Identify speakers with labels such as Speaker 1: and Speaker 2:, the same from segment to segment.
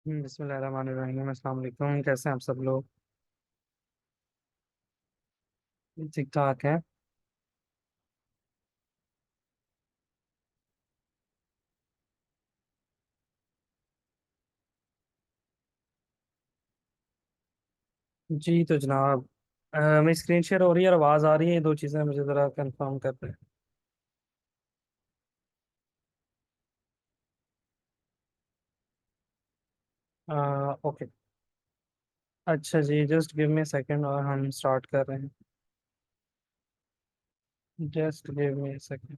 Speaker 1: बिस्मिल्लाहिर्रहमानिर्रहीम। अस्सलाम वालेकुम। कैसे हैं आप सब लोग? ठीक ठाक है। जी तो जनाब, मेरी स्क्रीन शेयर हो रही है और आवाज़ आ रही है, ये दो चीज़ें मुझे ज़रा कंफर्म करते हैं। ओके। अच्छा जी, जस्ट गिव मी सेकंड और हम स्टार्ट कर रहे हैं। Just give me second.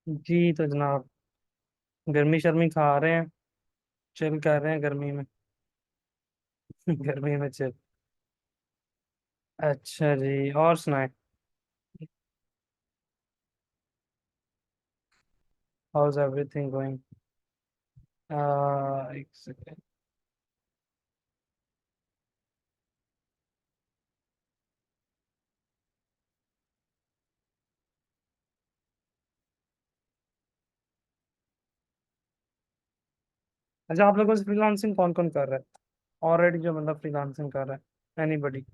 Speaker 1: जी तो जनाब, गर्मी शर्मी खा रहे हैं, चिल कर रहे हैं गर्मी में। गर्मी में चिल। अच्छा जी, और सुनाए। How is everything going? एक सेकंड। अच्छा, आप लोगों से फ्रीलांसिंग कौन कौन कर रहा है ऑलरेडी, जो मतलब फ्रीलांसिंग कर रहा है? एनीबडी?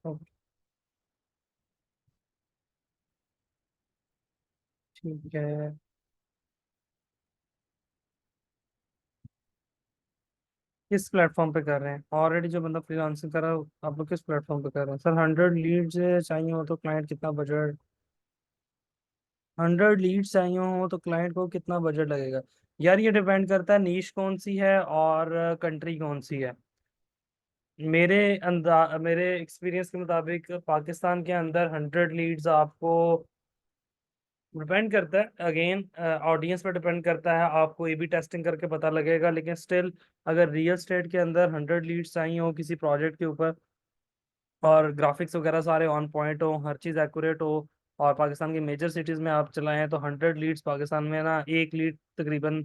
Speaker 1: ओके, ठीक है। किस प्लेटफॉर्म पे कर रहे हैं ऑलरेडी जो बंदा फ्रीलांसिंग कर रहा है? आप लोग किस प्लेटफॉर्म पे कर रहे हैं सर? 100 लीड्स चाहिए हो तो क्लाइंट कितना बजट? 100 लीड्स चाहिए हो तो क्लाइंट को कितना बजट लगेगा? यार ये डिपेंड करता है नीश कौन सी है और कंट्री कौन सी है। मेरे एक्सपीरियंस के मुताबिक पाकिस्तान के अंदर 100 लीड्स आपको, डिपेंड करता है अगेन, ऑडियंस पर डिपेंड करता है, आपको ए बी टेस्टिंग करके पता लगेगा, लेकिन स्टिल अगर रियल स्टेट के अंदर 100 लीड्स चाहिए हो किसी प्रोजेक्ट के ऊपर और ग्राफिक्स वगैरह सारे ऑन पॉइंट हो, हर चीज़ एक्यूरेट हो, और पाकिस्तान की मेजर सिटीज़ में आप चलाएं, तो 100 लीड्स पाकिस्तान में ना, एक लीड तकरीबन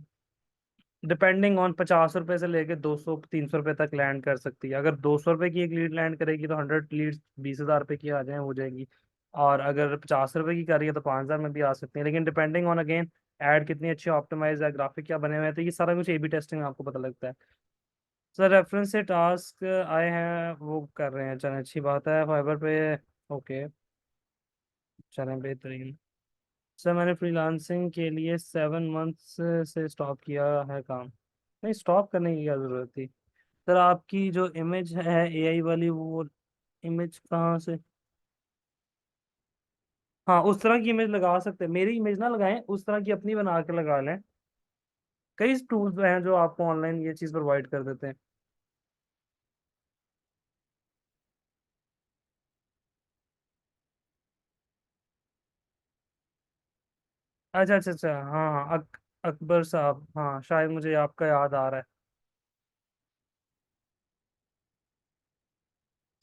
Speaker 1: डिपेंडिंग ऑन 50 रुपए से लेके 200 300 रुपए तक लैंड कर सकती है। अगर 200 रुपए की एक लीड लैंड करेगी तो 100 लीड्स 20,000 रुपए की आ जाए हो जाएगी। और अगर 50 रुपए की करिए तो 5,000 में भी आ सकती है, लेकिन डिपेंडिंग ऑन अगेन एड कितनी अच्छी ऑप्टिमाइज है, ग्राफिक क्या बने हुए हैं, तो ये सारा कुछ ए बी टेस्टिंग में आपको पता लगता है। सर रेफरेंस से टास्क आए हैं वो कर रहे हैं, चलें अच्छी बात है फाइबर पे। ओके, चलें बेहतरीन। सर मैंने फ्रीलांसिंग के लिए 7 मंथ्स से स्टॉप किया है काम। नहीं, स्टॉप करने की क्या ज़रूरत थी? सर आपकी जो इमेज है एआई वाली, वो इमेज कहाँ से? हाँ, उस तरह की इमेज लगा सकते हैं, मेरी इमेज ना लगाएं, उस तरह की अपनी बना के लगा लें। कई टूल्स हैं जो आपको ऑनलाइन ये चीज़ प्रोवाइड कर देते हैं। अच्छा अच्छा अच्छा, हाँ हाँ, अकबर साहब, हाँ शायद मुझे आपका याद आ रहा है।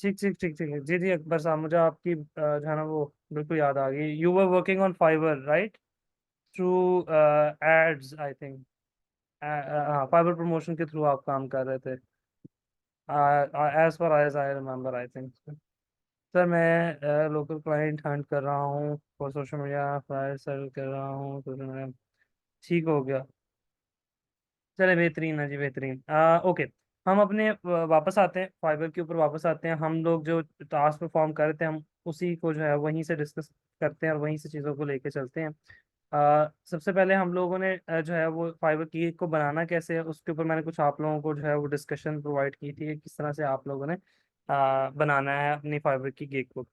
Speaker 1: ठीक ठीक ठीक ठीक है, जी जी अकबर साहब, मुझे आपकी जो है ना वो बिल्कुल याद आ गई। You were working on Fiverr right? Through ads I think. हाँ, फाइबर प्रमोशन के थ्रू आप काम कर रहे थे, as far as I remember I think. Sir मैं लोकल क्लाइंट हंट कर रहा हूँ और सोशल मीडिया फ्लायर सेल कर रहा हूँ, तो मैं ठीक हो गया। चले बेहतरीन है जी, बेहतरीन। ओके, हम अपने वापस आते हैं फाइबर के ऊपर, वापस आते हैं। हम लोग जो टास्क परफॉर्म कर रहे थे, हम उसी को जो है वहीं से डिस्कस करते हैं और वहीं से चीज़ों को लेके चलते हैं। सबसे पहले हम लोगों ने जो है वो फाइबर की को बनाना कैसे है, उसके ऊपर मैंने कुछ आप लोगों को जो है वो डिस्कशन प्रोवाइड की थी कि किस तरह से आप लोगों ने बनाना है अपनी फाइबर की गिग को।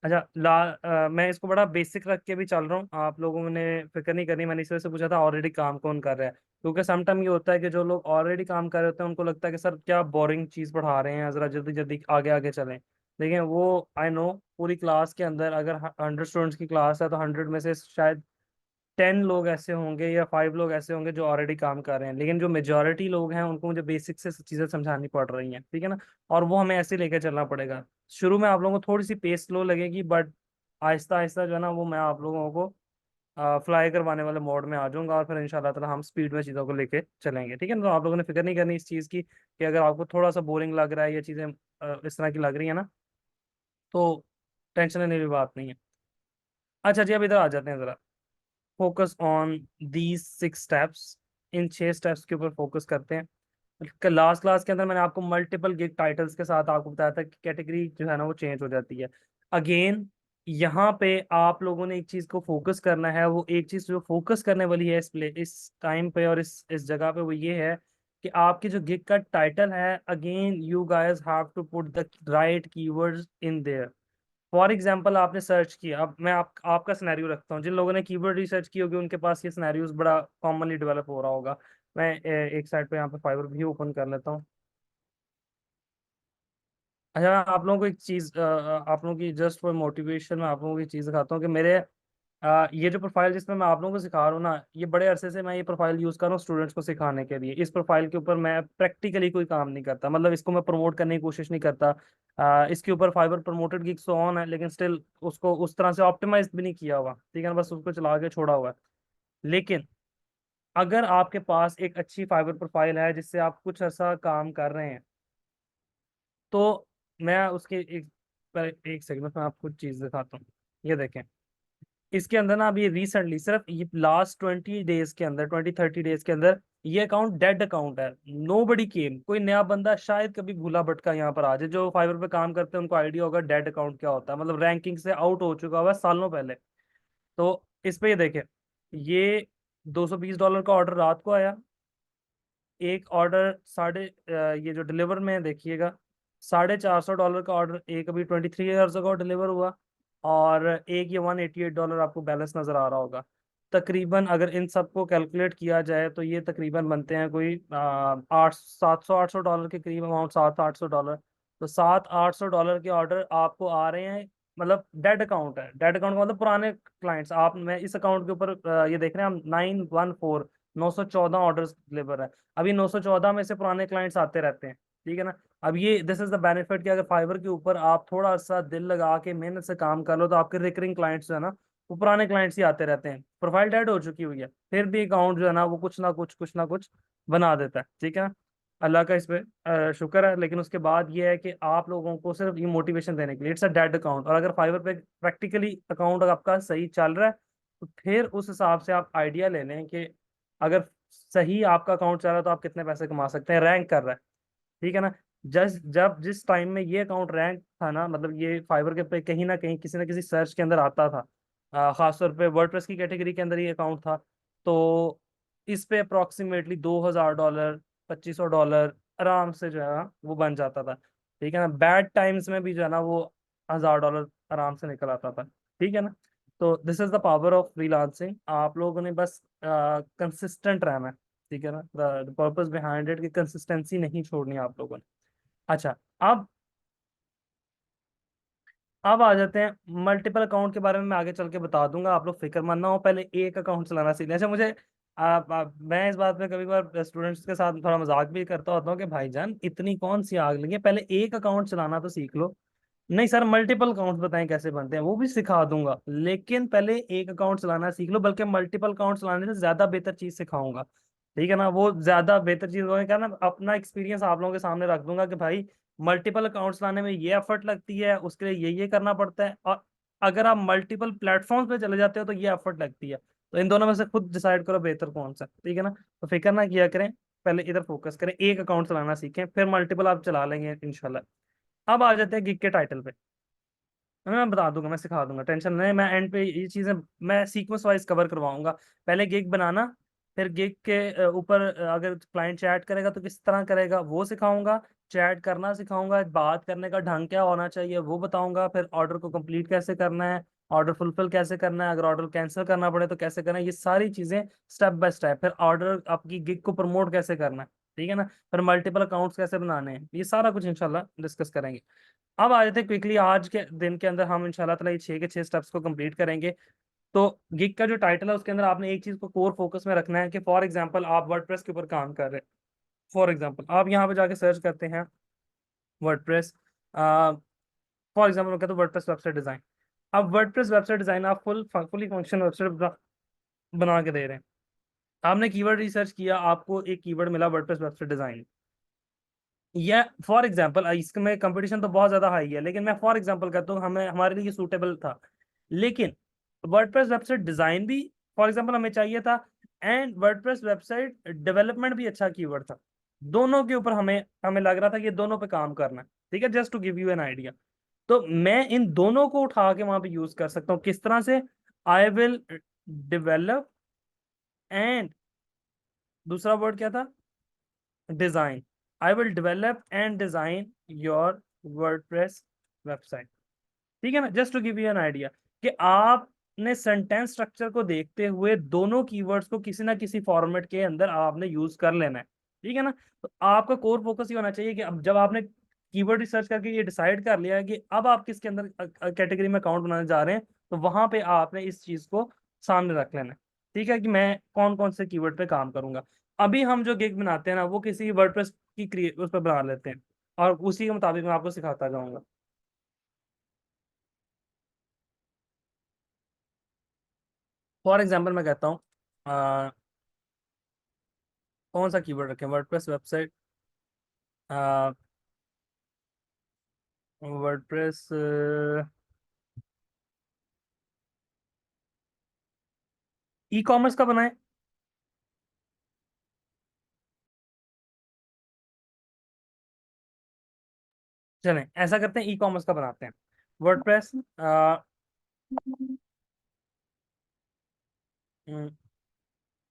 Speaker 1: अच्छा मैं इसको बड़ा बेसिक रख के भी चल रहा हूँ, आप लोगों ने फिक्र नहीं करनी। मैंने इस वजह से पूछा था ऑलरेडी काम कौन कर रहा है, क्योंकि समटाइम ये होता है कि जो लोग ऑलरेडी काम कर रहे होते हैं उनको लगता है कि सर क्या बोरिंग चीज पढ़ा रहे हैं, जरा जल्दी जल्दी आगे आगे चलें। लेकिन वो आई नो, पूरी क्लास के अंदर अगर 100 स्टूडेंट्स की क्लास है तो 100 में से शायद 10 लोग ऐसे होंगे या 5 लोग ऐसे होंगे जो ऑलरेडी काम कर रहे हैं, लेकिन जो मेजोरिटी लोग हैं उनको मुझे बेसिक से चीजें समझानी पड़ रही हैं, ठीक है ना। और वो हमें ऐसे लेकर चलना पड़ेगा। शुरू में आप लोगों को थोड़ी सी पेस स्लो लगेगी, बट आहिस्ता आहिस्ता जो है ना वो मैं आप लोगों को फ्लाई करवाने वाले मोड में आ जाऊंगा, और फिर इंशाल्लाह ताला हम स्पीड में चीज़ों को लेके चलेंगे, ठीक है ना। तो आप लोगों ने फिक्र नहीं करनी इस चीज़ की कि अगर आपको थोड़ा सा बोरिंग लग रहा है, ये चीज़ें इस तरह की लग रही है ना, तो टेंशन लेने की बात नहीं है। अच्छा जी, अब इधर आ जाते हैं जरा। Focus on these 6 steps. In 6 steps के ऊपर फोकस करते हैं। लास्ट क्लास के अंदर मैंने आपको मल्टीपल गिग टाइटल्स के साथ आपको बताया था कि कैटेगरी जो है ना वो चेंज हो जाती है। अगेन यहाँ पे आप लोगों ने एक चीज को फोकस करना है, वो एक चीज जो फोकस करने वाली है इस टाइम पे और इस जगह पे, वो ये है कि आपकी जो गिग का टाइटल है, again you guys have to put the right keywords in there. For example आपने सर्च किया, अब मैं आपका सिनेरियो रखता हूँ, जिन लोगों ने कीवर्ड रिसर्च की होगी उनके पास ये सिनेरियोस बड़ा कॉमनली डेवलप हो रहा होगा। मैं एक साइड पे यहाँ पे फाइवर भी ओपन कर लेता हूँ। अच्छा, आप लोगों को एक चीज आप लोगों की जस्ट फॉर मोटिवेशन में आप लोगों की चीज दिखाता हूँ कि मेरे ये जो प्रोफाइल जिसमें मैं आप लोगों को सिखा रहा हूँ ना, ये बड़े अरसे से मैं ये प्रोफाइल यूज कर रहा हूँ स्टूडेंट्स को सिखाने के लिए। इस प्रोफाइल के ऊपर मैं प्रैक्टिकली कोई काम नहीं करता, मतलब इसको मैं प्रमोट करने की कोशिश नहीं करता। इसके ऊपर फाइबर प्रमोटेड गिग्स ऑन है, लेकिन स्टिल उसको उस तरह से ऑप्टिमाइज भी नहीं किया हुआ, ठीक है ना, बस उसको चला के छोड़ा हुआ है। लेकिन अगर आपके पास एक अच्छी फाइबर प्रोफाइल है जिससे आप कुछ ऐसा काम कर रहे हैं, तो मैं उसके एक सेकंड में आपको चीज दिखाता हूँ। ये देखें, इसके अंदर ना अभी रिसेंटली सिर्फ ये लास्ट 20 डेज के अंदर, 20-30 डेज के अंदर, ये अकाउंट डेड अकाउंट है। नो बडी केम, कोई नया बंदा शायद कभी भूला भटका यहाँ पर आ जाए, जो फाइवर पे काम करते हैं उनको आइडिया होगा डेड अकाउंट क्या होता है, मतलब रैंकिंग से आउट हो चुका हुआ है सालों पहले। तो इस पे ये देखें, ये $220 का ऑर्डर रात को आया। एक ऑर्डर ये जो डिलीवर में है, देखिएगा, $450 का ऑर्डर एक अभी 23 आवर्स अगो डिलीवर हुआ। और एक ये $188 आपको बैलेंस नजर आ रहा होगा। तकरीबन अगर इन सबको कैलकुलेट किया जाए तो ये तकरीबन बनते हैं कोई 800 $700 के करीब अमाउंट, $700-800। तो $700-800 के ऑर्डर आपको आ रहे हैं, मतलब डेड अकाउंट है। डेड अकाउंट का मतलब पुराने क्लाइंट्स। आप मैं इस अकाउंट के ऊपर ये देख रहे हैं हम 914 ऑर्डर्स डिलीवर है। अभी 914 में से पुराने क्लाइंट्स आते रहते हैं, ठीक है ना। अब ये दिस इज द बेनिफिट कि अगर फाइवर के ऊपर आप थोड़ा सा दिल लगा के मेहनत से काम कर लो तो आपके रिकरिंग क्लाइंट्स जो है ना वो पुराने क्लाइंट्स ही आते रहते हैं। प्रोफाइल डेड हो चुकी हुई है, फिर भी अकाउंट जो है ना वो कुछ ना कुछ बना देता है, ठीक है। अल्लाह का इस पे शुक्र है। लेकिन उसके बाद ये है कि आप लोगों को सिर्फ ये मोटिवेशन देने के लिए, इट्स अ डेड अकाउंट। और अगर फाइवर पे प्रैक्टिकली अकाउंट आपका सही चल रहा है तो फिर उस हिसाब से आप आइडिया ले लें कि अगर सही आपका अकाउंट चल रहा है तो आप कितने पैसे कमा सकते हैं, रैंक कर रहा है, ठीक है ना। जब जिस टाइम में ये अकाउंट रैंक था ना, मतलब ये फाइवर के पे कहीं ना कहीं किसी ना किसी सर्च के अंदर आता था, खासतौर पे वर्डप्रेस की कैटेगरी के अंदर ये अकाउंट था, तो इस पे अप्रोक्सीमेटली $2000 $2500 आराम से जो है ना वो बन जाता था, ठीक है ना। बैड टाइम्स में भी जो है ना वो $1000 आराम से निकल आता था, ठीक है ना। तो this is the power of freelancing. आप लोगों ने बस कंसिस्टेंट रहना है, ठीक है ना। द पर्पस बिहाइंड इट कि कंसिस्टेंसी नहीं छोड़नी है आप लोगों ने। अच्छा, अब अब आ जाते हैं मल्टीपल अकाउंट के बारे में। मैं आगे चल के बता दूंगा, आप लोग फिक्र मत ना हो, पहले एक अकाउंट चलाना सीख लें। अच्छा, मुझे मैं इस बात में कभी कभार स्टूडेंट्स के साथ थोड़ा मजाक भी करता होता हूँ कि भाईजान इतनी कौन सी आग लगी है, पहले एक अकाउंट चलाना तो सीख लो। नहीं सर, मल्टीपल अकाउंट्स बताएं कैसे बनते हैं, वो भी सिखा दूंगा, लेकिन पहले एक अकाउंट चलाना सीख लो। बल्कि मल्टीपल अकाउंट चलाने से ज्यादा बेहतर चीज सिखाऊंगा, ठीक है ना। वो ज्यादा बेहतर चीज होगी क्या ना, अपना एक्सपीरियंस आप लोगों के सामने रख दूंगा कि भाई मल्टीपल अकाउंट्स लाने में ये एफर्ट लगती है, उसके लिए ये करना पड़ता है। और अगर आप मल्टीपल प्लेटफॉर्म्स पे चले जाते हो तो ये एफर्ट लगती है। तो इन दोनों में से खुद डिसाइड करो बेहतर कौन सा, ठीक है ना। तो फिक्र ना किया करें, पहले इधर फोकस करें, एक अकाउंट चलाना सीखें, फिर मल्टीपल आप चला लेंगे इंशाल्लाह। अब आ जाते हैं गिग के टाइटल पे। मैं बता दूंगा, मैं सिखा दूंगा, टेंशन नहीं। मैं एंड पे ये चीजें मैं सीक्वेंस वाइज कवर करवाऊंगा। पहले गिग बनाना, फिर गिग के ऊपर अगर क्लाइंट चैट करेगा तो किस तरह करेगा वो सिखाऊंगा, चैट करना सिखाऊंगा, बात करने का ढंग क्या होना चाहिए वो बताऊंगा, फिर ऑर्डर को कंप्लीट कैसे करना है, ऑर्डर फुलफिल कैसे करना है, अगर ऑर्डर कैंसिल करना पड़े तो कैसे करना है, ये सारी चीजें स्टेप बाय स्टेप। फिर ऑर्डर आपकी गिग को प्रमोट कैसे करना है, ठीक है ना, फिर मल्टीपल अकाउंट्स कैसे बनाने हैं, ये सारा कुछ इंशाल्लाह डिस्कस करेंगे। अब आ जाते हैं क्विकली, आज के दिन के अंदर हम इंशाल्लाह ताला ये 6 के 6 स्टेप्स को कंप्लीट करेंगे। तो गिग का जो टाइटल है उसके अंदर आपने एक चीज को कोर फोकस में रखना है कि फॉर एग्जांपल आप वर्डप्रेस के ऊपर काम कर रहे हैं। फॉर एग्जांपल आप यहाँ पे जाके सर्च करते हैं वर्डप्रेस, फॉर एग्जांपल मैं कहता हूँ वर्डप्रेस वेबसाइट डिजाइन। अब वर्डप्रेस वेबसाइट डिजाइन आप फुली फंक्शन वेबसाइट बना के दे रहे हैं। आपने कीवर्ड रिसर्च किया, आपको एक कीवर्ड मिला वर्डप्रेस वेबसाइट डिजाइन, या फॉर एग्जांपल इसमें कंपटीशन तो बहुत ज्यादा हाई है, लेकिन मैं फॉर एग्जांपल कहता हूँ हमें हमारे लिए सूटेबल था। लेकिन वर्डप्रेस वेबसाइट डिजाइन भी फॉर एग्जांपल हमें चाहिए था, एंड वर्डप्रेस वेबसाइट डेवलपमेंट भी अच्छा कीवर्ड था। दोनों के ऊपर हमें हमें लग रहा था कि ये दोनों पे काम करना है, ठीक है, just to give you an idea. तो मैं इन दोनों को उठा के वहां पे यूज कर सकता हूँ, किस तरह से, आई विल डेवलप एंड, दूसरा वर्ड क्या था, design, I will develop and design your WordPress website, ठीक है ना, just to give you an idea कि आपने सेंटेंस स्ट्रक्चर को देखते हुए दोनों कीवर्ड्स को किसी ना किसी फॉर्मेट के अंदर आपने यूज कर लेना है, ठीक है ना। तो आपका कोर फोकस ये होना चाहिए कि अब जब आपने कीवर्ड रिसर्च करके ये डिसाइड कर लिया है कि अब आप किसके अंदर कैटेगरी में अकाउंट बनाने जा रहे हैं, तो वहां पे आपने इस चीज को सामने रख लेना है, ठीक है, कि मैं कौन कौन से कीवर्ड पे काम करूंगा। अभी हम जो गिग बनाते हैं ना वो किसी वर्डप्रेस की क्रिएट उस पर बना लेते हैं, और उसी के मुताबिक मैं आपको सिखाता जाऊंगा। फॉर एग्जाम्पल मैं कहता हूँ कौन सा कीवर्ड रखें, WordPress website, WordPress e commerce का बनाएं। चलें ऐसा करते हैं, ई कॉमर्स का बनाते हैं, WordPress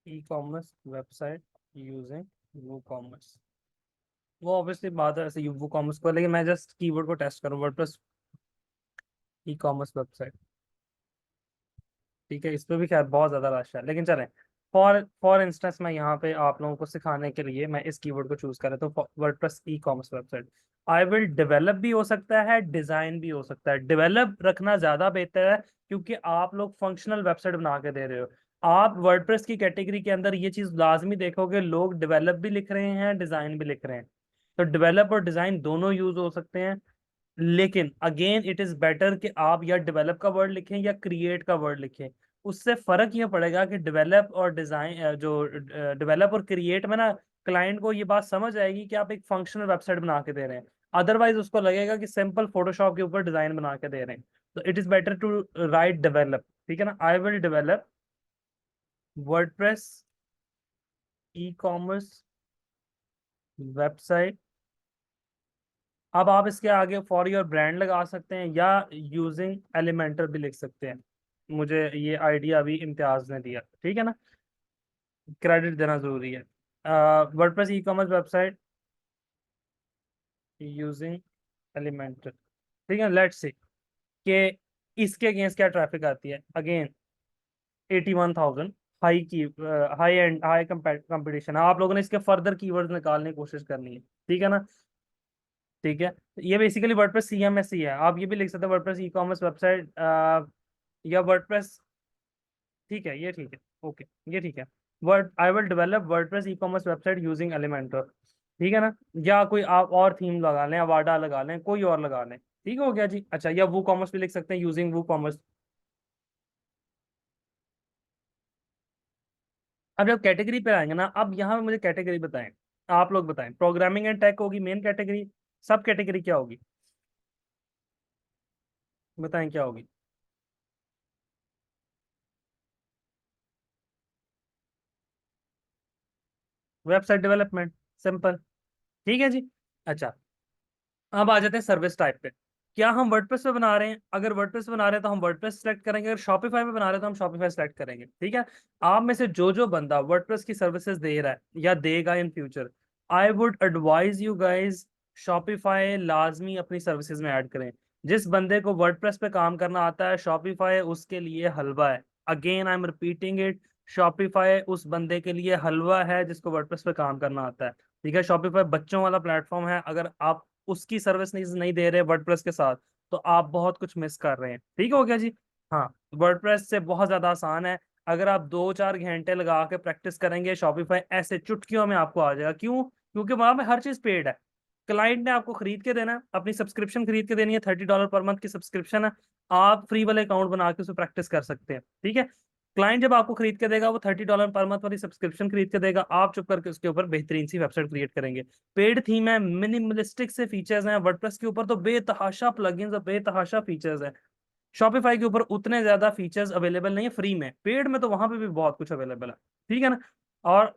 Speaker 1: e commerce website using वो कॉमर्स। वो ऑब्वियसली बात है ऐसे वो कॉमर्स को, लेकिन मैं जस्ट कीवर्ड को टेस्ट करूँ, वर्डप्रेस ई कॉमर्स वेबसाइट, ठीक है, इस पे भी खैर बहुत ज्यादा रश है, लेकिन चलें, फॉर इंस्टेंस मैं यहाँ पे आप लोगों को सिखाने के लिए मैं इस कीवर्ड को चूज करें, तो WordPress e commerce website, I will develop भी हो सकता है, डिजाइन भी हो सकता है, डेवलप रखना ज्यादा बेहतर है, क्योंकि आप लोग फंक्शनल वेबसाइट बना के दे रहे हो। आप वर्डप्रेस की कैटेगरी के अंदर ये चीज लाजमी देखोगे, लोग डेवलप भी लिख रहे हैं, डिजाइन भी लिख रहे हैं, तो डेवलप और डिजाइन दोनों यूज हो सकते हैं। लेकिन अगेन इट इज बेटर कि आप या डेवलप का वर्ड लिखें या क्रिएट का वर्ड लिखें। उससे फर्क ये पड़ेगा कि डेवलप और डिजाइन, जो डेवलप और क्रिएट में ना, क्लाइंट को ये बात समझ आएगी कि आप एक फंक्शनल वेबसाइट बना के दे रहे हैं, अदरवाइज उसको लगेगा कि सिंपल फोटोशॉप के ऊपर डिजाइन बना के दे रहे हैं। तो it is better to write develop, ठीक है ना, I will develop WordPress e commerce website. अब आप इसके आगे फॉर योर ब्रांड लगा सकते हैं या यूजिंग एलिमेंटर भी लिख सकते हैं, मुझे ये आइडिया अभी इम्तियाज ने दिया, ठीक है ना, क्रेडिट देना जरूरी है। WordPress e commerce website using Elementor, ठीक है, लेट्स सी कि इसके अगेंस्ट क्या ट्रैफिक आती है। अगेन 81,000, हाई की हाई एंड हाई कंपटीशन है, आप लोगों ने इसके फर्दर कीवर्ड्स निकालने की कोशिश करनी है, ठीक है ना, ठीक है। ये बेसिकली वर्डप्रेस सीएमएस ही है, आप ये भी लिख सकते हैं वर्डप्रेस ई कॉमर्स वेबसाइट या वर्डप्रेस, ठीक है, ये ठीक है, ओके, ये ठीक है, word I will develop WordPress e commerce website using Elementor, ठीक है ना, या कोई आप और थीम लगा लें, अवाडा लगा लें, कोई और लगा लें, ठीक हो गया जी। अच्छा, या वो कॉमर्स भी लिख सकते हैं यूजिंग वो कॉमर्स। अब जब कैटेगरी पे आएंगे ना, अब यहाँ पे मुझे कैटेगरी बताएं, आप लोग बताएं, प्रोग्रामिंग एंड टेक होगी मेन कैटेगरी, सब कैटेगरी क्या होगी, बताएं क्या होगी। वेबसाइट डेवलपमेंट, सिंपल, ठीक है जी। अच्छा, अब आ जाते हैं सर्विस टाइप पे। क्या हम वर्डप्रेस पे बना रहे हैं? अगर वर्डप्रेस पे बना रहे हैं तो हम वर्डप्रेस सेलेक्ट करेंगे, अगर शॉपिफाई पे बना रहे हैं तो हम शॉपिफाई सेलेक्ट करेंगे। ठीक है, आप में से जो जो बंदा वर्डप्रेस की सर्विसेज दे रहा है या देगा in future, I would advise you guys Shopify लाजमी अपनी सर्विसेज में ऐड करें। जिस बंदे को वर्डप्रेस पे काम करना आता है, शॉपिफाई उसके लिए हलवा है। Again I am repeating it, Shopify उस बंदे के लिए हलवा है जिसको वर्डप्रेस पे काम करना आता है। ठीक है, शॉपिफाई बच्चों वाला प्लेटफॉर्म है, अगर आप उसकी सर्विस नहीं दे रहे वर्डप्रेस के साथ तो आप बहुत कुछ मिस कर रहे हैं। ठीक हो गया जी। हाँ, वर्डप्रेस से बहुत ज्यादा आसान है। अगर आप 2-4 घंटे लगा के प्रैक्टिस करेंगे, शॉपिफाई ऐसे चुटकियों में आपको आ जाएगा। क्यों? क्योंकि वहां पे हर चीज पेड है। क्लाइंट ने आपको खरीद के देना है, अपनी सब्सक्रिप्शन खरीद के देनी है, $30 पर मंथ की सब्सक्रिप्शन है। आप फ्री वाले अकाउंट बना के उसमें प्रैक्टिस कर सकते हैं। ठीक है, क्लाइंट जब आपको खरीद के देगा वो $30 पर मंथ वाली सब्सक्रिप्शन खरीद के देगा, आप चुप करके उसके ऊपर बेहतरीन सी वेबसाइट क्रिएट करेंगे। पेड थीम है, मिनिमलिस्टिक से फीचर्स हैं। वर्डप्रेस के ऊपर तो बेतहाशा प्लगइन्स और बेतहाशा फीचर्स हैं। शॉपिफाई के ऊपर उतने ज्यादा फीचर्स अवेलेबल नहीं है फ्री में, पेड में तो वहां पे भी बहुत कुछ अवेलेबल है। ठीक है ना। और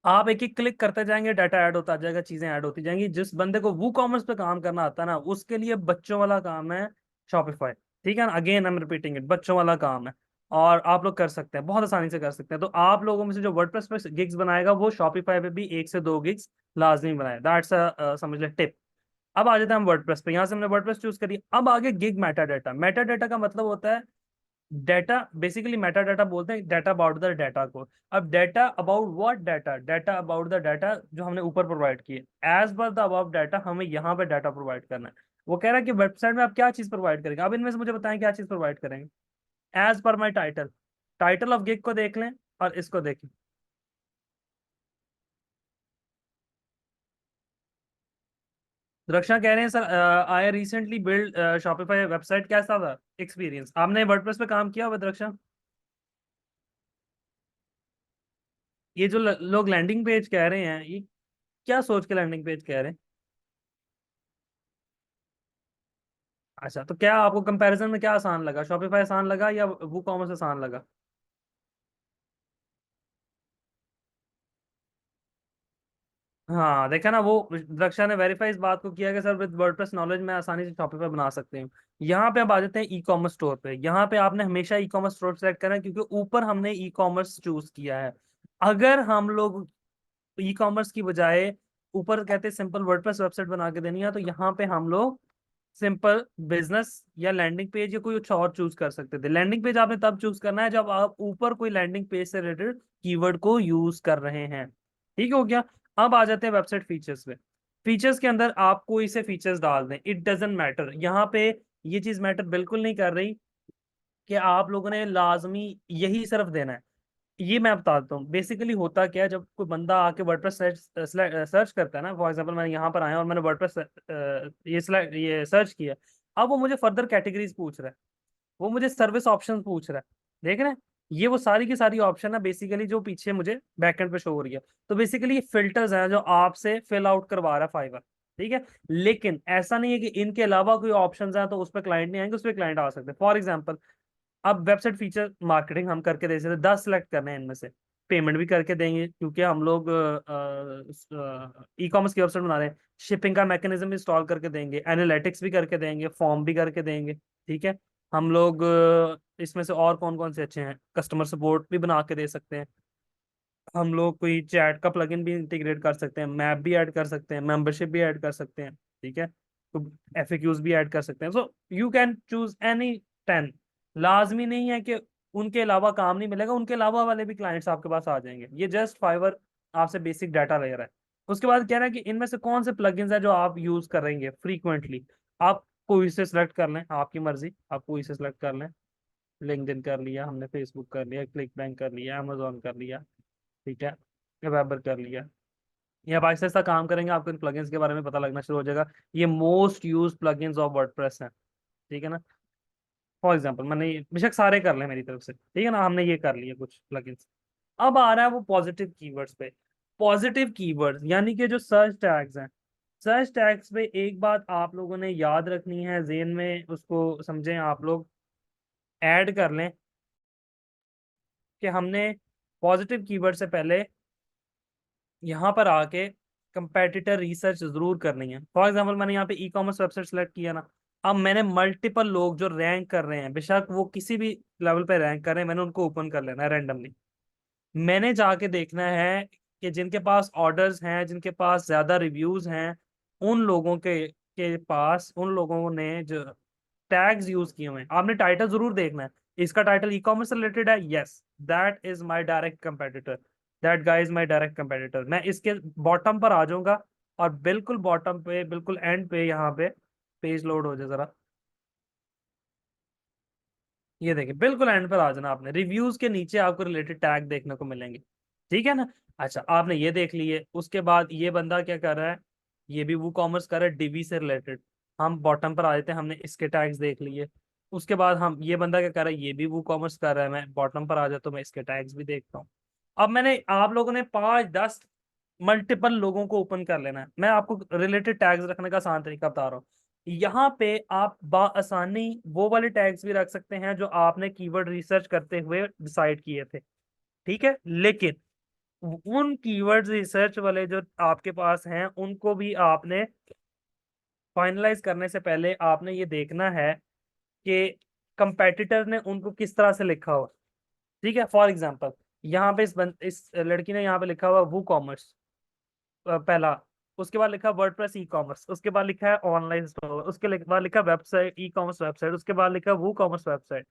Speaker 1: आप एक एक क्लिक करते जाएंगे, डाटा ऐड होता जाएगा, चीजें ऐड होती जाएंगी। जिस बंदे को वो कॉमर्स पे काम करना आता है ना, उसके लिए बच्चों वाला काम है शॉपिफाई। ठीक है ना, again I am repeating it, बच्चों वाला काम है। और आप लोग कर सकते हैं, बहुत आसानी से कर सकते हैं। तो आप लोगों में से जो वर्डप्रेस पे गिग्स बनाएगा वो शॉपिफाई पे भी 1 से 2 गिग्स लाजमी बनाए। दैट्स समझ ले टिप। अब आ जाते हैं हम वर्डप्रेस पे। यहाँ से हमने वर्डप्रेस चूज करी, अब आगे gig Meta data. Meta data का मतलब होता है डाटा, बेसिकली मेटा डाटा बोलते हैं डाटा अबाउट द डाटा को। अब data about what data? Data about the data जो हमने ऊपर प्रोवाइड किए। As per the about data हमें यहाँ पे डाटा प्रोवाइड करना है। वो कह रहा है कि वेबसाइट में आप क्या चीज प्रोवाइड करेंगे, अब इनमें से मुझे बताएं क्या चीज प्रोवाइड करेंगे। As per my title, title of gig को देख लें और इसको देखें। रक्षा कह रहे हैं sir, I recently build Shopify website, कैसा था एक्सपीरियंस? आपने वर्डप्रेस पे काम किया हुआ है, रक्षा? ये जो लोग लैंडिंग पेज कह रहे हैं, ये क्या सोच के लैंडिंग पेज कह रहे हैं? अच्छा, तो क्या आपको कंपैरिजन में क्या आसान लगा, शॉपिफाई आसान लगा या वो कॉमर्स आसान लगा? हाँ, देखा ना, वो रक्षा ने वेरीफाई इस बात को किया कि सर विद वर्डप्रेस नॉलेज में आसानी से शॉपिफाई बना सकते हैं। यहाँ पे अब आ जाते हैं ई कॉमर्स स्टोर पे। यहाँ पे आपने हमेशा ई कॉमर्स स्टोर सेलेक्ट करना है क्योंकि ऊपर हमने ई कॉमर्स चूज किया है। अगर हम लोग ई कॉमर्स की बजाय ऊपर कहते हैं सिंपल वर्डप्रेस वेबसाइट बना के देनी है, तो यहाँ पे हम लोग सिंपल बिजनेस या लैंडिंग पेज या कोई कुछ और चूज कर सकते थे। लैंडिंग पेज आपने तब चूज करना है जब आप ऊपर कोई लैंडिंग पेज से रिलेटेड कीवर्ड को यूज कर रहे हैं। ठीक हो गया। अब आ जाते हैं वेबसाइट फीचर्स पे। फीचर्स के अंदर आप कोई से फीचर्स डाल दें, इट डजेंट मैटर। यहाँ पे ये चीज मैटर बिल्कुल नहीं कर रही कि आप लोगों ने लाजमी यही सिर्फ देना है। ये मैं बता देता हूँ बेसिकली होता क्या है। जब कोई बंदा आके वर्डप्रेस सर्च करता है ना, फॉर एग्जांपल मैंने यहाँ पर आया और मैंने वर्डप्रेस ये सर्च किया, अब वो मुझे फर्दर कैटेगरीज पूछ रहा है, वो मुझे सर्विस ऑप्शन पूछ रहा है। देख रहे हैं, ये वो सारी की सारी ऑप्शन है बेसिकली जो पीछे मुझे बैकएंड पे शो हो रही है। तो बेसिकली ये फिल्टर्स हैं जो आपसे फिल आउट करवा रहा है फाइवर। ठीक है, लेकिन ऐसा नहीं है कि इनके अलावा कोई ऑप्शंस हैं तो उस पर क्लाइंट नहीं आएंगे, उस पर क्लाइंट आ सकते हैं। फॉर एग्जांपल, अब वेबसाइट फीचर मार्केटिंग हम करके दे सकते, 10 सेलेक्ट करने हैं इनमें से। पेमेंट भी करके देंगे क्योंकि हम लोग ई कॉमर्स की वेबसाइट बना रहे हैं। शिपिंग का मैकेनिज्म इंस्टॉल करके देंगे, एनालिटिक्स भी करके देंगे, फॉर्म भी करके देंगे। ठीक है, हम लोग इसमें से और कौन कौन से अच्छे हैं, कस्टमर सपोर्ट भी बना के दे सकते हैं। हम लोग कोई चैट का प्लगइन भी इंटीग्रेट कर सकते हैं, मैप भी ऐड कर सकते हैं, मेंबरशिप भी ऐड कर सकते हैं। ठीक है, तो एफएक्यूज भी ऐड कर सकते हैं। So you can choose any 10। लाजमी नहीं है कि उनके अलावा काम नहीं मिलेगा, उनके अलावा वाले भी क्लाइंट्स आपके पास आ जाएंगे। ये जस्ट फाइवर आपसे बेसिक डाटा ले रहा है। उसके बाद कह रहा है कि इनमें से कौन से प्लगइन्स है जो आप यूज करेंगे फ्रीक्वेंटली। आप कोई से सिलेक्ट कर लें, आपकी मर्जी, आप कोई से सिलेक्ट कर लें। लिंक्डइन कर लिया हमने, फेसबुक कर लिया, क्लिक बैंक कर लिया, अमेजोन कर लिया। ठीक है, वेबर कर लिया। ये आप आहिस्ता आहिस्ता काम करेंगे, आपको इन प्लगइन्स के बारे में पता लगना शुरू हो जाएगा। ये most use plugins of WordPress हैं। ठीक है ना, फॉर एग्जांपल मैंने बेशक सारे कर ले मेरी तरफ से, ठीक है ना, हमने ये कर लिए कुछ प्लगइन्स। अब आ रहा है वो पॉजिटिव कीवर्ड्स पे। पॉजिटिव कीवर्ड्स यानी कि जो सर्च टैग्स हैं। सर्च टैग्स पे एक बात आप लोगों ने याद रखनी है, जेन में उसको समझें आप लोग, ऐड कर लें कि हमने पॉजिटिव कीवर्ड से पहले यहाँ पर आके कंपेटिटर रिसर्च जरूर करनी है। फॉर एग्जांपल मैंने यहाँ पे ई कॉमर्स वेबसाइट सेलेक्ट किया ना, अब मैंने मल्टीपल लोग जो रैंक कर रहे हैं, बेशक वो किसी भी लेवल पे रैंक कर रहे हैं, मैंने उनको ओपन कर लेना है रैंडमली। मैंने जाके देखना है कि जिनके पास ऑर्डर्स हैं, जिनके पास ज्यादा रिव्यूज हैं, उन लोगों के पास, उन लोगों ने जो टैग्स यूज किए हुए हैं। आपने टाइटल जरूर देखना है। इसका टाइटल ई कॉमर्स से रिलेटेड है, yes, that is my direct competitor, that guy is my direct competitor. मैं इसके बॉटम पर आ जाऊंगा, और बिल्कुल बॉटम पे, बिल्कुल एंड पे, यहाँ पे पेज लोड हो जाए जरा, ये देखिए बिल्कुल एंड पर आ जाना आपने, रिव्यूज के नीचे आपको रिलेटेड टैग देखने को मिलेंगे। ठीक है ना। अच्छा, आपने ये देख लिए, उसके बाद ये बंदा क्या कर रहा है, ये भी वो कॉमर्स कर रहा है डिवी से रिलेटेड। हम बॉटम पर आ जाते हैं, हमने इसके टैग्स देख लिए। उसके बाद हम, ये बंदा क्या कर रहा है, ये भी वो कॉमर्स कर रहा है, मैं बॉटम पर आ जाता हूँ, मैं इसके टैग्स भी देखता हूँ। अब मैंने, आप लोगों ने 5-10 मल्टीपल लोगों को ओपन कर लेना है। मैं आपको रिलेटेड टैग्स रखने का आसान तरीका बता रहा हूँ। यहाँ पे आप बाआसानी वो वाले टैग्स भी रख सकते हैं जो आपने कीवर्ड रिसर्च करते हुए डिसाइड किए थे। ठीक है, लेकिन उन कीवर्ड रिसर्च वाले जो आपके पास हैं, उनको भी आपने फाइनलाइज करने से पहले आपने ये देखना है कि कंपेटिटर ने उनको किस तरह से लिखा हो। ठीक है, फॉर एग्जांपल यहाँ पे इस लड़की ने यहाँ पे लिखा हुआ वो कॉमर्स, पहला। उसके बाद लिखा वर्डप्रेस ई कॉमर्स, उसके बाद लिखा है ऑनलाइन स्टोर, उसके बाद लिखा वेबसाइट, ई कॉमर्स वेबसाइट, उसके बाद लिखा वो कॉमर्स वेबसाइट।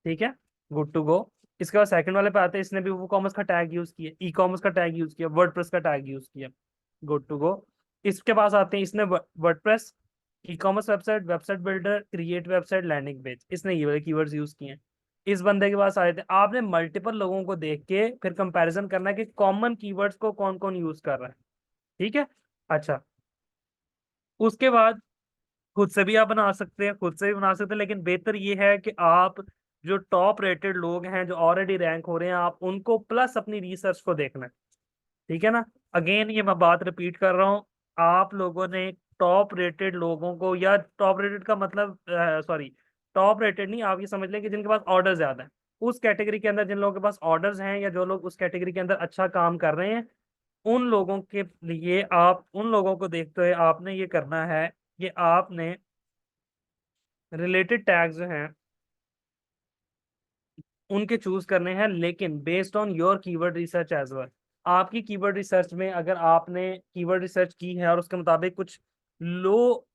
Speaker 1: ठीक है, गुड टू गो। इसके बाद सेकंड वाले पे आते हैं, इसने भी वो कॉमर्स का टैग यूज किया, ई कॉमर्स का टैग यूज किया, वर्डप्रेस का टैग यूज किया, गुड टू गो। इसके पास आते हैं, इसने WordPress, e commerce website, website builder, create website, landing page, इसने ये वाले कीवर्ड्स यूज किए हैं। इस बंदे के पास आए थे, आपने मल्टीपल लोगों को देख के फिर कंपैरिजन करना है कि कॉमन कीवर्ड्स को कौन कौन यूज कर रहा है। ठीक है। अच्छा, उसके बाद खुद से भी आप बना सकते हैं, खुद से भी बना सकते हैं, लेकिन बेहतर ये है कि आप जो टॉप रेटेड लोग हैं, जो ऑलरेडी रैंक हो रहे हैं, आप उनको प्लस अपनी रिसर्च को देखना है। ठीक है ना। अगेन ये मैं बात रिपीट कर रहा हूँ, आप लोगों ने टॉप रेटेड लोगों को, या टॉप रेटेड का मतलब, सॉरी, टॉप रेटेड नहीं, आप ये समझ लें कि जिनके पास ऑर्डर ज्यादा है, उस कैटेगरी के अंदर जिन लोगों के पास ऑर्डर्स हैं, या जो लोग उस कैटेगरी के अंदर अच्छा काम कर रहे हैं, उन लोगों के लिए, आप उन लोगों को देखते हुए आपने ये करना है कि आपने रिलेटेड टैग्स जो हैं उनके चूज करने हैं, लेकिन based on your keyword research as well. आपकी कीवर्ड रिसर्च में अगर आपने कीवर्ड रिसर्च की है और उसके मुताबिक कुछ लो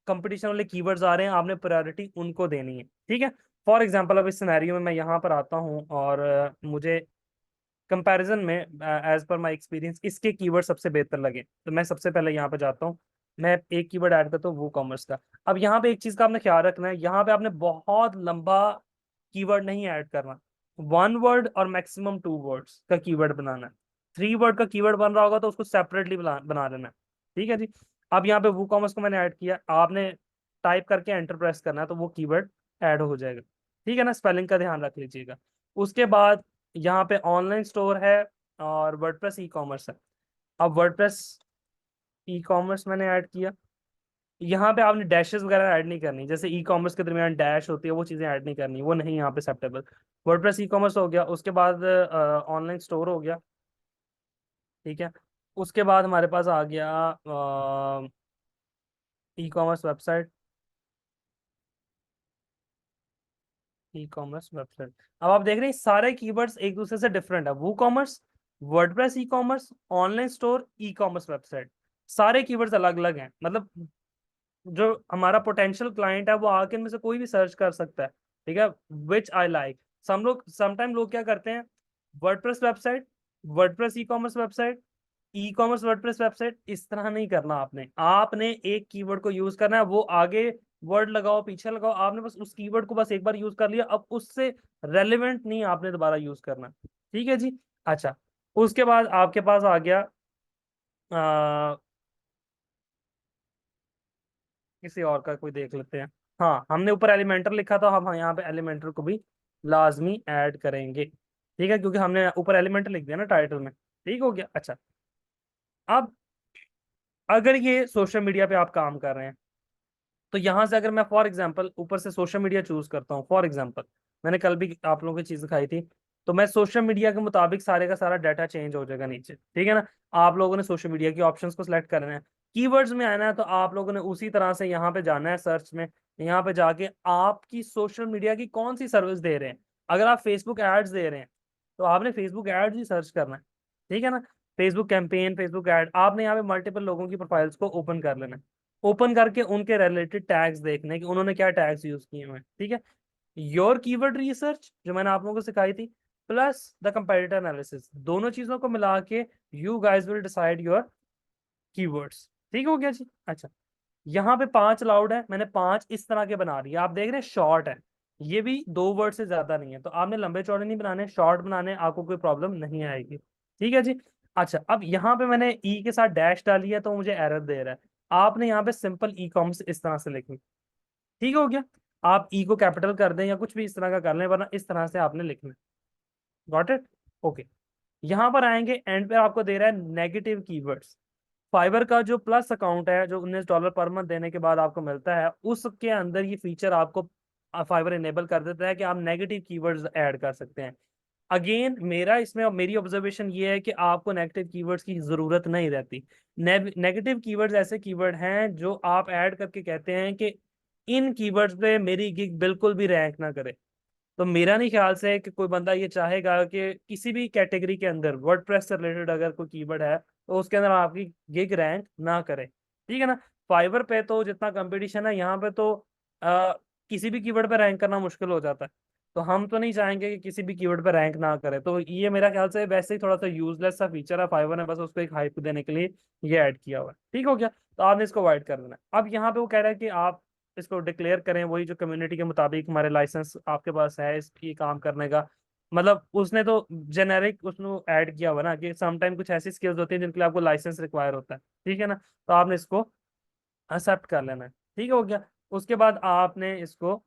Speaker 1: कंपटीशन वाले कीवर्ड्स आ रहे हैं, आपने प्रायोरिटी उनको देनी है। ठीक है। फॉर एग्जांपल, अब इस सिनेरियो में मैं यहाँ पर आता हूँ, और मुझे कंपैरिजन में, एज पर माय एक्सपीरियंस, इसके कीवर्ड सबसे बेहतर लगे, तो मैं सबसे पहले यहाँ पे जाता हूँ, मैं एक कीवर्ड ऐड करता हूँ वो कॉमर्स का। अब यहाँ पे एक चीज का आपने ख्याल रखना है, यहाँ पे आपने बहुत लंबा कीवर्ड नहीं ऐड करना, 1 वर्ड और मैक्सिमम 2 वर्ड्स का कीवर्ड बनाना है। 3 वर्ड का कीवर्ड बन रहा होगा तो उसको सेपरेटली बना लेना है। ठीक है जी। अब यहाँ पे वो कॉमर्स को मैंने ऐड किया, आपने टाइप करके एंटर प्रेस करना है तो वो कीवर्ड ऐड हो जाएगा। ठीक है ना, स्पेलिंग का ध्यान रख लीजिएगा। उसके बाद यहाँ पे ऑनलाइन स्टोर है, और वर्डप्रेस ई कॉमर्स है। अब वर्डप्रेस ई कॉमर्स मैंने ऐड किया, यहाँ पे आपने डैशेस वगैरह ऐड नहीं करनी, जैसे ई कॉमर्स के दरमियान डैश होती है, वो चीज़ें ऐड नहीं करनी, वो नहीं यहाँ पे एक्सेप्टेबल। वर्डप्रेस ई कॉमर्स हो गया, उसके बाद ऑनलाइन स्टोर हो गया। ठीक है। उसके बाद हमारे पास आ गया ई कॉमर्स वेबसाइट, ई कॉमर्स वेबसाइट। अब आप देख रहे हैं सारे कीवर्ड्स एक दूसरे से डिफरेंट है, वो commerce, WordPress e commerce, online store, ई कॉमर्स वेबसाइट, सारे कीवर्ड्स अलग अलग हैं। मतलब जो हमारा पोटेंशियल क्लाइंट है वो आके इनमें से कोई भी सर्च कर सकता है। ठीक है, विच आई लाइक। समटाइम लोग क्या करते हैं, WordPress website, WordPress e commerce website, e commerce WordPress website, इस तरह नहीं करना। आपने आपने एक कीवर्ड को यूज करना है, वो आगे वर्ड लगाओ पीछे लगाओ, आपने बस उस कीवर्ड को बस एक बार यूज कर लिया, अब उससे रेलिवेंट नहीं आपने दोबारा यूज करना। ठीक है जी। अच्छा, उसके बाद आपके पास आ गया, किसी और का कोई देख लेते हैं। हाँ, हमने ऊपर एलिमेंटर लिखा था, हम यहाँ पे एलिमेंटर को भी लाजमी ऐड करेंगे। ठीक है, क्योंकि हमने ऊपर एलिमेंटर लिख दिया ना टाइटल में। ठीक हो गया। अच्छा, अब अगर ये सोशल मीडिया पे आप काम कर रहे हैं, तो यहाँ से अगर मैं फॉर एग्जांपल ऊपर से सोशल मीडिया चूज करता हूँ, फॉर एग्जांपल मैंने कल भी आप लोगों को चीज दिखाई थी, तो मैं सोशल मीडिया के मुताबिक सारे का सारा डाटा चेंज हो जाएगा नीचे। ठीक है ना। आप लोगों ने सोशल मीडिया की ऑप्शंस को सिलेक्ट करना है। कीवर्ड्स में आना है तो आप लोगों ने उसी तरह से यहाँ पे जाना है सर्च में, यहाँ पे जाके आपकी सोशल मीडिया की कौन सी सर्विस दे रहे हैं। अगर आप फेसबुक एड्स दे रहे हैं तो आपने फेसबुक एड्स ही सर्च करना है, ठीक है ना। फेसबुक कैंपेन, फेसबुक एड, आपने यहाँ पे मल्टीपल लोगों की प्रोफाइल्स को ओपन कर लेना है। ओपन करके उनके रिलेटेड टैग्स देखने कि उन्होंने क्या टैग्स यूज किए हुए हैं, ठीक है। योर कीवर्ड रिसर्च जो मैंने आप लोगों को सिखाई थी, प्लस द कंपेटिटर एनालिसिस, दोनों चीजों को मिला के you guys will decide your keywords. ठीक हो गया जी। अच्छा, यहाँ पे 5 अलाउड है, मैंने 5 इस तरह के बना दिए, आप देख रहे हैं शॉर्ट है, ये भी 2 वर्ड से ज्यादा नहीं है, तो आपने लंबे चौड़े नहीं बनाने, शॉर्ट बनाने, आपको कोई प्रॉब्लम नहीं आएगी। ठीक है जी। अच्छा, अब यहाँ पे मैंने ई के साथ डैश डाली है तो मुझे एरर दे रहा है। आपने यहाँ पे सिंपल ई कॉमर्स इस तरह से लिखनी। ठीक हो गया। आप ई को कैपिटल कर दें या कुछ भी इस तरह का कर लें, वरना इस तरह से आपने लिखना। Got it. ओके। यहाँ पर आएंगे, एंड पे आपको दे रहा है नेगेटिव कीवर्ड्स। फाइवर का जो प्लस अकाउंट है, जो $19 पर मंथ देने के बाद आपको मिलता है, उसके अंदर ये फीचर आपको फाइवर इनेबल कर देता है कि आप नेगेटिव कीवर्ड्स ऐड कर सकते हैं। अगेन मेरा इसमें मेरी ऑब्जर्वेशन ये है कि आपको नेगेटिव कीवर्ड्स की जरूरत नहीं रहती। नेगेटिव कीवर्ड्स ऐसे कीवर्ड हैं जो आप ऐड करके कहते हैं कि इन कीवर्ड्स पे मेरी गिग बिल्कुल भी रैंक ना करे। तो मेरा नहीं ख्याल से कि कोई बंदा ये चाहेगा कि किसी भी कैटेगरी के अंदर वर्डप्रेस से रिलेटेड अगर कोई कीवर्ड है तो उसके अंदर आपकी गिग रैंक ना करे। ठीक है ना। फाइवर पे तो जितना कंपटीशन है यहाँ पे तो आ, किसी भी कीवर्ड पे रैंक करना मुश्किल हो जाता है। तो हम तो नहीं चाहेंगे कि किसी भी कीवर्ड पे रैंक ना करे, तो ये मेरा ख्याल से वैसे ही थोड़ा सा यूजलेस सा फीचर है, फाइवर ने बस उसको एक हाइप देने के लिए ये ऐड किया हुआ है। ठीक हो गया। तो आपने इसको अवॉइड कर देना है। अब यहाँ पे वो कह रहा है कि आप इसको डिक्लेयर करें, वही जो कम्युनिटी के मुताबिक हमारे लाइसेंस आपके पास है इसकी काम करने का। मतलब उसने तो जेनेरिक उसने ऐड किया हुआ ना कि समटाइम कुछ ऐसी स्किल्स होती हैं जिनके लिए आपको लाइसेंस रिक्वायर होता है। ठीक है ना। तो आपने इसको एक्सेप्ट कर लेना है। ठीक हो गया। उसके बाद आपने इसको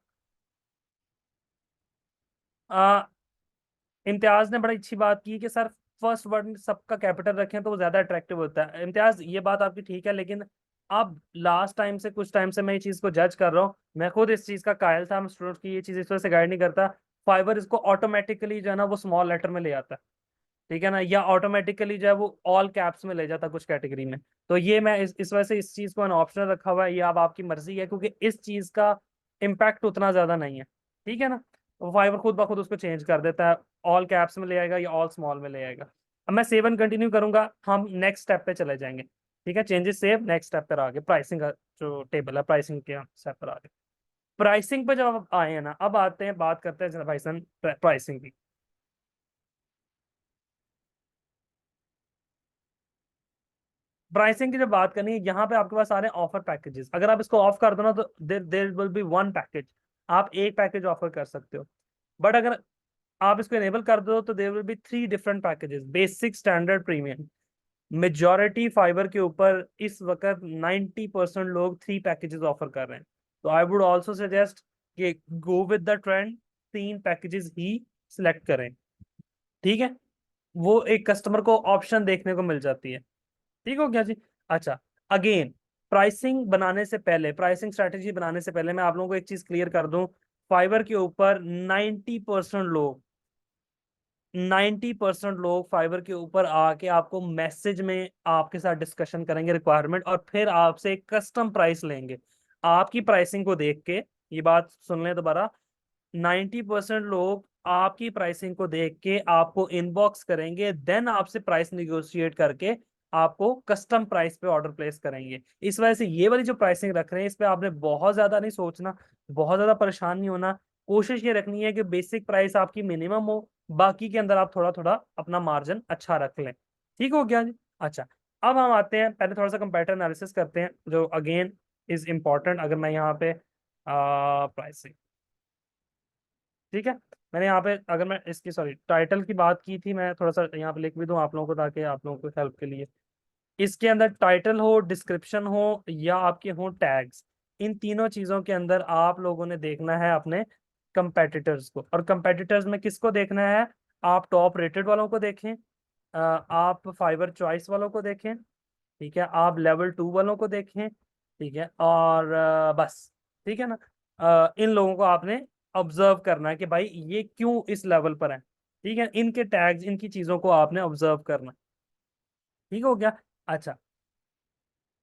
Speaker 1: आ, इम्तियाज ने बड़ी अच्छी बात की कि सर फर्स्ट वर्ड सबका कैपिटल रखें तो वो ज्यादा अट्रैक्टिव होता है। इम्तियाज ये बात आपकी ठीक है, लेकिन अब लास्ट टाइम से कुछ टाइम से मैं ये चीज को जज कर रहा हूँ, मैं खुद इस चीज का कायल था, मैं स्टूडेंट की ये चीज इस वजह से गाइड नहीं करता। फाइवर इसको ऑटोमेटिकली जो है ना वो स्मॉल लेटर में ले आता है। ठीक है ना, या ऑटोमेटिकली जो है वो ऑल कैप्स में ले जाता है कुछ कैटेगरी में। तो ये मैं इस वजह से इस चीज को ऑप्शनल रखा हुआ है, ये अब आपकी मर्जी है, क्योंकि इस चीज का इम्पैक्ट उतना ज्यादा नहीं है। ठीक है ना। तो फाइवर खुद ब खुद उसको चेंज कर देता है, ऑल कैप्स में ले आएगा या ऑल स्मॉल में ले आएगा। अब मैं सेव एंड कंटिन्यू करूंगा, हम नेक्स्ट स्टेप पे चले जाएंगे। ठीक है, चेंजेस सेव, नेक्स्ट स्टेप पर आगे प्राइसिंग का जो टेबल है, प्राइसिंग के स्टेप पर आगे। प्राइसिंग पे जब आप आए हैं ना, अब आते हैं, बात करते हैं भाई प्राइसिंग की। प्राइसिंग की जब बात करनी है, यहाँ पे आपके पास आ रहे हैं ऑफर पैकेजेस। अगर आप इसको ऑफ कर दो ना तो there will be one package, आप एक पैकेज ऑफर कर सकते हो। बट अगर आप इसको इनेबल कर दो तो there will be 3 different packages, basic, standard, premium. Majority fibre के ऊपर इस वक्त 90% लोग 3 पैकेजेस ऑफर कर रहे हैं। तो आई वुड ऑल्सो सजेस्ट कि go with the trend, 3 packages he select करें। ठीक है, वो एक कस्टमर को ऑप्शन देखने को मिल जाती है। ठीक हो गया जी। अच्छा, अगेन प्राइसिंग बनाने से पहले, प्राइसिंग स्ट्रेटेजी बनाने से पहले मैं आप लोगों को एक चीज क्लियर कर दूं। फाइवर के ऊपर 90% लोग फाइवर के ऊपर आके आपको मैसेज में आपके साथ डिस्कशन करेंगे रिक्वायरमेंट, और फिर आपसे कस्टम प्राइस लेंगे आपकी प्राइसिंग को देख के। ये बात सुन लें दोबारा, 90% लोग आपकी प्राइसिंग को देख के आपको इनबॉक्स करेंगे, देन आपसे प्राइस निगोशिएट करके आपको कस्टम प्राइस पे ऑर्डर प्लेस करेंगे। इस वजह से ये वाली जो प्राइसिंग रख रहे हैं, इस पे आपने बहुत ज्यादा नहीं सोचना, बहुत ज्यादा परेशान नहीं होना। कोशिश ये रखनी है कि बेसिक प्राइस आपकी मिनिमम हो, बाकी के अंदर आप थोड़ा थोड़ा अपना मार्जिन अच्छा रख लें। ठीक हो गया जी। अच्छा, अब हम आते हैं, पहले थोड़ा सा कंपैरेटर एनालिसिस करते हैं जो अगेन इज इम्पॉर्टेंट। अगर मैं यहाँ पे प्राइसिंग, ठीक है, मैंने यहाँ पे अगर मैं इसकी सॉरी टाइटल की बात की थी, मैं थोड़ा सा यहाँ पे लिख भी दूं आप लोगों को ताकि आप लोगों को हेल्प के लिए। इसके अंदर टाइटल हो, डिस्क्रिप्शन हो, या आपके हो टैग्स, इन तीनों चीजों के अंदर आप लोगों ने देखना है अपने कंपेटिटर्स को। और कंपेटिटर्स में किसको देखना है? आप टॉप रेटेड वालों को देखें, आप फाइवर चॉइस वालों को देखें, ठीक है, आप लेवल 2 वालों को देखें, ठीक है, और बस। ठीक है ना। इन लोगों को आपने ऑब्जर्व करना है कि भाई ये क्यों इस लेवल पर है। ठीक है, इनके टैग्स, इनकी चीजों को आपने ऑब्जर्व करना है। ठीक हो गया। अच्छा,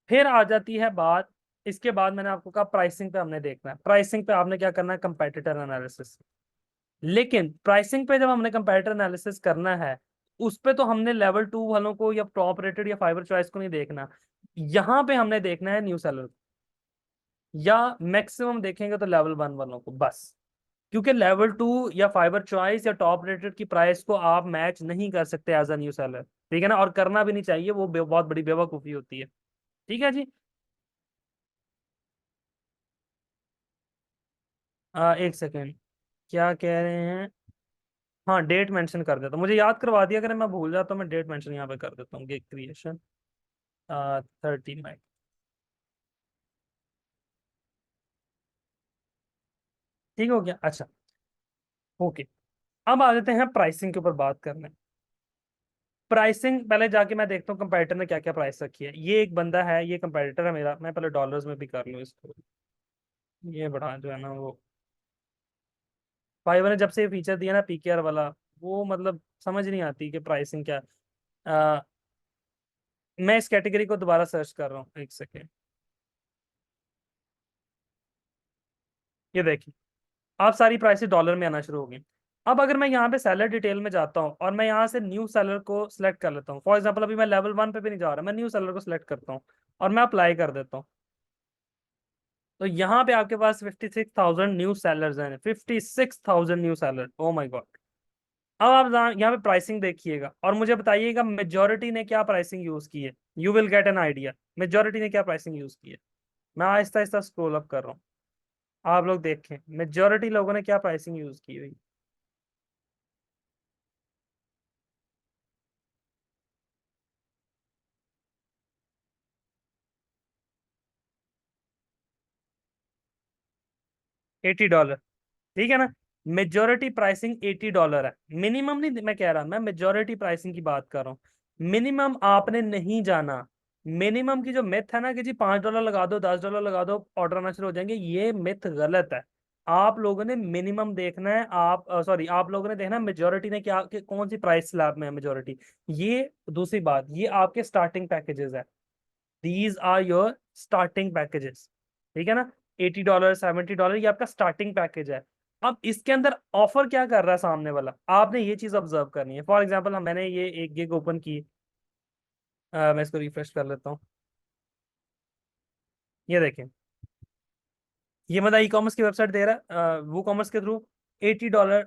Speaker 1: फिर आ जाती है बात, इसके बाद मैंने आपको कहा प्राइसिंग पे हमने देखना है, प्राइसिंग पे आपने क्या करना है, कंपेटिटर एनालिसिस। लेकिन प्राइसिंग पे जब हमने कंपेटिटर एनालिसिस करना है, उस पे तो हमने लेवल 2 वालों को या टॉप रेटेड या फाइबर चॉइस को नहीं देखना, यहाँ पे हमने देखना है न्यू सेलर, या मैक्सिमम देखेंगे तो लेवल 1 वालों को बस। क्योंकि लेवल 2 या फाइबर चॉइस या टॉप रेटेड की प्राइस को आप मैच नहीं कर सकते एज अ न्यू सेलर, ठीक है ना, और करना भी नहीं चाहिए, वो बहुत बड़ी बेवकूफ़ी होती है। ठीक है जी। एक सेकेंड, क्या कह रहे हैं। हाँ, डेट मेंशन कर देता हूँ, मुझे याद करवा दिया, अगर मैं भूल जाता हूँ मैं डेट मेंशन यहाँ पे कर देता हूँ, गिग क्रिएशन 39। ठीक हो गया, अच्छा। ओके, अब आ जाते हैं प्राइसिंग के ऊपर बात करने। प्राइसिंग पहले जाके मैं देखता हूँ कंपेटिटर ने क्या क्या प्राइस रखी है। ये एक बंदा है, ये कंपेटिटर है मेरा, मैं पहले डॉलर्स में भी कर लूँ इसको। ये बड़ा जो है ना वो, फाइवर ने जब से ये फीचर दिया ना पीकेआर वाला, वो मतलब समझ नहीं आती कि प्राइसिंग क्या। अ, मैं इस कैटेगरी को दोबारा सर्च कर रहा हूँ, एक सेकेंड। ये देखिए, आप सारी प्राइसेस डॉलर में आना शुरू हो गई। अब अगर मैं यहाँ पे सेलर डिटेल में जाता हूँ और मैं यहाँ से न्यू सेलर को सिलेक्ट कर लेता हूँ, फॉर एग्जांपल अभी मैं लेवल 1 पे भी नहीं जा रहा, मैं न्यू सेलर को सिलेक्ट करता हूँ और मैं अप्लाई कर देता हूँ, तो यहाँ पे आपके पास 56,000 न्यू सेलर्स हैं, 56,000 new seller, oh my God. अब आप यहाँ पे प्राइसिंग देखिएगा और मुझे बताइएगा मेजोरिटी ने क्या प्राइसिंग यूज की है। You will get an idea majority ने क्या प्राइसिंग यूज की है। मैं आहिस्ता आहिस्ता स्क्रॉल अप कर रहा हूँ, आप लोग देखें मेजोरिटी लोगों ने क्या प्राइसिंग यूज की हुई। 80 डॉलर, ठीक है ना। मेजोरिटी प्राइसिंग $80 है, मिनिमम नहीं मैं कह रहा, मैं मेजोरिटी प्राइसिंग की बात कर रहा हूँ। मिनिमम आपने नहीं जाना। मिनिमम की जो मिथ है ना कि जी $5 लगा दो, $10 लगा दो, ऑर्डर आना शुरू हो जाएंगे, ये मिथ गलत है। आप लोगों ने मिनिमम देखना है, आप सॉरी आप लोगों ने देखना मेजोरिटी ने क्या कौन सी प्राइस स्लैब में है मेजोरिटी। ये दूसरी बात, ये आपके स्टार्टिंग पैकेजेस है, these are your starting packages, ठीक है ना। $80 $70 ये आपका स्टार्टिंग पैकेज है। अब इसके अंदर ऑफर क्या कर रहा है सामने वाला, आपने ये चीज ऑब्जर्व करनी है। फॉर एग्जांपल मैंने ये एक गिग ओपन की, मैं इसको रिफ्रेश कर लेता हूँ। ये देखें, ये मतलब ई कॉमर्स की वेबसाइट दे रहा है वो कॉमर्स के थ्रू $80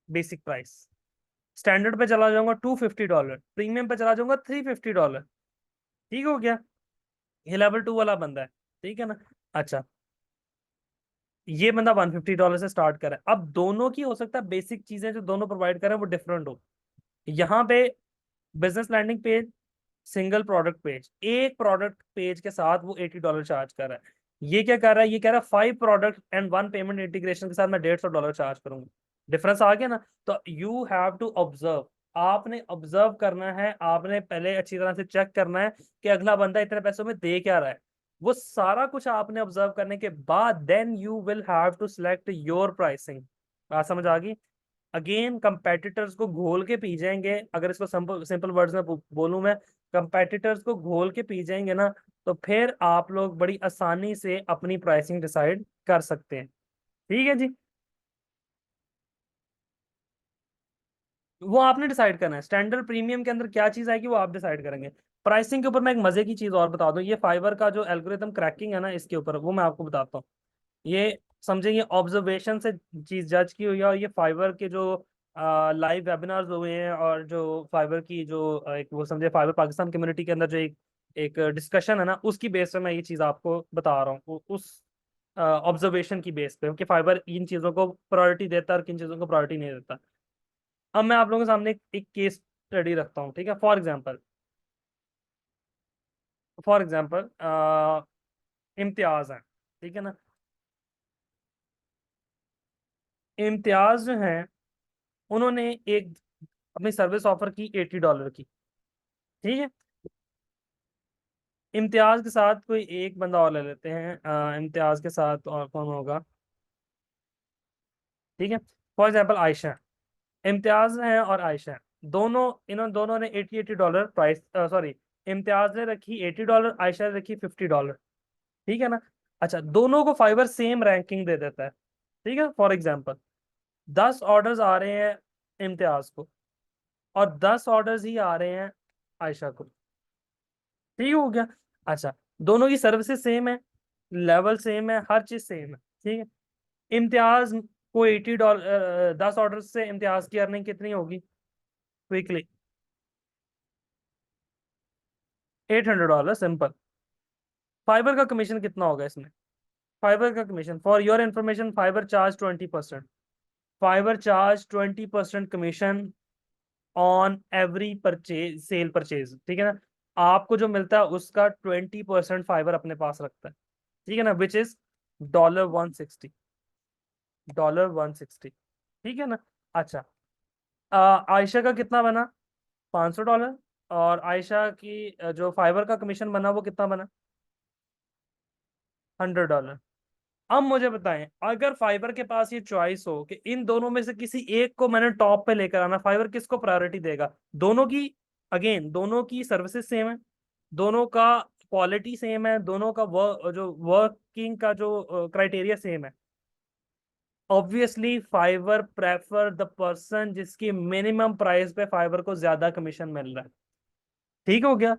Speaker 1: बेसिक प्राइस। स्टैंडर्ड पे चला जाऊंगा $250, प्रीमियम पे चला जाऊंगा $350। ठीक हो गया, ये लेवल 2 वाला बंदा है, ठीक है ना। अच्छा, ये बंदा $150 से स्टार्ट कर रहा है। अब दोनों की हो सकता है बेसिक चीजें जो दोनों प्रोवाइड कर रहे हैं वो डिफरेंट हो। यहाँ पे business landing page, single product page, एक प्रोडक्ट पेज के साथ वो $80 चार्ज कर रहा है। ये क्या कर रहा है, ये कह रहा है 5 प्रोडक्ट एंड 1 पेमेंट इंटीग्रेशन के साथ मैं $150 चार्ज करूंगा। डिफरेंस आ गया ना। तो यू हैव टू ऑब्जर्व, आपने ऑब्जर्व करना है, आपने पहले अच्छी तरह से चेक करना है कि अगला बंदा इतने पैसों में दे क्या रहा है। वो सारा कुछ आपने ऑब्जर्व करने के बाद then you will have to select your pricing. बात समझ आ गई। अगेन कंपेटिटर्स को घोल के पी जाएंगे, अगर इसको सिंपल सिंपल वर्ड्स में बोलूं मैं, कंपेटिटर्स को घोल के पी जाएंगे ना, तो फिर आप लोग बड़ी आसानी से अपनी प्राइसिंग डिसाइड कर सकते हैं। ठीक है जी, वो आपने डिसाइड करना है स्टैंडर्ड प्रीमियम के अंदर क्या चीज आएगी, वो आप डिसाइड करेंगे। प्राइसिंग के ऊपर मैं एक मजे की चीज और बता दूं, ये फाइवर का जो एल्गोरिथम क्रैकिंग है ना, इसके ऊपर वो मैं आपको बताता हूँ। ये समझे, ये ऑब्जर्वेशन से चीज जज की हुई है, और ये फाइवर के जो लाइव वेबिनार्स हुए हैं, और जो फाइवर की जो एक वो समझे फाइवर पाकिस्तान कम्युनिटी के अंदर जो एक एक डिस्कशन है ना, उसकी बेस पे मैं ये चीज आपको बता रहा हूँ, उस ऑब्जर्वेशन की बेस पे कि फाइबर इन चीजों को प्रायोरिटी देता है और किन चीजों को प्रायोरिटी नहीं देता। अब मैं आप लोगों के सामने एक केस स्टडी रखता हूँ, ठीक है। फॉर एग्जाम्पल इम्तियाज है, ठीक है ना। इम्तियाज जो है, उन्होंने एक अपनी सर्विस ऑफर की $80 की, ठीक है। इम्तियाज के साथ कोई एक बंदा और ले लेते हैं, इम्तियाज के साथ और कौन होगा, ठीक है। फॉर एग्जाम्पल आयशा, इम्तियाज है और आयशा है, दोनों, दोनों ने $80 प्राइस, सॉरी इम्तियाज ने रखी $80, आयशा ने रखी $50। ठीक है ना। अच्छा, दोनों को फाइबर सेम रैंकिंग दे देता है। ठीक है, फॉर एग्जाम्पल 10 ऑर्डर्स आ रहे हैं इम्तियाज को, और 10 ऑर्डर्स ही आ रहे हैं आयशा को। ठीक हो गया। अच्छा, दोनों की सर्विसेज सेम है, लेवल सेम है, हर चीज सेम है। ठीक है। इम्तियाज को $80, 10 ऑर्डर से इम्तियाज की अर्निंग कितनी होगी क्विकली? $800, सिंपल। फाइबर का कमीशन कितना होगा इसमें? फाइबर का commission, for your information, fibre charge 20%। Fibre charge 20% commission on every purchase, cell purchase. ठीक है ना। आपको जो मिलता है उसका 20% फाइबर अपने पास रखता है। ठीक है ना, विच इज $160। $160। ठीक है ना। अच्छा, आयशा का कितना बना? $500। और आयशा की जो फाइबर का कमीशन बना वो कितना बना? $100। अब मुझे बताएं, अगर फाइबर के पास ये चॉइस हो कि इन दोनों में से किसी एक को मैंने टॉप पे लेकर आना, फाइबर किसको प्रायोरिटी देगा? दोनों की, अगेन दोनों की सर्विसेज सेम है, दोनों का क्वालिटी सेम है, दोनों का जो वर्किंग का जो क्राइटेरिया सेम है। Obviously fibre prefer the person जिसकी मिनिमम प्राइस पे फाइबर को ज्यादा कमीशन मिल रहा है। ठीक हो गया।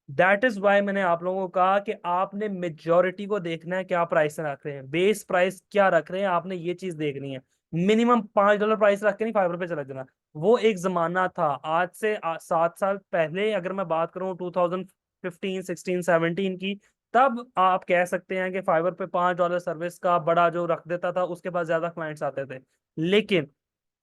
Speaker 1: दैट इज वाई मैंने आप लोगों को कहा कि आपने मेजोरिटी को देखना है, क्या प्राइस रख रहे हैं, बेस प्राइस क्या रख रहे हैं, आपने ये चीज देखनी है। मिनिमम $5 प्राइस रख के नहीं फाइबर पे चला जाना। वो एक जमाना था, आज से 7 साल पहले अगर मैं बात करूं 2015, 16, 17 की, तब आप कह सकते हैं कि फाइबर पे $5 सर्विस का बड़ा जो रख देता था उसके पास ज्यादा क्लाइंट्स आते थे। लेकिन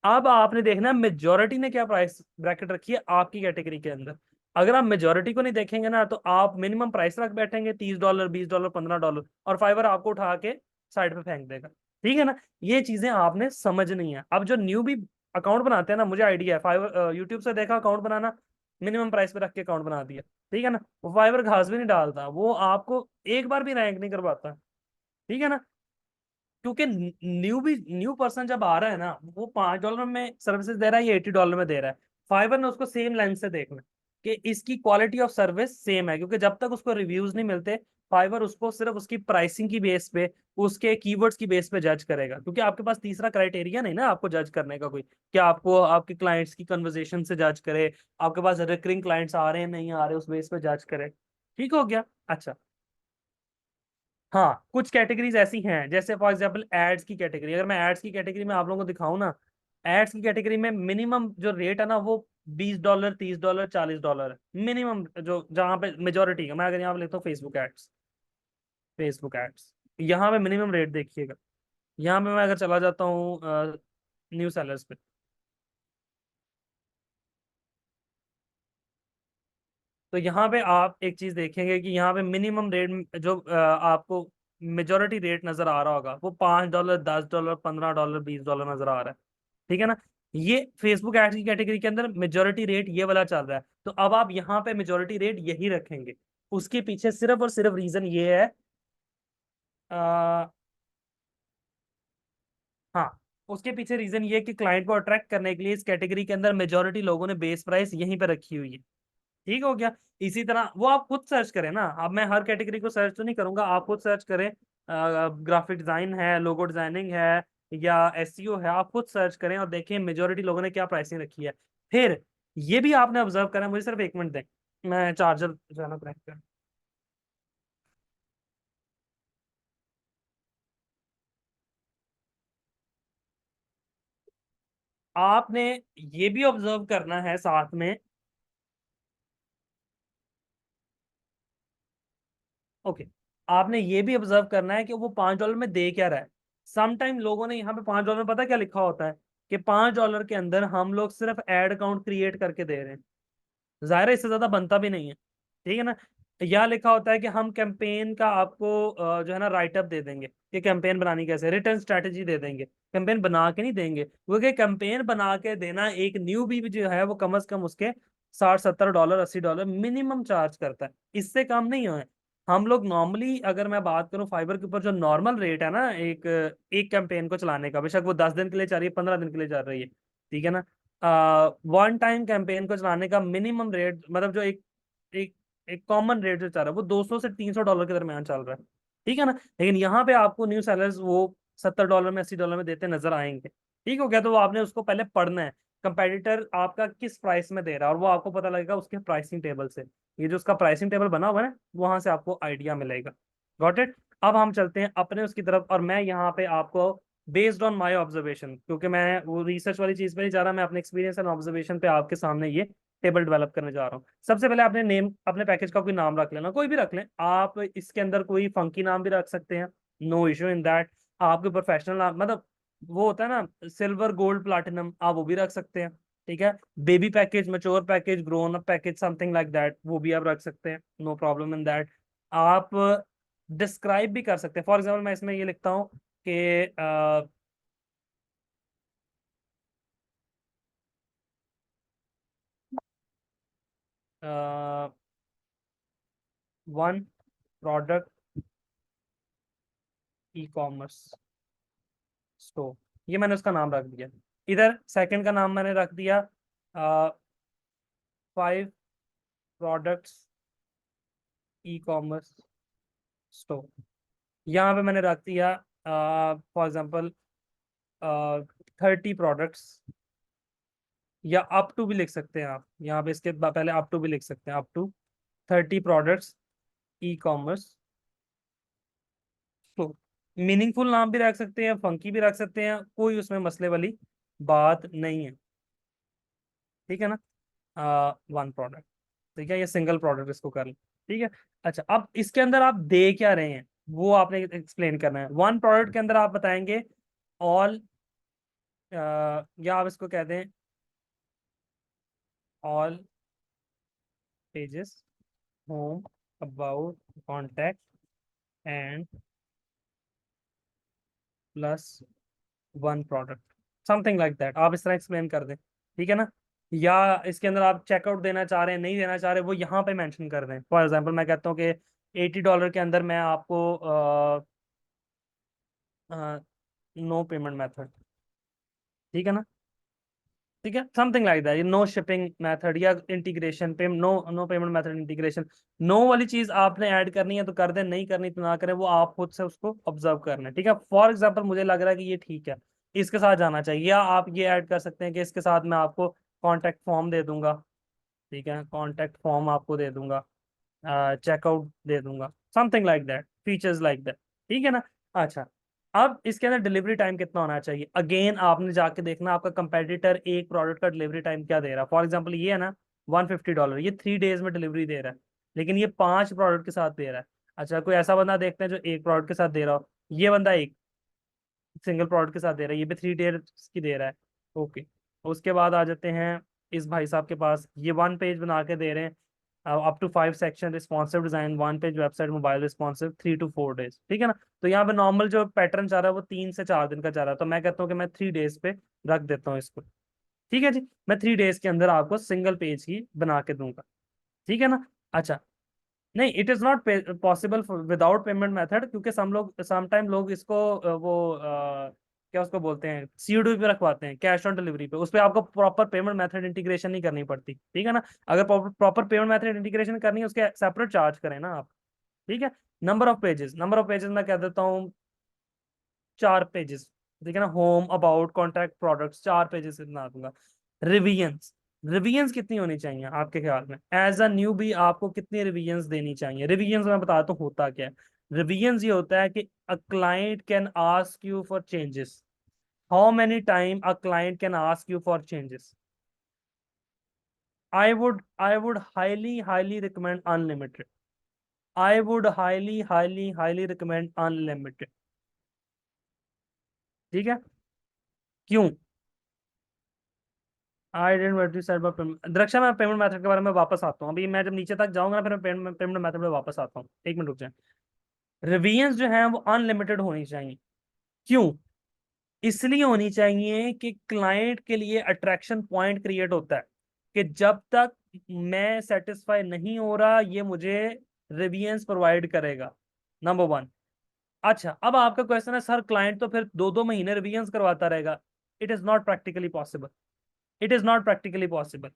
Speaker 1: अब आपने देखना है मेजोरिटी ने क्या प्राइस ब्रैकेट रखी है आपकी कैटेगरी के अंदर। अगर आप मेजोरिटी को नहीं देखेंगे ना, तो आप मिनिमम प्राइस रख बैठेंगे $30, $20, $15, और फाइबर आपको उठा के साइड पे फेंक देगा। ठीक है ना। ये चीजें आपने समझनी है। अब जो न्यू भी अकाउंट बनाते हैं ना, मुझे आइडिया है, फाइबर यूट्यूब से देखा अकाउंट बनाना, मिनिमम प्राइस पे रख के अकाउंट बना दिया। ठीक है ना। वो फाइबर घास भी नहीं डालता, वो आपको एक बार भी रैंक नहीं करवाता। ठीक है ना। क्योंकि न्यू पर्सन जब आ रहा है ना, वो $5 में सर्विसेज दे रहा है या $80 में दे रहा है, फाइबर ने उसको सेम लेंस से देखना कि इसकी क्वालिटी ऑफ सर्विस सेम है। क्योंकि जब तक उसको रिव्यूज नहीं मिलते, फाइबर उसको सिर्फ उसकी प्राइसिंग की बेस पे, उसके कीवर्ड्स की बेस पे जज करेगा। क्योंकि आपके पास तीसरा क्राइटेरिया नहीं ना आपको जज करने का कोई, कि आपको आपके क्लाइंट्स की कन्वर्जेशन से जज करे, आपके पास रिकरिंग क्लाइंट्स आ रहे हैं नहीं आ रहे उस बेस पे जज करे। ठीक हो गया। अच्छा, हाँ, कुछ कैटेगरीज ऐसी हैं, जैसे फॉर एग्जांपल एड्स की कैटेगरी। अगर मैं एड्स की कैटेगरी में आप लोगों को दिखाऊं ना, एड्स की कैटेगरी में मिनिमम जो रेट है ना वो $20, $30, $40 है मिनिमम, जो जहां पे मेजोरिटी का। मैं अगर यहाँ पे लिखता हूँ फेसबुक एड्स, फेसबुक एड्स, यहाँ पे मिनिमम रेट देखिएगा। यहाँ पे मैं अगर चला जाता हूँ न्यू सेलर्स पे, तो यहाँ पे आप एक चीज देखेंगे कि यहाँ पे मिनिमम रेट जो आपको मेजोरिटी रेट नजर आ रहा होगा, वो $5, $10, $15, $20 नजर आ रहा है। ठीक है ना। ये फेसबुक एड्स की कैटेगरी के अंदर मेजोरिटी रेट ये वाला चल रहा है, तो अब आप यहाँ पे मेजोरिटी रेट यही रखेंगे। उसके पीछे सिर्फ और सिर्फ रीजन ये है, आ, हाँ, उसके पीछे रीजन ये है कि क्लाइंट को अट्रैक्ट करने के लिए इस कैटेगरी के अंदर मेजोरिटी लोगों ने बेस प्राइस यहीं पे रखी हुई है। ठीक हो गया। इसी तरह वो आप खुद सर्च करें ना, अब मैं हर कैटेगरी को सर्च तो नहीं करूंगा, आप खुद सर्च करें। ग्राफिक डिजाइन है, लोगो डिजाइनिंग है, या एसईओ है, आप खुद सर्च करें और देखें मेजोरिटी लोगों ने क्या प्राइसिंग रखी है। फिर ये भी आपने ऑब्जर्व करा, मुझे सिर्फ 1 मिनट दें, मैं चार्जर जो है ना कनेक्ट करें। आपने ये भी ऑब्जर्व करना है साथ में। ओके, आपने ये भी ऑब्जर्व करना है कि वो $5 में दे क्या रहा है। समटाइम लोगों ने यहाँ पे $5 में पता क्या लिखा होता है, कि $5 के अंदर हम लोग सिर्फ एड अकाउंट क्रिएट करके दे रहे हैं। जाहिर है इससे ज्यादा बनता भी नहीं है। ठीक है ना। यहाँ लिखा होता है कि हम कैंपेन का आपको जो है ना राइटअप दे देंगे, कि कैंपेन बनानी कैसे, रिटर्न स्ट्रैटेजी दे देंगे। कैंपेन बना के नहीं देंगे, क्योंकि कैंपेन बना के देना एक न्यू भी जो है वो कम से कम उसके $60, $70, $80 मिनिमम चार्ज करता है, इससे कम नहीं है। हम लोग नॉर्मली, अगर मैं बात करूं फाइबर के ऊपर जो नॉर्मल रेट है ना, एक एक कैंपेन को चलाने का, बेशक वो 10 दिन के लिए चल रही है, 15 दिन के लिए चल रही है। ठीक है ना। वन टाइम कैंपेन को चलाने का मिनिमम रेट, मतलब जो एक एक एक कॉमन रेट जो चल रहा है वो 200 से $300 के दरमियान चल रहा है, ठीक है ना। लेकिन यहाँ पे आपको न्यू सेलर्स वो $70 में, $80 में देते नजर आएंगे। ठीक हो गया, तो वो आपने उसको पहले पढ़ना है, कंपेटिटर आपका किस प्राइस में दे रहा है, और वो आपको पता लगेगा उसके प्राइसिंग टेबल से। ये जो उसका प्राइसिंग टेबल बना हुआ है ना, वहां से आपको आइडिया मिलेगा। Got it. अब हम चलते हैं अपने उसकी तरफ, और मैं यहाँ पे आपको बेस्ड ऑन माय ऑब्जर्वेशन, क्योंकि मैं वो रिसर्च वाली चीज पे नहीं जा रहा, मैं अपने एक्सपीरियंस एंड ऑब्जर्वेशन पे आपके सामने ये टेबल डेवलप करने जा रहा हूँ। सबसे पहले आपने नेम, अपने पैकेज का कोई नाम रख लेना, कोई भी रख लें आप, इसके अंदर कोई फंकी नाम भी रख सकते हैं, नो इशू इन दैट। आपके प्रोफेशनल नाम, मतलब वो होता है ना सिल्वर गोल्ड प्लाटिनम, आप वो भी रख सकते हैं, ठीक है। Baby package, mature package, grown up package, something like that, वो भी आप रख सकते हैं, नो प्रॉब्लम इन दैट। आप डिस्क्राइब भी कर सकते हैं, फॉर एग्जाम्पल मैं इसमें ये लिखता हूँ कि 1 प्रोडक्ट ई कॉमर्स स्टोर, ये मैंने उसका नाम रख दिया। इधर सेकंड का नाम मैंने रख दिया 5 प्रोडक्ट्स ई कॉमर्स स्टोर। यहाँ पे मैंने रख दिया फॉर एग्जांपल 30 प्रोडक्ट्स, या अप टू भी लिख सकते हैं आप, यहाँ पे इसके पहले अप टू भी लिख सकते हैं, up to 30 products e commerce store. Meaningful नाम भी रख सकते हैं, फंकी भी रख सकते हैं, कोई उसमें मसले वाली बात नहीं है, ठीक है ना। 1 प्रोडक्ट, ठीक है, ये सिंगल प्रोडक्ट इसको कर लें, ठीक है। अच्छा, अब इसके अंदर आप दे क्या रहे हैं वो आपने एक्सप्लेन करना है। 1 प्रोडक्ट के अंदर आप बताएंगे ऑल, या आप इसको कहते हैं all pages, home, about, contact and plus 1 product, something like that, आप इस तरह एक्सप्लेन कर दें, ठीक है ना। या इसके अंदर आप चेकआउट देना चाह रहे हैं, नहीं देना चाह रहे, वो यहाँ पे मेंशन कर दें। फॉर एग्जांपल मैं कहता हूँ कि $80 के अंदर मैं आपको नो पेमेंट मेथड, ठीक है ना, ठीक है, something like that, no shipping method या इंटीग्रेशन पे, no no payment method integration. No वाली चीज आपने ऐड करनी है तो कर दें, नहीं करनी तो ना करें, वो आप खुद से उसको ऑब्जर्व करना है, ठीक है। फॉर एग्जांपल मुझे लग रहा है कि ये ठीक है, इसके साथ जाना चाहिए, या आप ये ऐड कर सकते हैं कि इसके साथ मैं आपको कॉन्टेक्ट फॉर्म दे दूंगा, ठीक है, कॉन्टेक्ट फॉर्म आपको दे दूंगा, चेकआउट दे दूंगा, something like that, features like that, ठीक है ना। अच्छा, अब इसके अंदर डिलीवरी टाइम कितना होना चाहिए, अगेन आपने जाके देखना आपका कंपेटिटर एक प्रोडक्ट का डिलीवरी टाइम क्या दे रहा है। फॉर एग्जाम्पल ये है ना $150, ये 3 डेज में डिलीवरी दे रहा है, लेकिन ये 5 प्रोडक्ट के साथ दे रहा है। अच्छा, कोई ऐसा बंदा देखते हैं जो एक प्रोडक्ट के साथ दे रहा हो, ये बंदा एक सिंगल प्रोडक्ट के साथ दे रहा है, ये भी 3 डेज की दे रहा है, ओके। उसके बाद आ जाते हैं इस भाई साहब के पास, ये 1 पेज बना के दे रहे हैं, up to 5 section, responsive design, 1 page website, mobile responsive, 3 to 4 days, ठीक है ना। तो यहाँ पे नॉर्मल जो पैटर्न चाह रहा है वो 3 से 4 दिन का चाह रहा है, तो मैं कहता हूँ कि मैं 3 डेज पे रख देता हूँ इसको, ठीक है जी। मैं 3 डेज के अंदर आपको सिंगल पेज की बना के दूंगा, ठीक है ना। अच्छा, नहीं, it is not possible without payment method, क्योंकि समटाइम लोग इसको क्या उसको बोलते हैं, सीओडी पे रखवाते हैं, कैश ऑन डिलीवरी पे, उस पर आपको प्रॉपर पेमेंट मेथड इंटीग्रेशन नहीं करनी पड़ती, ठीक है ना। अगर प्रॉपर पेमेंट मेथड इंटीग्रेशन करनी है उसके सेपरेट चार्ज करें ना आप, ठीक है। नंबर ऑफ पेजेस मैं कह देता हूँ 4 पेजेस, ठीक है ना। Home, about, contact, products, 4 pages बना दूंगा। रिविजन्स, रिविजन्स कितनी होनी चाहिए आपके ख्याल में, एज अ न्यू भी आपको कितनी रिविजन्स देनी चाहिए। रिविजन्स मैं बताता हूँ होता क्या है। रिविजन्स ये होता है कि a client can ask you for changes, how many time a client can ask you for changes. I would highly recommend unlimited. I would highly recommend unlimited, ठीक है। क्यों? I didn't wait to set payment, दरक्षा मैं payment method के बारे में वापस आता हूँ, अभी मैं जब नीचे तक जाऊंगा ना फिर मैं पेमेंट मेथड पे वापस आता हूँ, 1 मिनट रुक जाए। रिवीजन्स जो है वो अनलिमिटेड होनी चाहिए, क्यों? इसलिए होनी चाहिए कि क्लाइंट के लिए अट्रैक्शन पॉइंट क्रिएट होता है, कि जब तक मैं सेटिस्फाई नहीं हो रहा ये मुझे रिवीजन्स प्रोवाइड करेगा, नंबर 1। अच्छा, अब आपका क्वेश्चन है सर क्लाइंट तो फिर 2-2 महीने रिवीजन्स करवाता रहेगा। It is not practically possible, it is not practically possible.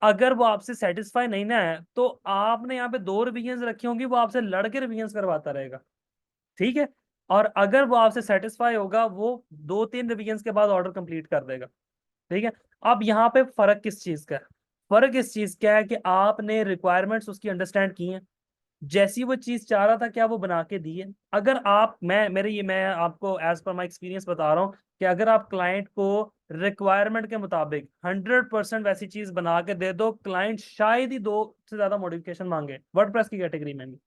Speaker 1: अगर वो आपसे सेटिस्फाई नहीं ना है तो आपने यहाँ पे 2 रिवीजन रखी होंगी, वो आपसे लड़के रिवीजन करवाता रहेगा, ठीक है। और अगर वो आपसे सेटिस्फाई होगा, वो 2-3 रिवीजन के बाद ऑर्डर कंप्लीट कर देगा, ठीक है। अब यहाँ पे फर्क किस चीज का है? फर्क इस चीज का है कि आपने रिक्वायरमेंट्स उसकी अंडरस्टैंड की हैं, जैसी वो चीज चाह रहा था क्या वो बना के दी है। अगर आप मैं आपको एज पर माई एक्सपीरियंस बता रहा हूँ कि अगर आप क्लाइंट को रिक्वायरमेंट के मुताबिक 100% वैसी चीज बना के दे दो, क्लाइंट शायद ही 2 से ज्यादा मॉडिफिकेशन मांगे वर्डप्रेस की कैटेगरी में भी।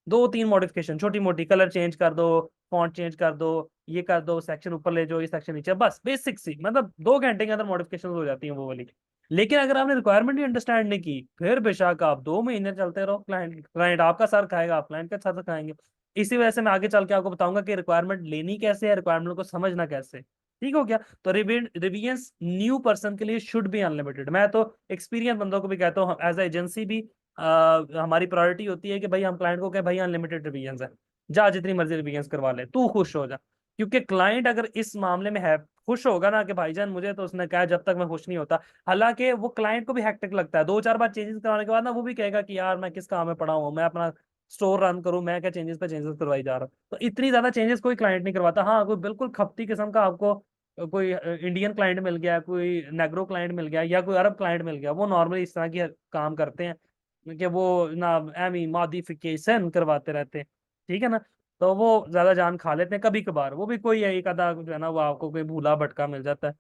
Speaker 1: 2-3 मॉडिफिकेशन छोटी मोटी, कलर चेंज कर दो, फॉन्ट चेंज कर दो, ये कर दो, सेक्शन ऊपर ले जाओ, ये सेक्शन नीचे, बस बेसिक सी, मतलब 2 घंटे के अंदर मॉडिफिकेशन हो जाती है वो वाली। लेकिन अगर आपने रिक्वायरमेंट ही अंडरस्टैंड नहीं की, फिर बेशक आप 2 महीने चलते रहो, क्लाइंट क्लाइंट आपका सर खाएगा, आप क्लाइंट का सर खाएंगे। इसी वजह से मैं आगे चल के आपको बताऊंगा कि रिक्वायरमेंट लेनी कैसे है, रिक्वायरमेंट को समझना कैसे। ठीक हो गया? तो रिवीजन न्यू पर्सन के लिए शुड बी अनलिमिटेड। मैं तो एक्सपीरियंस बंदों को भी कहता हूँ, एज एजेंसी भी हमारी प्रायोरिटी होती है कि भाई हम क्लाइंट को कहें भाई अनलिमिटेड रिवीजन है, जा जितनी मर्जी रिवीजन करवा ले, तू खुश हो जा। क्योंकि क्लाइंट अगर इस मामले में है खुश होगा ना कि भाईजान मुझे तो उसने कहा जब तक मैं खुश नहीं होता, हालांकि वो क्लाइंट को भी हेक्टिक लगता है, 2-4 बार चेंजेस करवाने के बाद ना वो भी कहेगा कि यार मैं किस काम में पड़ा हूँ, मैं अपना स्टोर रन करूँ, मैं क्या चेंजेस पे चेंजेस करवाई जा रहा हूँ। तो इतनी ज्यादा चेंजेस कोई क्लाइंट नहीं करवाता। हाँ, कोई बिल्कुल खपती किस्म का आपको कोई इंडियन क्लाइंट मिल गया, कोई नेग्रो क्लाइंट मिल गया, या कोई अरब क्लाइंट मिल गया, वो नॉर्मली इस तरह की काम करते हैं कि वो ना एमी मॉडिफिकेशन करवाते रहते हैं, ठीक है ना। तो वो ज्यादा जान खा लेते हैं कभी कभार, वो भी कोई एक आधा जो है ना वो आपको कोई भूला भटका मिल जाता है,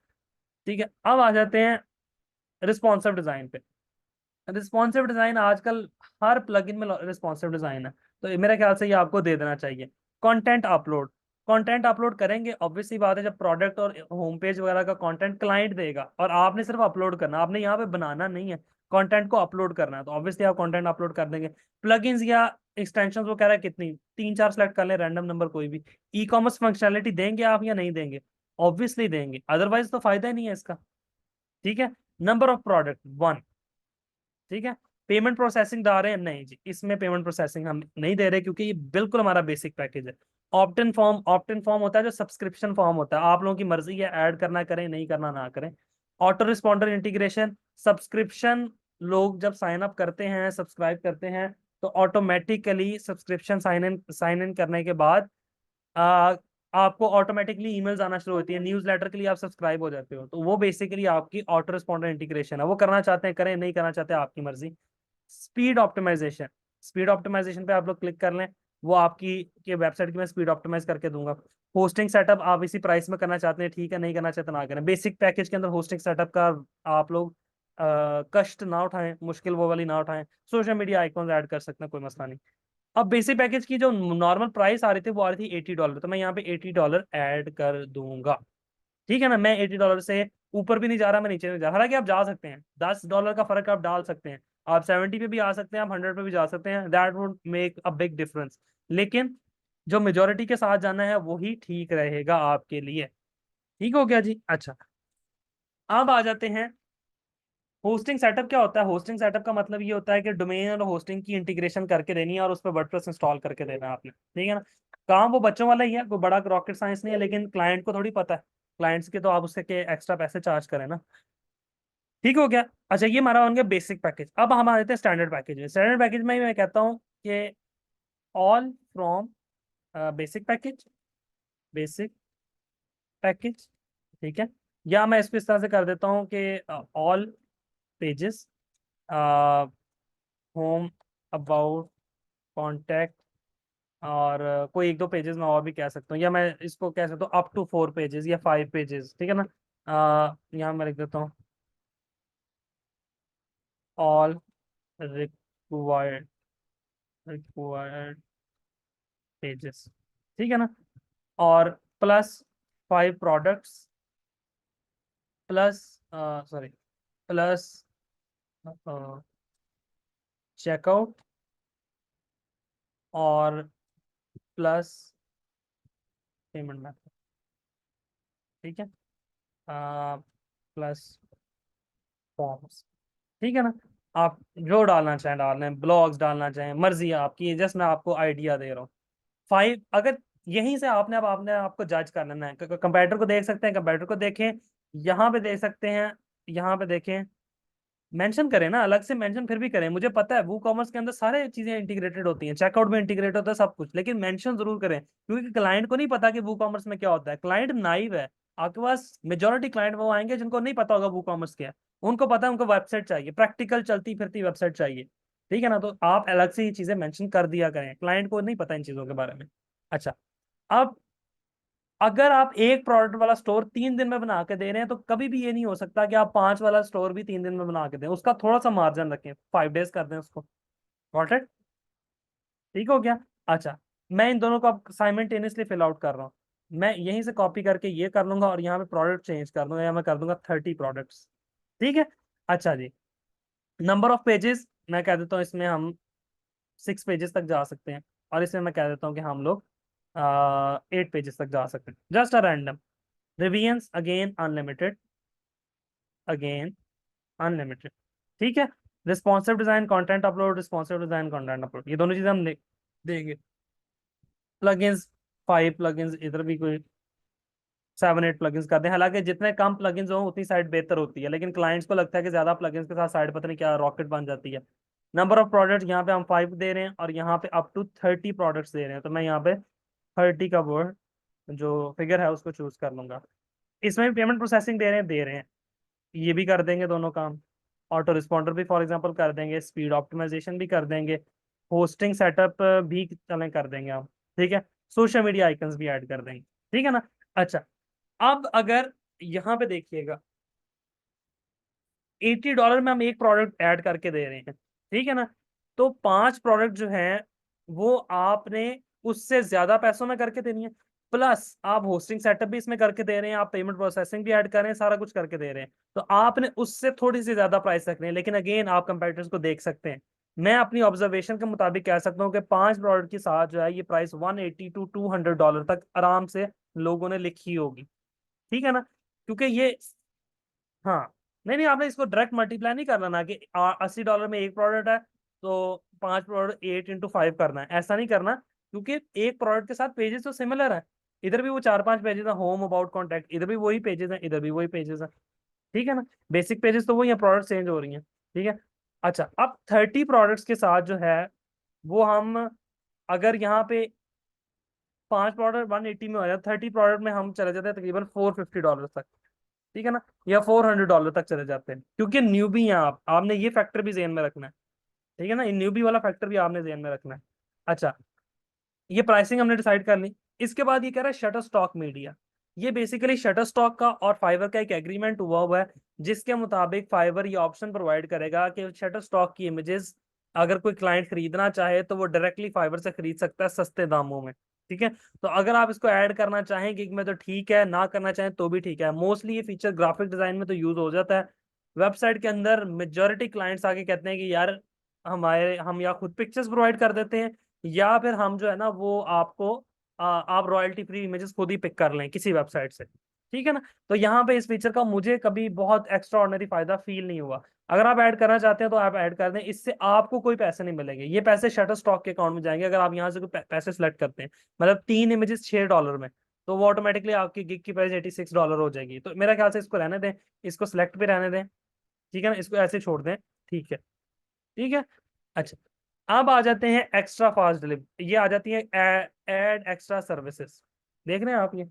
Speaker 1: ठीक है। अब आ जाते हैं रिस्पॉन्सिव डिजाइन पे। रिस्पॉन्सिव डिजाइन आजकल हर प्लगइन में रिस्पॉन्सिव डिजाइन है, तो ये मेरे ख्याल से ये आपको दे देना चाहिए। कंटेंट अपलोड, कंटेंट अपलोड करेंगे, ऑब्वियसली बात है जब प्रोडक्ट और होम पेज वगैरह का कंटेंट क्लाइंट देगा और आपने सिर्फ अपलोड करना, आपने यहाँ पे बनाना नहीं है, कंटेंट को अपलोड करना है, तो ऑब्वियसली आप कंटेंट अपलोड कर देंगे। प्लगइन्स या एक्सटेंशंस वो कह रहा है कितनी, 3-4 सेलेक्ट कर ले, रैंडम नंबर कोई भी। ई कॉमर्स फंक्शनलिटी देंगे आप या नहीं देंगे? ऑब्वियसली देंगे, अदरवाइज तो फायदा ही नहीं है इसका, ठीक है। नंबर ऑफ प्रोडक्ट 1, ठीक है। पेमेंट प्रोसेसिंग डाल रहे हैं? नहीं जी, इसमें पेमेंट प्रोसेसिंग हम नहीं दे रहे क्योंकि ये बिल्कुल हमारा बेसिक पैकेज है। ऑप्ट इन फॉर्म होता है जो सब्सक्रिप्शन फॉर्म होता है, आप लोगों की मर्जी है ऐड करना करें, नहीं करना ना करें। ऑटो रिस्पॉन्डर इंटीग्रेशन, सब्सक्रिप्शन लोग जब साइन अप करते हैं, सब्सक्राइब करते हैं, तो ऑटोमेटिकली सब्सक्रिप्शन साइन इन करने के बाद आ, आपको ऑटोमेटिकली ईमेल्स आना शुरू होती है, न्यूज़लेटर के लिए आप सब्सक्राइब हो जाते हो, तो वो बेसिकली आपकी ऑटो रिस्पॉन्डर इंटीग्रेशन है। वो करना चाहते हैं करें, नहीं करना चाहते आपकी मर्जी। स्पीड ऑप्टिमाइजेशन, स्पीड ऑप्टिमाइजेशन पे आप लोग क्लिक कर लें, वो आपकी के वेबसाइट की मैं स्पीड ऑप्टिमाइज करके दूंगा। होस्टिंग सेटअप आप इसी प्राइस में करना चाहते हैं, ठीक है, नहीं करना चाहते ना करें। बेसिक पैकेज के अंदर होस्टिंग सेटअप का आप लोग कष्ट ना उठाएं, मुश्किल वो वाली ना उठाएं, सोशल मीडिया आइकॉन्स ऐड कर सकते हैं, कोई मसला नहीं। अब बेसिक पैकेज की जो नॉर्मल प्राइस आ रही थी वो आ रही थी $80, तो मैं यहाँ पे $80 ऐड कर दूंगा, ठीक है ना। मैं $80 से ऊपर भी नहीं जा रहा, मैं नीचे नहीं जा रहा। हालांकि आप जा सकते हैं, $10 का फर्क आप डाल सकते हैं, आप 70 पे भी आ सकते हैं, आप 100 पे भी जा सकते हैं, that would make a big difference. लेकिन जो मेजोरिटी के साथ जाना है वही ठीक रहेगा आपके लिए। ठीक हो गया जी? अच्छा, अब आ जाते हैं होस्टिंग सेटअप। क्या होता है होस्टिंग सेटअप का मतलब ये होता है कि डोमेन और होस्टिंग की इंटीग्रेशन करके देनी है और उस पर वर्डप्रेस इंस्टॉल करके देना है आपने, ठीक है ना। काम वो बच्चों वाला ही है, कोई बड़ा रॉकेट साइंस नहीं है, लेकिन क्लाइंट को थोड़ी पता है, क्लाइंट्स के तो आप उससे के एक्स्ट्रा पैसे चार्ज करें ना। ठीक हो गया? अच्छा, ये हमारा बन गया बेसिक पैकेज। अब हम आ जाते हैं स्टैंडर्ड पैकेज में। स्टैंडर्ड पैकेज में मैं कहता हूँ कि all from basic package, basic package, ठीक है। या मैं इसको इस तरह से कर देता हूँ कि all pages, home, about, contact, और कोई 1-2 पेजेस में और भी कह सकता हूँ, या मैं इसको कह सकता हूँ up to 4 पेजेस या 5 पेजेस, ठीक है ना। यहाँ मैं लिख देता हूँ ऑल रिक्वायर्ड रिक्वायर्ड पेजेस, ठीक है ना। और plus 5 products, plus sorry, plus checkout, और प्लस पेमेंट मेथड, ठीक है, प्लस फॉर्म्स, ठीक है ना। आप जो डालना चाहें डाल लें, ब्लॉग्स डालना चाहें, मर्जी है आपकी, जस्ट मैं आपको आइडिया दे रहा हूँ। 5, अगर यहीं से आपने आपको जज कर लेना है, कंप्यूटर को देख सकते हैं, कंप्यूटर को देखें, यहाँ पे देख सकते हैं, यहाँ पे देखें, मेंशन करें ना, अलग से मेंशन फिर भी करें, मुझे पता है वो कॉमर्स के अंदर सारे चीजें इंटीग्रेटेड होती हैं, चेकआउट में इंटीग्रेट होता है सब कुछ, लेकिन मेंशन जरूर करें, क्योंकि क्लाइंट को नहीं पता कि वो कॉमर्स में क्या होता है। क्लाइंट नाइव है, आपके पास मेजोरिटी क्लाइंट वो आएंगे जिनको नहीं पता होगा वो कॉमर्स क्या है। उनको पता है, उनको वेबसाइट चाहिए, प्रैक्टिकल चलती फिरती वेबसाइट चाहिए। ठीक है ना, तो आप अलग से ये चीजें मेंशन कर दिया करें, क्लाइंट को नहीं पता इन चीजों के बारे में। अच्छा, अब अगर आप एक प्रोडक्ट वाला स्टोर 3 दिन में बना के दे रहे हैं, तो कभी भी ये नहीं हो सकता कि आप 5 वाला स्टोर भी 3 दिन में बना के दें, उसका थोड़ा सा मार्जिन रखें, 5 डेज कर दें उसको। Got it? ठीक हो गया। अच्छा, मैं इन दोनों को अब साइमल्टेनियसली फिल आउट कर रहा हूँ। मैं यहीं से कॉपी करके ये कर लूंगा और यहाँ पे प्रोडक्ट चेंज कर दूंगा, या मैं कर दूंगा 30 प्रोडक्ट्स। ठीक है। अच्छा जी, नंबर ऑफ पेजेस मैं कह देता हूँ इसमें हम 6 पेजेस तक जा सकते हैं, और इसमें मैं कह देता हूँ कि हम लोग 8 पेजेस तक जा सकते हैं, just a random. Revisions again unlimited, again unlimited. ठीक है। Responsive design, content upload, responsive design, content upload, ये दोनों चीजें हम देंगे। प्लगइन्स 5 प्लगइन्स, इधर भी कोई 7 8 प्लगइन्स करते हैं। हालांकि जितने कम प्लगइन्स हो उतनी साइट बेहतर होती है, लेकिन क्लाइंट्स को लगता है कि ज्यादा प्लगइन्स के साथ साइट पता नहीं क्या रॉकेट बन जाती है। नंबर ऑफ प्रोडक्ट यहाँ पे हम 5 दे रहे हैं, और यहाँ पे अप टू 30 प्रोडक्ट्स दे रहे हैं, तो मैं यहाँ पे 30 का वर्ड जो फिगर है उसको चूज कर लूंगा। इसमें भी पेमेंट प्रोसेसिंग दे रहे हैं, ये भी कर देंगे दोनों काम। ऑटो रिस्पॉन्डर भी फॉर एग्जांपल कर देंगे, स्पीड ऑप्टिमाइजेशन भी कर देंगे, होस्टिंग सेटअप भी चलें कर देंगे हम। ठीक है। सोशल मीडिया आइकन्स भी ऐड कर देंगे। ठीक है ना। अच्छा, अब अगर यहाँ पे देखिएगा, $80 में हम एक प्रोडक्ट ऐड करके दे रहे हैं। ठीक है ना, तो 5 प्रोडक्ट जो है वो आपने उससे ज्यादा पैसों में करके देनी है, प्लस आप होस्टिंग सेटअप भी इसमें करके दे रहे हैं, आप पेमेंट प्रोसेसिंग भी ऐड कर रहे हैं, सारा कुछ करके दे रहे हैं, तो आपने उससे थोड़ी सी ज्यादा प्राइस रखनी है। लेकिन अगेन आप कंपेटिटर्स को देख सकते हैं, मैं अपनी ऑब्जर्वेशन के मुताबिक कह सकता हूँ कि 5 प्रोडक्ट के साथ जो है ये प्राइस 180 to 200 तक आराम से लोगों ने लिखी होगी। ठीक है ना, क्योंकि ये, हाँ, नहीं नहीं, आपने इसको डायरेक्ट मल्टीप्लाई नहीं करना ना कि $80 में एक प्रोडक्ट है, तो 5 प्रोडक्ट 8 into 5 करना है, ऐसा नहीं करना, क्योंकि एक प्रोडक्ट के साथ पेजेस तो सिमिलर है। इधर भी वो 4 5 पेजेस है, होम अबाउट कॉन्टैक्ट, इधर भी वही पेजेस हैं, इधर भी वही पेजेस हैं। ठीक है ना, बेसिक पेजेस तो वही है, प्रोडक्ट चेंज हो रही हैं। ठीक है। अच्छा, अब 30 प्रोडक्ट्स के साथ जो है वो हम, अगर यहाँ पे 5 प्रोडक्ट 180 में हो जाए, 30 प्रोडक्ट में हम चले जाते हैं तकरीबन $450 तक। ठीक है ना, या $400 तक चले जाते हैं, क्योंकि न्यूबी हैं आप, आपने ये फैक्टर भी जेन में रखना है। ठीक है ना, न्यूबी वाला फैक्टर भी आपने जेन में रखना है। अच्छा, ये प्राइसिंग हमने डिसाइड कर ली। इसके बाद ये कह रहा है शटर स्टॉक मीडिया। ये बेसिकली शटर स्टॉक का और फाइवर का एक एग्रीमेंट हुआ हुआ है, जिसके मुताबिक फाइवर ये ऑप्शन प्रोवाइड करेगा कि शटर स्टॉक की इमेजेस अगर कोई क्लाइंट खरीदना चाहे तो वो डायरेक्टली फाइवर से खरीद सकता है सस्ते दामों में। ठीक है, तो अगर आप इसको ऐड करना चाहें गिग में तो ठीक है, ना करना चाहें तो भी ठीक है। मोस्टली ये फीचर ग्राफिक डिजाइन में तो यूज हो जाता है। वेबसाइट के अंदर मेजोरिटी क्लाइंट्स आके कहते हैं कि यार हम या खुद पिक्चर्स प्रोवाइड कर देते हैं, या फिर हम जो है ना वो आपको आप रॉयल्टी फ्री इमेजेस खुद ही पिक कर लें किसी वेबसाइट से। ठीक है ना, तो यहाँ पे इस फीचर का मुझे कभी बहुत एक्स्ट्रा ऑर्डिनरी फायदा फील नहीं हुआ। अगर आप ऐड करना चाहते हैं तो आप ऐड कर दें, इससे आपको कोई पैसे नहीं मिलेंगे, ये पैसे शटर स्टॉक के अकाउंट में जाएंगे। अगर आप यहाँ से कोई पैसे सेलेक्ट करते हैं, मतलब 3 इमेजेस $6 में, तो वो ऑटोमेटिकली आपकी गिग की प्राइस $86 हो जाएगी। तो मेरा ख्याल से इसको रहने दें, इसको सिलेक्ट पे रहने दें। ठीक है ना, इसको ऐसे छोड़ दें। ठीक है। ठीक है। अच्छा, अब आ जाते हैं एक्स्ट्रा फास्ट डिलीवरी, ये आ जाती है एड एक्स्ट्रा सर्विसेज। देख रहे हैं आप ये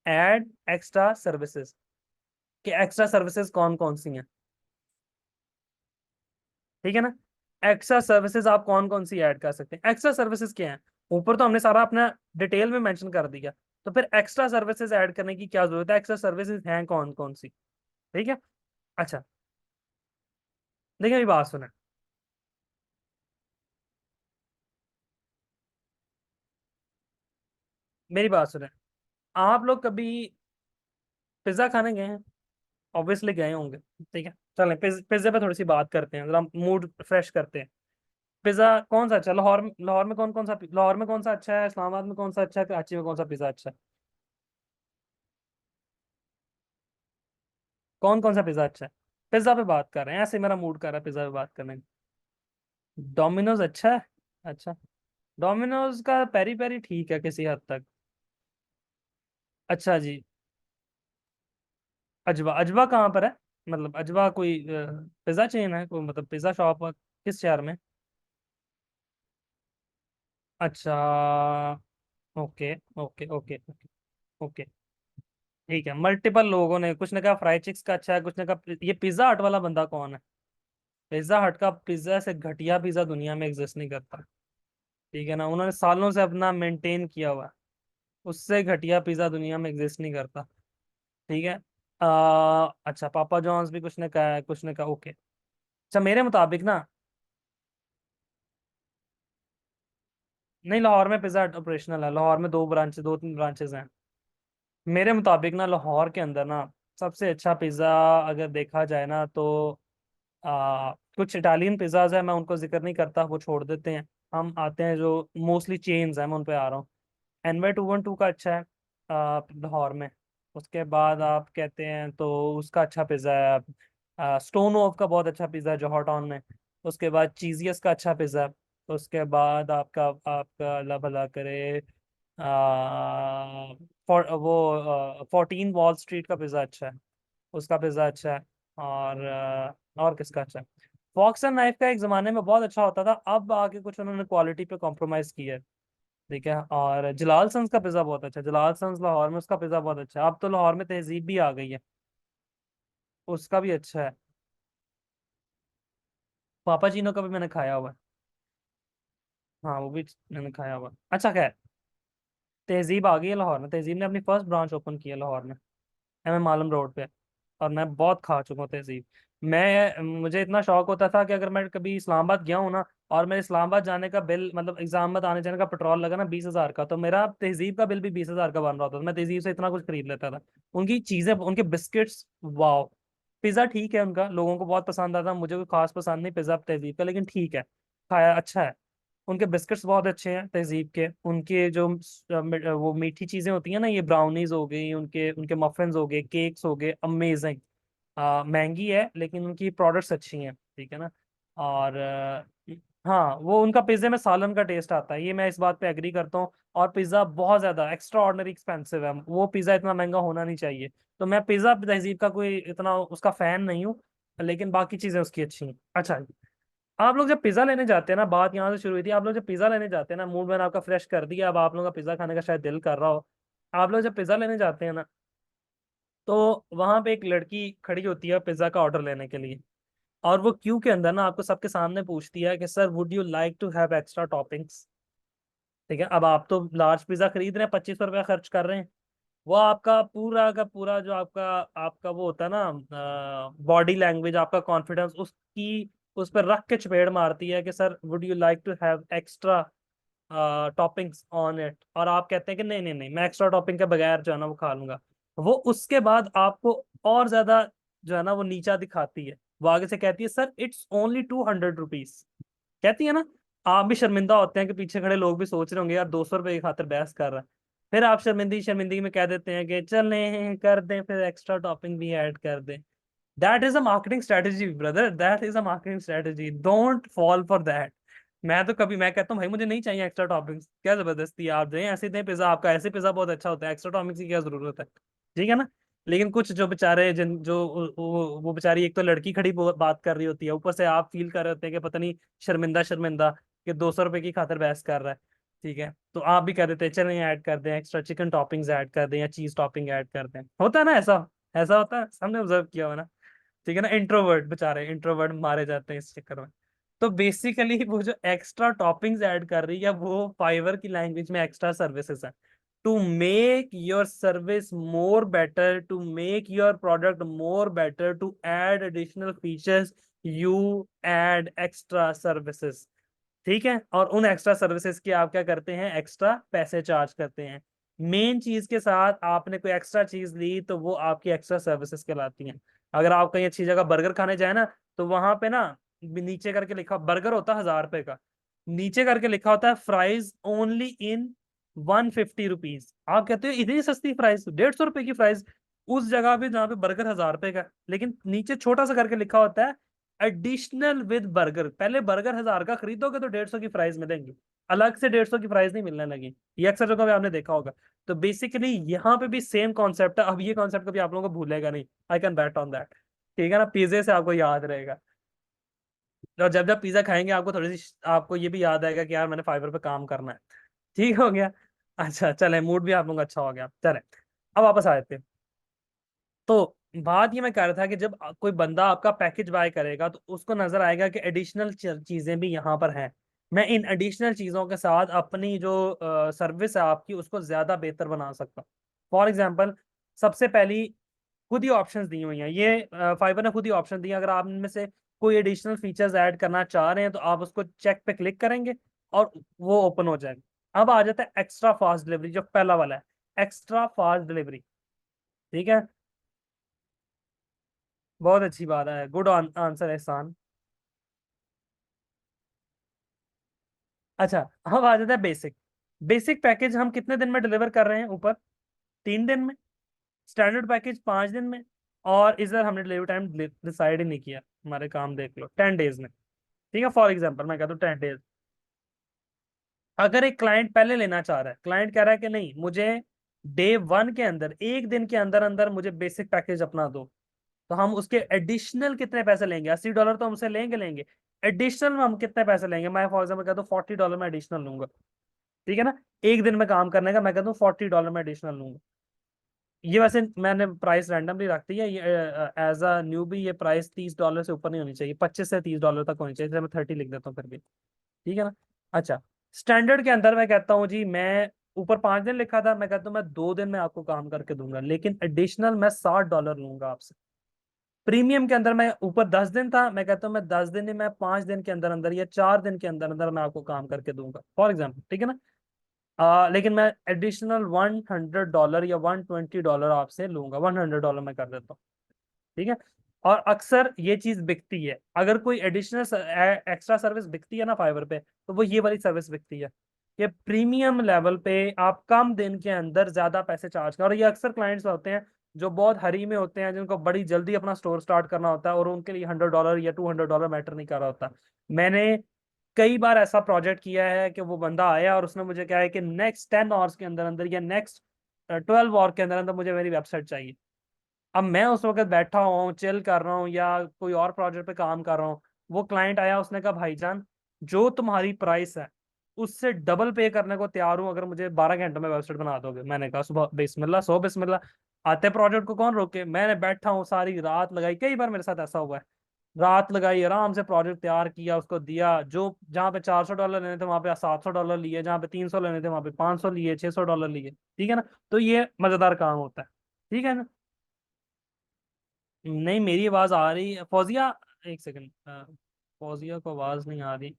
Speaker 1: एड एक्स्ट्रा सर्विसेज, कि एक्स्ट्रा सर्विसेज कौन कौन सी हैं। ठीक है ना, एक्स्ट्रा सर्विसेज आप कौन कौन सी ऐड कर सकते हैं। एक्स्ट्रा सर्विसेज क्या है, ऊपर तो हमने सारा अपना डिटेल में मेंशन कर दिया, तो फिर एक्स्ट्रा सर्विसेज ऐड करने की क्या जरूरत है, एक्स्ट्रा सर्विसेज हैं कौन कौन सी। ठीक है। अच्छा, देखिए मेरी बात सुने, मेरी बात सुने, आप लोग कभी पिज्जा खाने गए हैं? ऑब्वियसली गए होंगे। ठीक है, चलें पिज्जे पे थोड़ी सी बात करते हैं, जरा मूड फ्रेश करते हैं। पिज्जा कौन सा अच्छा है? लाहौर में लाहौर में कौन सा अच्छा है, इस्लामाबाद में कौन सा अच्छा है, कराची में कौन सा पिज्जा अच्छा है? कौन कौन सा पिज्जा अच्छा है? पिज्जा पे बात कर रहे हैं, ऐसे मेरा मूड कर रहा है पिज्जा पे बात करने का। डोमिनोज अच्छा है? अच्छा, डोमिनोज का पेरी पेरी ठीक है किसी हद तक। अच्छा जी, अजवा, अजवा कहाँ पर है? मतलब अजवा कोई पिज्जा चेन है कोई, मतलब पिज्जा शॉप किस शहर में? अच्छा। Okay okay okay okay okay. ठीक है, मल्टीपल लोगों ने कुछ ने कहा फ्राई चिक्स का अच्छा है, कुछ ने कहा ये पिज्जा हट वाला बंदा कौन है? पिज्जा हट का पिज्जा से घटिया पिज्जा दुनिया में एग्जिस्ट नहीं करता। ठीक है ना, उन्होंने सालों से अपना मेंटेन किया हुआ है। उससे घटिया पिज्जा दुनिया में एग्जिस्ट नहीं करता। ठीक है। अच्छा, पापा जॉन्स भी कुछ ने कहा है, कुछ ने कहा ओके। अच्छा, मेरे मुताबिक ना, नहीं लाहौर में पिज्जा हट ऑपरेशनल है, लाहौर में दो तीन ब्रांचेस हैं। मेरे मुताबिक ना लाहौर के अंदर ना सबसे अच्छा पिज्जा अगर देखा जाए ना तो कुछ इटालियन पिज्जाज है, मैं उनको जिक्र नहीं करता, वो छोड़ देते हैं। हम आते हैं जो मोस्टली चेन्स हैं, मैं उन पे आ रहा हूँ। एनवे 212 का अच्छा है लाहौर में। उसके बाद आप कहते हैं तो उसका अच्छा पिज़्ज़ा है। स्टोन ओव का बहुत अच्छा पिज़्ज़ा है जौहर टाउन में। उसके बाद चीजियस का अच्छा पिज़्ज़ा है। उसके बाद आपका आपका अल्लाह भला करे, वो 14 वॉल स्ट्रीट का पिज़्ज़ा अच्छा है। उसका पिज़्ज़ा अच्छा है। और किसका अच्छा है? फॉक्स एंड नाइफ का एक ज़माने में बहुत अच्छा होता था, अब आके कुछ उन्होंने क्वालिटी पे कॉम्प्रोमाइज़ किया है। ठीक है। और जलाल सन्स का पिज़्ज़ा बहुत अच्छा है, जलाल सन्स लाहौर में, उसका पिज़्ज़ा बहुत अच्छा है। अब तो लाहौर में तहजीब भी आ गई है, उसका भी अच्छा है। पापा चीनो का भी मैंने खाया हुआ है। हाँ, वो भी मैंने खाया हुआ है। अच्छा, खैर, तहजीब आ गई है लाहौर में, तहजीब ने अपनी फर्स्ट ब्रांच ओपन की है लाहौर में, एम मालम रोड पे। और मैं बहुत खा चुका हूँ तहजीब। मुझे इतना शौक होता था कि अगर मैं कभी इस्लामाबाद गया हूँ ना, और मेरे इस्लामाबाद जाने का बिल, मतलब इस्लामाबाद आने जाने का पेट्रोल लगा ना 20,000 का, तो मेरा तहजीब का बिल भी 20,000 का बन रहा होता था। मैं तहजीब से इतना कुछ खरीद लेता था। उनकी चीजें, उनके बिस्किट्स, वाह। पिज्जा ठीक है, उनका लोगों को बहुत पसंद आता, मुझे कोई खास पसंद नहीं पिज्जा तहजीब का, लेकिन ठीक है, खाया अच्छा है। उनके बिस्किट्स बहुत अच्छे हैं तहजीब के। उनके जो वो मीठी चीजें होती हैं ना, ये ब्राउनीज हो गई, उनके उनके मफिन्स हो गए, केक्स हो गए, अमेजिंग। महंगी है लेकिन उनकी प्रोडक्ट्स अच्छी हैं। ठीक है ना। और हाँ, वो उनका पिज्जे में सालन का टेस्ट आता है, ये मैं इस बात पे एग्री करता हूँ। और पिज्ज़ा बहुत ज़्यादा एक्स्ट्रा ऑर्डिनरी एक्सपेंसिव है, वो पिज़्ज़ा इतना महंगा होना नहीं चाहिए। तो मैं पिज़्ज़ा तहजीब का कोई इतना उसका फैन नहीं हूँ, लेकिन बाकी चीज़ें उसकी अच्छी हैं। अच्छा, आप लोग जब पिज़्ज़ा लेने जाते हैं ना, बात यहाँ से शुरू हुई थी, आप लोग जब पिज़्ज़ा लेने जाते हैं ना, मूड मैंने आपका फ्रेश कर दिया, अब आप लोगों का पिज़्ज़ा खाने का शायद दिल कर रहा हो। आप लोग जब पिज़्ज़ा लेने जाते हैं ना, तो वहां पे एक लड़की खड़ी होती है पिज्जा का ऑर्डर लेने के लिए। और वो क्यू के अंदर ना आपको सबके सामने पूछती है कि sir would you like to have extra toppings. ठीक है, अब आप तो लार्ज पिज्जा खरीद रहे हैं, 2500 रुपया खर्च कर रहे हैं। वो आपका पूरा का पूरा जो आपका आपका वो होता है ना, बॉडी लैंग्वेज, आपका कॉन्फिडेंस उसकी उस पर रख के चपेड़ मारती है कि sir would you like to have extra toppings on it, और आप कहते हैं कि नहीं नहीं नहीं, मैं एक्स्ट्रा टॉपिंग के बगैर जो है ना वो खा लूंगा। वो उसके बाद आपको और ज्यादा जो है ना वो नीचा दिखाती है। वो आगे से कहती है सर इट्स ओनली 200 रुपीज। कहती है ना, आप भी शर्मिंदा होते हैं कि पीछे खड़े लोग भी सोच रहे होंगे यार 200 रुपए की खातिर बहस कर रहा है। फिर आप शर्मिंदगी शर्मिंदगी में कह देते हैं कि चलें कर दें, फिर एक्स्ट्रा टॉपिंग भी ऐड कर दें। That is a marketing strategy brother, that is a marketing strategy, don't fall for that. मैं कहता हूँ भाई मुझे नहीं चाहिए एक्स्ट्रा टॉपिंग्स, क्या जबरदस्ती है, आप दें ऐसे दें पिज्जा, आपका ऐसे पिज्जा बहुत अच्छा होता है, एक्स्ट्रा टॉपिंग्स की क्या जरूरत है? ठीक है ना। लेकिन कुछ जो बेचारे जिन जो वो बेचारी, एक तो लड़की खड़ी बात कर रही होती है, ऊपर से आप फील कर रहे होते हैं कि पता नहीं शर्मिंदा शर्मिंदा कि 200 रुपए की खातिर बहस कर रहा है। ठीक है, तो आप भी कह देते हैं चलें ऐड कर दें, एक्स्ट्रा चिकन टॉपिंग्स ऐड कर दें या चीज टॉपिंग ऐड कर दें। होता है ना ऐसा, ऐसा होता है, हमने ऑब्जर्व किया हुआ ना। ठीक है ना, इंट्रोवर्ट बेचारे इंट्रोवर्ट मारे जाते हैं इस चक्कर में। तो बेसिकली वो जो एक्स्ट्रा टॉपिंग्स ऐड कर रही है वो फाइवर की लैंग्वेज में एक्स्ट्रा सर्विसेज है। To make your service more better, to make your product more better, to add additional features, you add extra services. ठीक है, और उन एक्स्ट्रा सर्विसेज के आप क्या करते हैं, एक्स्ट्रा पैसे चार्ज करते हैं। मेन चीज के साथ आपने कोई एक्स्ट्रा चीज ली तो वो आपकी एक्स्ट्रा सर्विसेज कहलाती हैं। अगर आप कहीं अच्छी जगह बर्गर खाने जाए ना, तो वहां पे ना नीचे करके लिखा, बर्गर होता है 1,000 रुपए का, नीचे करके लिखा होता है फ्राइज ओनली इन 150 रुपीज। आप कहते हो इतनी सस्ती फ्राइज, 150 रुपए की फ्राइज उस जगह पे जहाँ पे बर्गर 1,000 रुपए का है। लेकिन नीचे छोटा सा करके लिखा होता है एडिशनल विद बर्गर। पहले बर्गर 1,000 का खरीदोगे तो 150 की प्राइस मिलेंगी, अलग से 150 की प्राइस नहीं मिलने लगी। ये अक्सर जगह पे आपने देखा होगा। तो बेसिकली यहाँ पे भी सेम कॉन्सेप्ट है, अब ये कॉन्सेप्ट कभी आप लोगों को भूलेगा नहीं, I can bat on that. ठीक है ना, पिज्जे से आपको याद रहेगा। और जब जब पिज्जा खाएंगे आपको थोड़ी सी आपको ये भी याद आएगा कि यार मैंने फाइबर पे काम करना है। ठीक हो गया। अच्छा चले, मूड भी आप लोगों का अच्छा हो गया, चले अब वापस आ जाते हैं। तो बात ये मैं कह रहा था कि जब कोई बंदा आपका पैकेज बाय करेगा तो उसको नजर आएगा कि एडिशनल चीजें भी यहाँ पर हैं। मैं इन एडिशनल चीजों के साथ अपनी जो सर्विस है आपकी उसको ज्यादा बेहतर बना सकता हूँ। फॉर एग्जाम्पल, सबसे पहली खुद ही ऑप्शंस दी हुई हैं ये, फाइबर ने खुद ही ऑप्शन दिए, अगर आप इनमें से कोई एडिशनल फीचर्स ऐड करना चाह रहे हैं तो आप उसको चेक पे क्लिक करेंगे और वो ओपन हो जाएगा। अब आ जाता है एक्स्ट्रा फास्ट डिलीवरी, जो पहला वाला है, एक्स्ट्रा फास्ट डिलीवरी। ठीक है, बहुत अच्छी बात है, गुड आंसर एहसान। अच्छा, अब आ जाता है बेसिक। बेसिक पैकेज हम कितने दिन में डिलीवर कर रहे हैं ऊपर? 3 दिन में। स्टैंडर्ड पैकेज 5 दिन में। और इधर हमने डिलीवरी टाइम डिसाइड ही नहीं किया, हमारे काम देख लो, 10 डेज में। ठीक है, फॉर एग्जाम्पल मैं कहता हूँ 10 डेज। अगर एक क्लाइंट पहले लेना चाह रहा है, क्लाइंट कह रहा है कि नहीं मुझे डे 1 के अंदर, एक दिन के अंदर अंदर मुझे बेसिक पैकेज अपना दो, तो हम उसके एडिशनल कितने पैसे लेंगे? $80 तो हमसे लेंगे। एडिशनल में हम कितने पैसे लेंगे? मैं फॉर एग्जाम्पल कहता हूँ $40 में एडिशनल लूंगा। ठीक है ना, एक दिन में काम करने का मैं कहता हूँ $40 में एडिशनल लूंगा। ये वैसे मैंने प्राइस रैंडमली रख दी है, ये एज अ न्यू भी ये प्राइस $30 से ऊपर नहीं होनी चाहिए, $25 से $30 तक होनी चाहिए, जैसे मैं 30 लिख देता हूँ फिर भी। ठीक है ना। अच्छा, स्टैंडर्ड के अंदर मैं कहता हूँ जी, मैं ऊपर 5 दिन लिखा था, मैं कहता हूँ मैं 2 दिन में आपको काम करके दूंगा, लेकिन एडिशनल मैं $60 लूंगा आपसे। प्रीमियम के अंदर मैं ऊपर 10 दिन था, मैं कहता हूँ मैं 10 दिन नहीं, मैं 5 दिन के अंदर अंदर या 4 दिन के अंदर अंदर मैं आपको काम करके दूंगा, फॉर एग्जाम्पल। ठीक है ना। लेकिन मैं एडिशनल $100 या $120 आपसे लूंगा, $100 मैं कर देता हूँ। ठीक है। और अक्सर ये चीज बिकती है, अगर कोई एडिशनल एक्स्ट्रा सर्विस बिकती है ना फाइबर पे, तो वो ये वाली सर्विस बिकती है कि प्रीमियम लेवल पे आप कम दिन के अंदर ज्यादा पैसे चार्ज कर। और ये अक्सर क्लाइंट्स होते हैं जो बहुत हरी में होते हैं, जिनको बड़ी जल्दी अपना स्टोर स्टार्ट करना होता है, और उनके लिए $100 या $200 मैटर नहीं कर रहा होता। मैंने कई बार ऐसा प्रोजेक्ट किया है कि वो बंदा आया और उसने मुझे कहा है कि नेक्स्ट 10 आवर्स के अंदर अंदर या नेक्स्ट 12 आवर के अंदर अंदर मुझे मेरी वेबसाइट चाहिए। अब मैं उस वक्त बैठा हुआ हूँ, चिल कर रहा हूँ या कोई और प्रोजेक्ट पे काम कर रहा हूँ, वो क्लाइंट आया, उसने कहा भाईजान जो तुम्हारी प्राइस है उससे डबल पे करने को तैयार हूँ अगर मुझे 12 घंटों में वेबसाइट बना दोगे। मैंने कहा सुबह बिस्मिल्लाह, सो बिस्मिल्लाह, आते प्रोजेक्ट को कौन रोके। मैंने बैठा हूँ, सारी रात लगाई, कई बार मेरे साथ ऐसा हुआ है, रात लगाई, आराम से प्रोजेक्ट तैयार किया, उसको दिया, जो जहाँ पे $400 लेने थे वहां पे $700 लिए, जहाँ पे 300 लेने थे वहां पे 500 लिए, $600 लिए। ठीक है ना। तो ये मजेदार काम होता है। ठीक है ना। नहीं, मेरी आवाज आ रही है फौजिया? एक सेकंड, फौजिया को आवाज नहीं आ रही।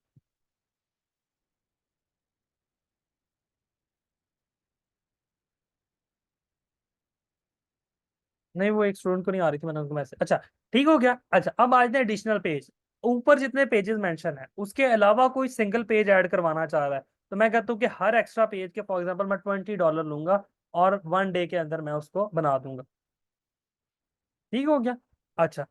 Speaker 1: नहीं, वो एक स्टूडेंट को नहीं आ रही थी, मैंने उनको मैसेज, अच्छा ठीक हो गया। अच्छा, अब आज एडिशनल पेज, ऊपर जितने पेजेस मेंशन है उसके अलावा कोई सिंगल पेज ऐड करवाना चाह रहा है, तो मैं कहता हूँ कि हर एक्स्ट्रा पेज के फॉर एग्जांपल मैं $20 लूंगा और 1 डे के अंदर मैं उसको बना दूंगा। ठीक हो गया। अच्छा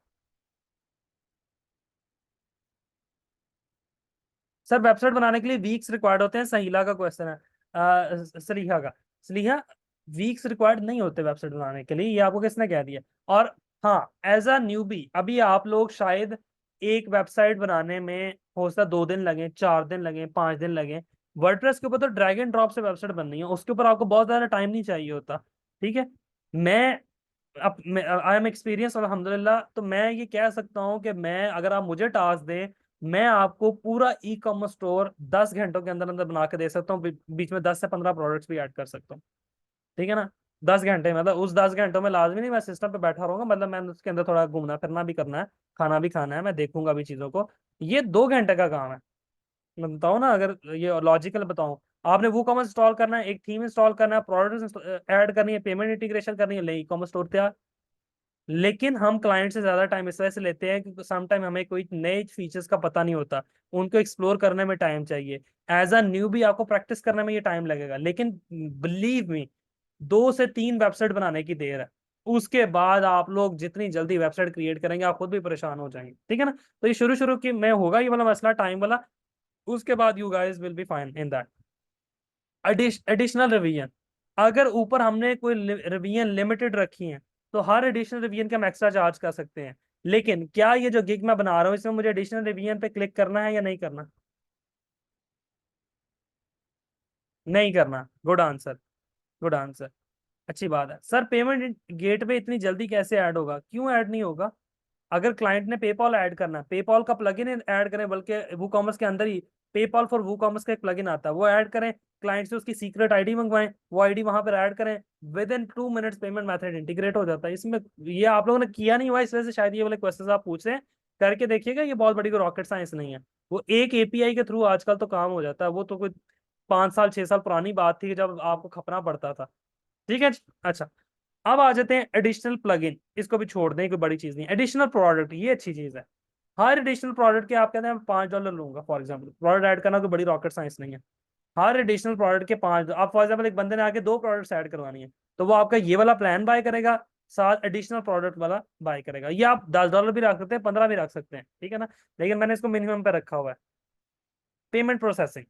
Speaker 1: सर, वेबसाइट बनाने के लिए वीक्स रिक्वायर्ड होते हैं, सहीला का क्वेश्चन है, सलीहा का। सलीहा, वीक्स रिक्वायर्ड नहीं होते वेबसाइट बनाने के लिए, ये आपको किसने कह दिया? और हाँ, एज अ न्यूबी अभी आप लोग शायद एक वेबसाइट बनाने में हो सकता है 2 दिन लगे, 4 दिन लगे, 5 दिन लगे। वर्डप्रेस के ऊपर तो ड्रैग एंड ड्रॉप से वेबसाइट बननी है, उसके ऊपर आपको बहुत ज्यादा टाइम नहीं चाहिए होता। ठीक है। मैं अब आई एम एक्सपीरियंस अल्हम्दुलिल्लाह, तो मैं ये कह सकता हूँ कि मैं, अगर आप मुझे टास्क दें, मैं आपको पूरा ई कॉमर्स स्टोर 10 घंटों के अंदर अंदर बना के दे सकता हूँ, बीच में 10 से 15 प्रोडक्ट्स भी ऐड कर सकता हूँ। ठीक है ना। 10 घंटे, मतलब उस 10 घंटों में लाजमी नहीं मैं सिस्टम पे बैठा रहूंगा, मतलब मैं उसके अंदर थोड़ा घूमना फिरना भी करना है, खाना भी खाना है, मैं देखूंगा भी चीजों को। ये 2 घंटे का काम है। मैं बताऊँ ना, अगर ये लॉजिकल बताऊँ, आपने वो कॉमर्स इंस्टॉल करना है, एक थीम इंस्टॉल करना है, प्रोडक्ट ऐड करनी है, पेमेंट इंटीग्रेशन करनी है, ले ई कॉमर्स स्टोर तैयार। लेकिन हम क्लाइंट से ज्यादा टाइम इस वजह से लेते हैं क्योंकि सम टाइम हमें कोई नए फीचर्स का पता नहीं होता, उनको एक्सप्लोर करने में टाइम चाहिए। एज अ न्यू भी आपको प्रैक्टिस करने में ये टाइम लगेगा, लेकिन बिलीव मी, 2 से 3 वेबसाइट बनाने की देर है। उसके बाद आप लोग जितनी जल्दी वेबसाइट क्रिएट करेंगे आप खुद भी परेशान हो जाएंगे। ठीक है ना। तो ये शुरू शुरू की में होगा ये वाला मसला टाइम वाला, उसके बाद you guys will be fine in that. Additional revision, अगर ऊपर हमने कोई रिवीजन लिमिटेड रखी है तो हर एडिशनल रिवीजन के हम एक्स्ट्रा चार्ज कर सकते हैं। लेकिन क्या ये जो गिग मैं बना रहा हूँ इसमें मुझे एडिशनल रिवीजन पे क्लिक करना है या नहीं करना? नहीं करना। Good answer, good answer. अच्छी बात है सर। पेमेंट गेटवे इतनी जल्दी कैसे ऐड होगा? क्यों ऐड नहीं होगा? अगर क्लाइंट ने पेपॉल ऐड करना है, पेपॉल का प्लगइन ऐड करें, बल्कि वो कॉमर्स के अंदर ही पेपॉल फॉर वो कॉमर्स का एक प्लगइन आता है, वो ऐड करें, क्लाइंट से उसकी सीक्रेट आईडी मंगवाएं, वो आईडी वहां पर ऐड करें, with in 2 minutes payment method integrate हो जाता है इसमें। ये आप लोगों ने किया नहीं हुआ, इस वजह से शायद ये वाले क्वेश्चन आप पूछ रहे हैं। करके देखिएगा, ये बहुत बड़ी कोई रॉकेट साइंस नहीं है। वो एक एपीआई के थ्रू आजकल तो काम हो जाता है, वो तो कोई 5 साल 6 साल पुरानी बात थी जब आपको खपना पड़ता था। ठीक है। अच्छा, अब आ जाते हैं एडिशनल प्लगइन। इसको भी छोड़ दें, कोई बड़ी चीज नहीं। एडिशनल प्रोडक्ट, ये अच्छी चीज है। हर एडिशनल प्रोडक्ट के आप कहते हैं मैं $5 लूंगा, फॉर एग्जाम्पल प्रोडक्ट ऐड करना कोई बड़ी रॉकेट साइंस नहीं है। हर एडिशनल प्रोडक्ट के 5, आप फॉर एग्जाम्पल एक बंदे ने आके 2 प्रोडक्ट्स ऐड करवानी है, तो वो आपका ये वाला प्लान बाय करेगा, साथ एडिशनल प्रोडक्ट वाला बाय करेगा। ये आप $10 भी रख सकते हैं, 15 भी रख सकते हैं, ठीक है ना। लेकिन मैंने इसको मिनिमम पे रखा हुआ है। पेमेंट प्रोसेसिंग,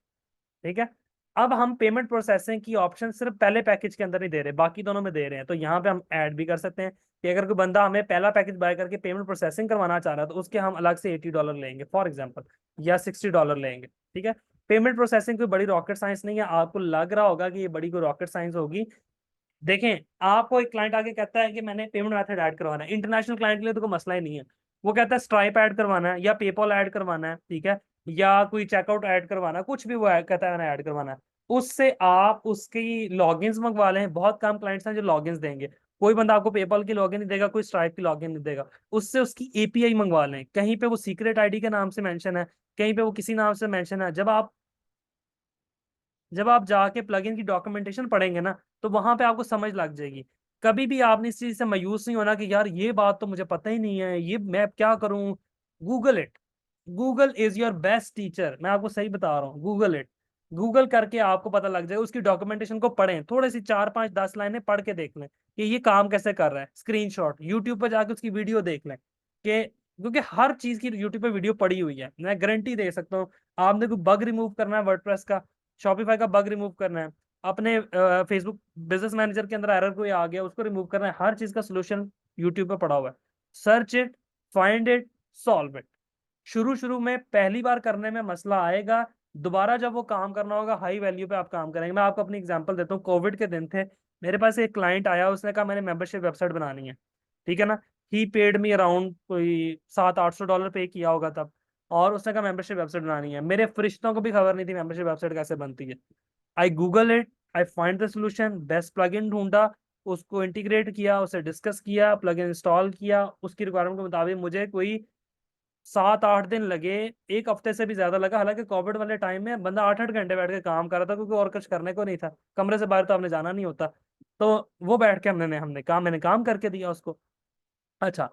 Speaker 1: ठीक है। अब हम पेमेंट प्रोसेसिंग की ऑप्शन सिर्फ पहले पैकेज के अंदर नहीं दे रहे, बाकी दोनों में दे रहे हैं। तो यहाँ पे हम ऐड भी कर सकते हैं कि अगर कोई बंदा हमें पहला पैकेज बाय करके पेमेंट प्रोसेसिंग करवाना चाह रहा है, तो उसके हम अलग से $80 लेंगे फॉर एग्जाम्पल, या $60 लेंगे, ठीक है। पेमेंट प्रोसेसिंग कोई बड़ी रॉकेट साइंस नहीं है। आपको लग रहा होगा कि ये बड़ी कोई रॉकेट साइंस होगी। देखें, आपको एक क्लाइंट आके कहता है कि मैंने पेमेंट मेथड ऐड करवाना है, इंटरनेशनल क्लाइंट के लिए तो कोई मसला ही नहीं है। वो कहता है स्ट्राइप ऐड करवाना है, या पेपॉल ऐड करवाना है, ठीक है, या कोई चेकआउट ऐड करवाना है, कुछ भी वो कहता है मैंने ऐड करवाना है। उससे आप उसकी लॉगिन्स मंगवा लें। बहुत कम क्लाइंट्स हैं जो लॉगिन्स देंगे। कोई बंदा आपको पेपॉल की लॉगिन नहीं देगा, कोई स्ट्राइप की लॉगिन नहीं देगा। उससे उसकी एपीआई मंगवा लें। कहीं पे वो सीक्रेट आईडी के नाम से मेंशन है, कहीं पे वो किसी नाम से मेंशन है। जब आप जाके प्लगइन की डॉक्यूमेंटेशन पढ़ेंगे ना, तो वहां पे आपको समझ लग जाएगी। कभी भी आपने इस चीज से मायूस नहीं होना कि यार ये बात तो मुझे पता ही नहीं है, ये मैं क्या करूं। Google it. Google is your best teacher, मैं आपको सही बता रहा हूँ। Google it. गूगल करके आपको पता लग जाएगा। उसकी डॉक्यूमेंटेशन को पढ़ें, थोड़ी सी 4 5 10 लाइनें पढ़ के देख लें कि ये काम कैसे कर रहा है। स्क्रीनशॉट यूट्यूब पर जाके उसकी वीडियो देख लें कि, क्योंकि हर चीज की यूट्यूब पे वीडियो पड़ी हुई है, मैं गारंटी दे सकता हूँ। आपने कोई बग रिमूव करना है वर्डप्रेस का, शॉपिफाई का बग रिमूव करना है, अपने फेसबुक बिजनेस मैनेजर के अंदर एरर कोई आ गया उसको रिमूव करना है, हर चीज का सोल्यूशन यूट्यूब पे पड़ा हुआ है। Search it, find it, solve it. शुरू शुरू में पहली बार करने में मसला आएगा, दोबारा जब वो काम करना होगा हाई वैल्यू पे आप काम करेंगे। मैं आपको अपनी एग्जांपल देता हूँ। कोविड के दिन थे, मेरे पास एक क्लाइंट आया, उसने कहा मैंने मेंबरशिप वेबसाइट बनानी है, ठीक है ना। ही पेड मी अराउंड कोई $700-800 पे किया होगा तब। और उसने कहा मेंबरशिप वेबसाइट बनानी है। मेरे फरिश्तों को भी खबर नहीं थी मेंबरशिप वेबसाइट कैसे बनती है। I google it, I find the solution, best plugin ढूंढा, उसको इंटीग्रेट किया, उसे डिस्कस किया, प्लगइन इंस्टॉल किया। उसकी रिक्वायरमेंट के मुताबिक मुझे कोई 7 8 दिन लगे, एक हफ्ते से भी ज्यादा लगा। हालांकि कोविड वाले टाइम में बंदा 8 8 घंटे बैठ के काम कर रहा था, क्योंकि और कुछ करने को नहीं था, कमरे से बाहर तो हमने जाना नहीं होता। तो वो बैठ के मैंने काम करके दिया उसको। अच्छा,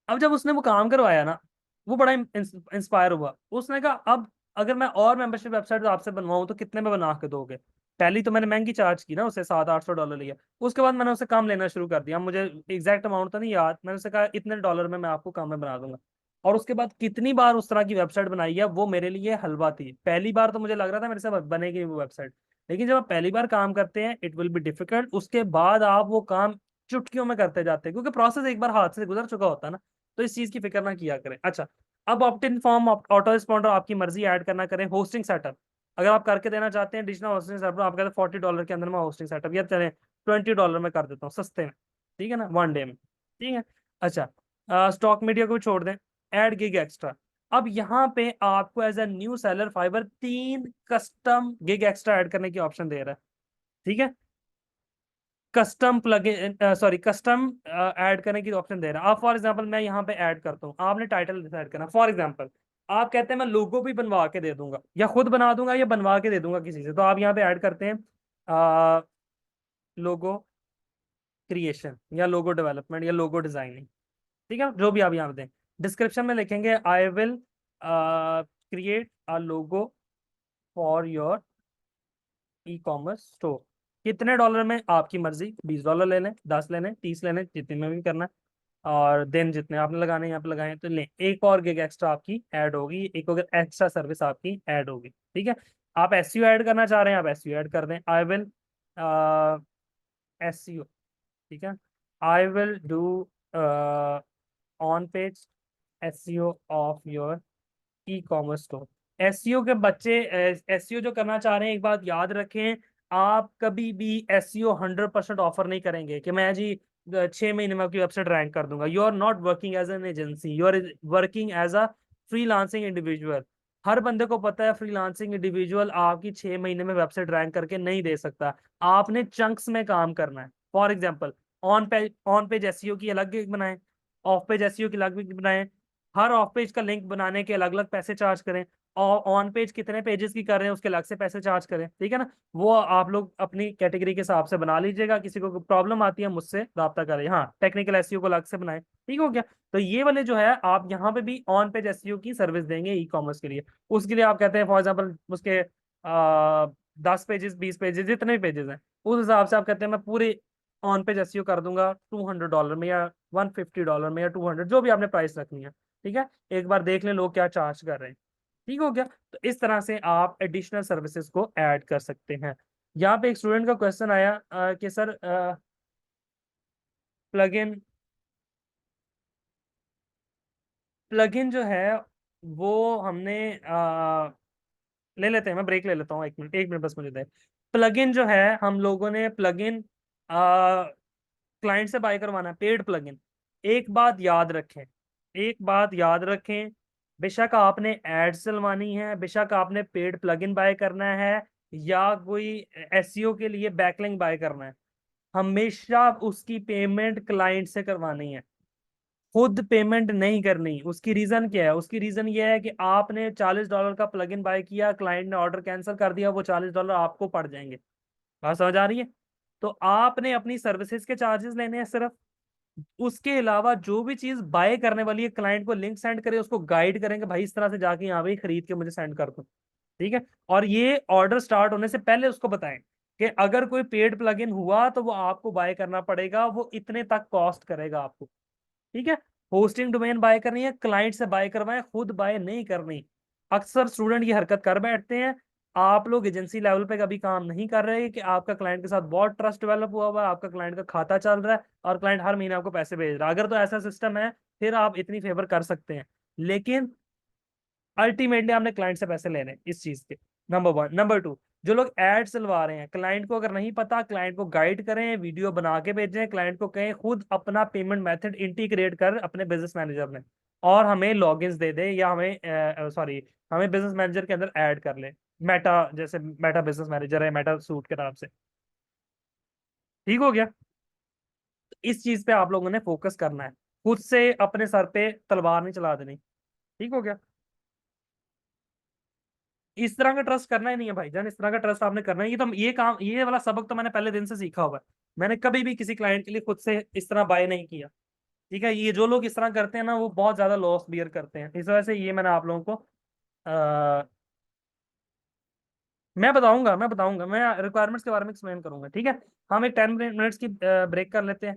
Speaker 1: अब जब उसने वो काम करवाया ना, वो बड़ा इंस्पायर हुआ। उसने कहा अब अगर मैं और मेंबरशिप वेबसाइट आपसे बनवाऊं तो कितने में बना के दोगे? पहली तो मैंने महंगी चार्ज की ना, उसे $700-800 लिया। उसके बाद मैंने उसे कम लेना शुरू कर दिया। मुझे एग्जैक्ट अमाउंट तो नहीं याद, मैंने उसे कहा इतने डॉलर में मैं आपको कम में बना दूंगा। और उसके बाद कितनी बार उस तरह की वेबसाइट बनाई है, वो मेरे लिए हलवा थी। पहली बार तो मुझे लग रहा था मेरे से बनेगी वो वेबसाइट, लेकिन जब आप पहली बार काम करते हैं इट विल बी डिफिकल्ट। उसके बाद आप वो काम चुटकियों में करते जाते हैं, क्योंकि प्रोसेस एक बार हाथ से गुजर चुका होता है ना। तो इस चीज की फिक्र ना किया करें। अच्छा, अब ऑप्ट-इन फॉर्म, ऑटो रिस्पॉन्डर आपकी मर्जी ऐड करना करें। होस्टिंग सेटअप अगर आप करके देना चाहते हैं, डिजिटल होस्टिंग सेटअप आप कहते हैं $40 के अंदर में होस्टिंग सेटअप, या चले $20 में कर देता हूँ सस्ते में, ठीक है ना, 1 डे में, ठीक है। अच्छा, स्टॉक मीडिया को छोड़ दें, ऐड गिग एक्स्ट्रा। अब यहाँ पे आपको as a new seller Fiverr 3 custom gig extra add करने की ऑप्शन दे रहा है, ठीक है। Custom plugin, sorry, custom add करने की ऑप्शन दे रहा है। आप फॉर एग्जांपल मैं यहाँ पे ऐड करता हूँ, आपने टाइटल डिसाइड करना। फॉर एग्जांपल आप कहते हैं मैं लोगो भी बनवा के दे दूंगा, या खुद बना दूंगा, या बनवा के दे दूंगा किसी से, तो आप यहाँ पे ऐड करते हैं लोगो क्रिएशन, या लोगो डेवलपमेंट, या लोगो डिजाइनिंग, ठीक है, जो भी आप यहाँ पे दें। डिस्क्रिप्शन में लिखेंगे I will create a logo for your E commerce store. कितने डॉलर में? आपकी मर्जी, $20 ले लें, 10 ले लें, 30 ले लें, जितने में भी करना है। और देन जितने आपने लगाने यहाँ पे लगाए तो लें। एक और गिग एक्स्ट्रा आपकी ऐड होगी, एक और एक्स्ट्रा सर्विस आपकी ऐड होगी, ठीक है। आप एसईओ ऐड करना चाह रहे हैं, आप एसईओ ऐड कर दें। आई विल एसईओ, ठीक है, I will do on page SEO of your E commerce store. SEO के बच्चे, एसईओ जो करना चाह रहे हैं, एक बात याद रखें, आप कभी भी एसईओ 100% ऑफर नहीं करेंगे कि मैं जी 6 महीने में आपकी वेबसाइट रैंक कर दूंगा। You are not working as an agency, you are working as a freelancing individual. हर बंदे को पता है फ्रीलांसिंग इंडिविजुअल आपकी 6 महीने में वेबसाइट रैंक करके नहीं दे सकता। आपने चंक्स में काम करना है। For example, on page SEO की अलग बनाए, ऑफ पेज एसईओ की अलग बनाए, हर ऑफ पेज का लिंक बनाने के अलग अलग पैसे चार्ज करें, और ऑन पेज कितने पेजेस की कर रहे हैं उसके अलग से पैसे चार्ज करें, ठीक है ना। वो आप लोग अपनी कैटेगरी के हिसाब से बना लीजिएगा। किसी को प्रॉब्लम आती है मुझसे रब्ता करें। हाँ, टेक्निकल एसईओ को अलग से बनाए, ठीक हो गया। तो ये वाले जो है आप यहाँ पे भी ऑन पेज एसईओ की सर्विस देंगे ई कॉमर्स के लिए। उसके लिए आप कहते हैं फॉर एग्जाम्पल उसके 10 पेजेस 20 पेजेस जितने भी पेजेस हैं, उस हिसाब से आप कहते हैं मैं पूरे ऑन पेज एसईओ कर दूंगा $200 में, या $150 में, या 200, जो भी आपने प्राइस रखनी है, ठीक है। एक बार देख लें लोग क्या चार्ज कर रहे हैं, ठीक हो गया। तो इस तरह से आप एडिशनल सर्विसेज को ऐड कर सकते हैं। यहाँ पे एक स्टूडेंट का क्वेश्चन आया कि सर प्लगइन प्लगइन जो है वो हमने ले लेते हैं, मैं ब्रेक ले लेता हूँ 1 मिनट, 1 मिनट बस मुझे दे। प्लगइन जो है हम लोगों ने प्लगइन क्लाइंट से बाय करवाना है, पेड प्लगइन। एक बात याद रखें, एक बात याद रखें, बेशक आपने एड्स चलवानी है, बेशक आपने पेड प्लगइन बाय करना है, या कोई एसईओ के लिए बैकलिंक बाय करना है, हमेशा उसकी पेमेंट क्लाइंट से करवानी है। खुद पेमेंट नहीं करनी। उसकी रीजन क्या है? उसकी रीजन ये है कि आपने $40 का प्लगइन बाय किया, क्लाइंट ने ऑर्डर कैंसिल कर दिया, वो $40 आपको पड़ जाएंगे। बात समझ आ रही है? तो आपने अपनी सर्विसेज के चार्जेस लेने हैं सिर्फ। उसके अलावा जो भी चीज बाय करने वाली है, क्लाइंट को लिंक सेंड करें, उसको गाइड करेंगे भाई इस तरह से जाके यहाँ पे खरीद के मुझे सेंड कर दो, ठीक है। और ये ऑर्डर स्टार्ट होने से पहले उसको बताएं कि अगर कोई पेड प्लगइन हुआ तो वो आपको बाय करना पड़ेगा, वो इतने तक कॉस्ट करेगा आपको, ठीक है। होस्टिंग डोमेन बाय करनी है, क्लाइंट से बाय करवाएं, खुद बाय नहीं करनी। अक्सर स्टूडेंट ये हरकत कर बैठते हैं। आप लोग एजेंसी लेवल पे कभी काम नहीं कर रहे कि आपका क्लाइंट के साथ बहुत ट्रस्ट डेवलप हुआ हुआ है, आपका क्लाइंट का खाता चल रहा है और क्लाइंट हर महीने आपको पैसे भेज रहा है। अगर तो ऐसा सिस्टम है फिर आप इतनी फेवर कर सकते हैं, लेकिन अल्टीमेटली आपने क्लाइंट से पैसे लेने हैं इस चीज के। Number one. नंबर टू, जो लोग एड चलवा रहे हैं, क्लाइंट को अगर नहीं पता, क्लाइंट को गाइड करें, वीडियो बना के भेजें, क्लाइंट को कहें खुद अपना पेमेंट मेथड इंटीग्रेट कर अपने बिजनेस मैनेजर में, और हमें लॉगिन्स दे दे, या हमें सॉरी हमें बिजनेस मैनेजर के अंदर ऐड कर ले। मेटा, जैसे मेटा बिजनेस मैनेजर है मेटा सूट के नाम से, ठीक हो गया। इस चीज पे आप लोगों ने फोकस करना है, खुद से अपने सर पे तलवार नहीं चला देनी, ठीक हो गया। इस तरह का ट्रस्ट करना ही नहीं है भाईजान, इस तरह का ट्रस्ट आपने करना है। ये काम, ये वाला सबक तो मैंने पहले दिन से सीखा हुआ है। मैंने कभी भी किसी क्लाइंट के लिए खुद से इस तरह बाय नहीं किया, ठीक है। ये जो लोग इस तरह करते हैं ना, वो बहुत ज्यादा लॉस बियर करते हैं। इस वजह से ये मैंने आप लोगों को आ, मैं रिक्वायरमेंट्स के बारे में एक्सप्लेन करूंगा, ठीक है। हम एक 10 मिनट्स की ब्रेक कर लेते हैं।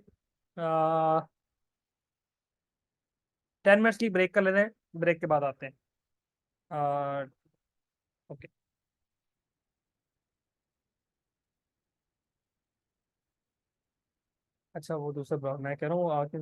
Speaker 1: 10 मिनट्स की ब्रेक कर लेते हैं, ब्रेक के बाद आते हैं। ओके। अच्छा, वो दूसरा मैं कह रहा हूँ आके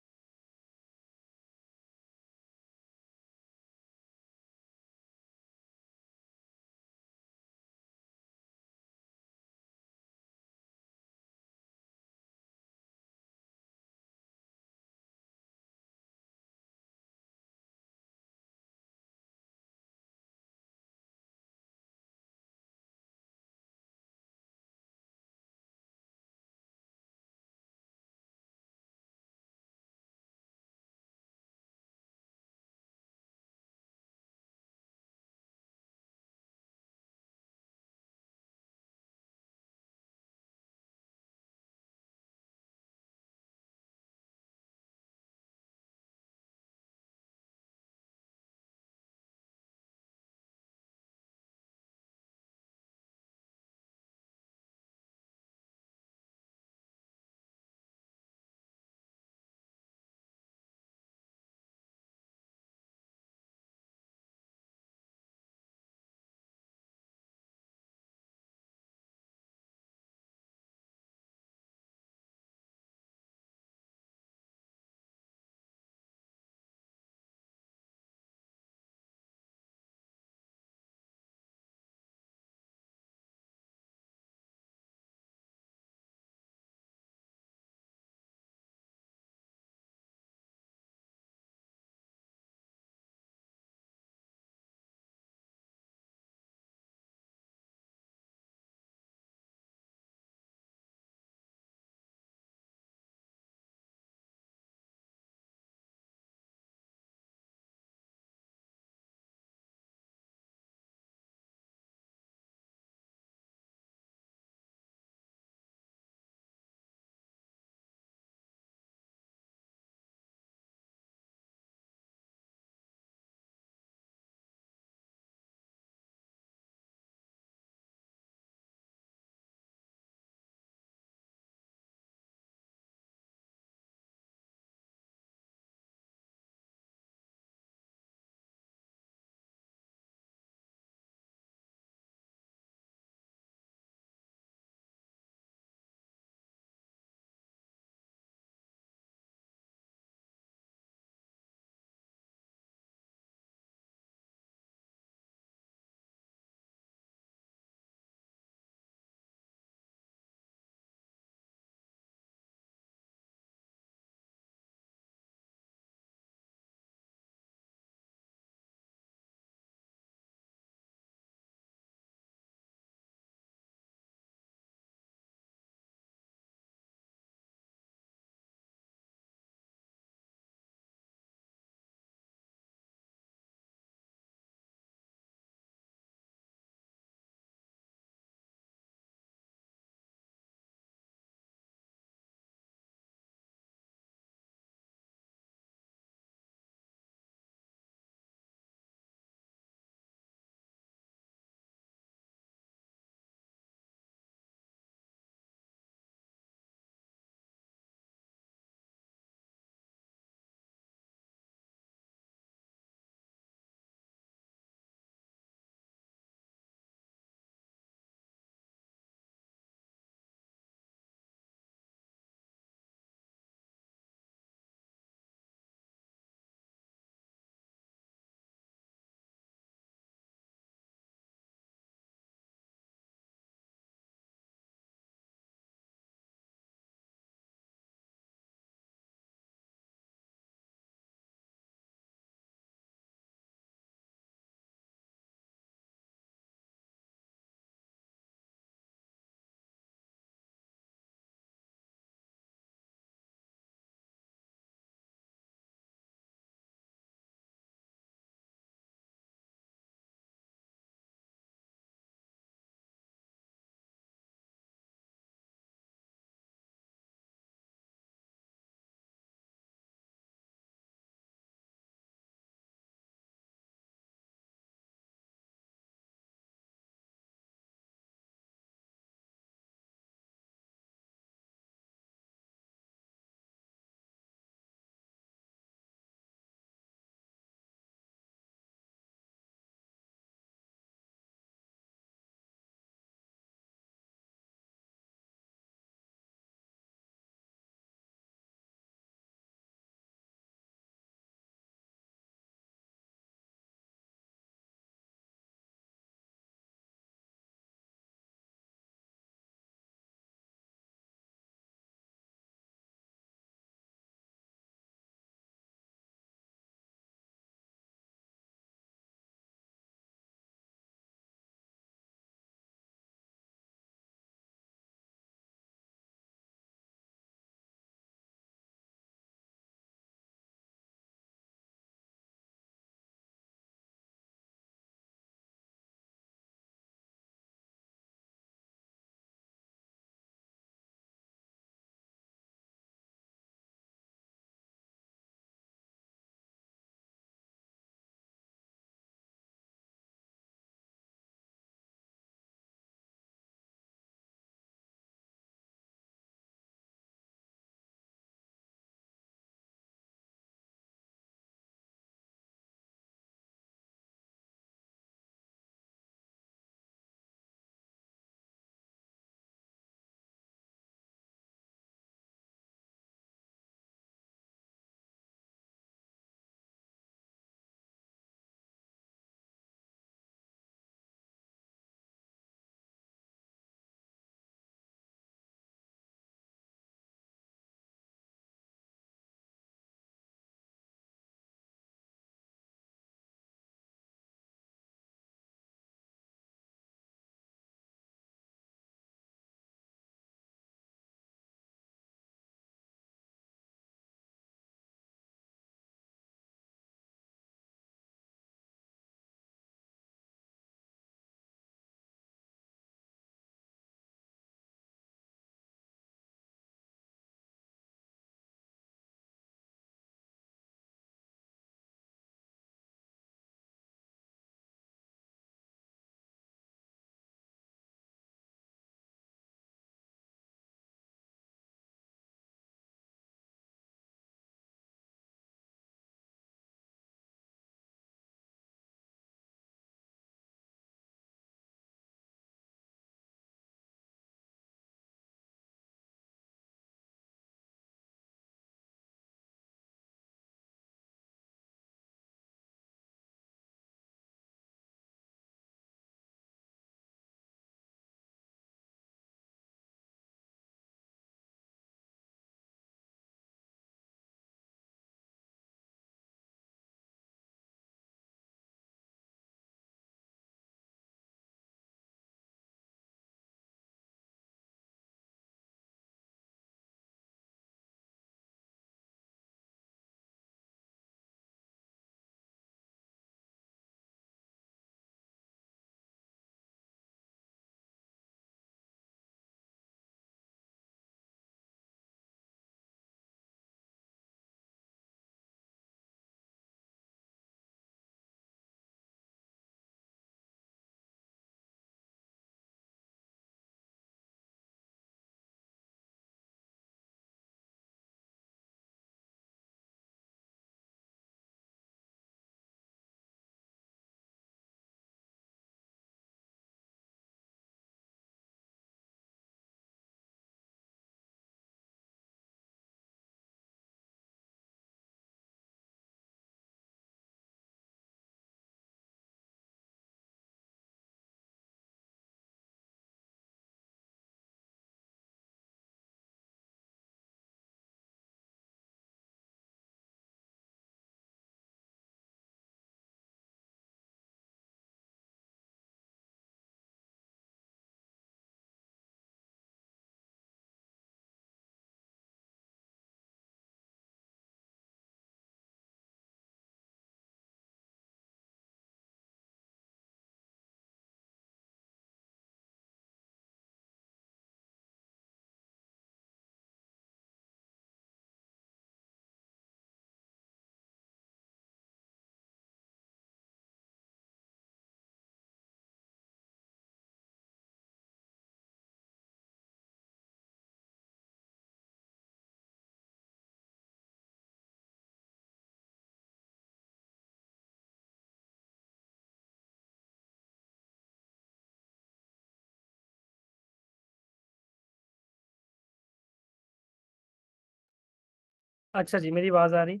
Speaker 1: अच्छा जी, मेरी आवाज आ रही?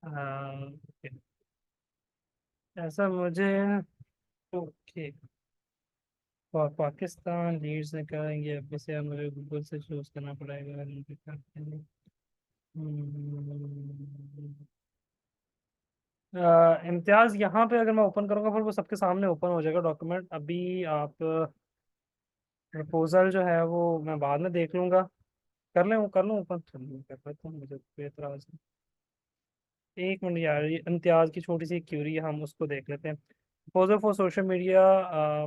Speaker 1: हाँ, ओके। ऐसा मुझे, ओके, पाकिस्तान लीड्स ने करेंगे, अब इसे मुझे गूगल से चूज करना पड़ेगा। हम्म, इम्तियाज, यहाँ पे अगर मैं ओपन करूंगा फिर वो सबके सामने ओपन हो जाएगा डॉक्यूमेंट। अभी आप प्रपोजल जो है वो मैं बाद में देख लूंगा। कर लूँ ओपन, चलिए कर लेता हूँ, मुझे कोई एतराज नहीं। एक मिनट यार, ये इम्तियाज की छोटी सी क्यूरी है, हम उसको देख लेते हैं। Proposal for social media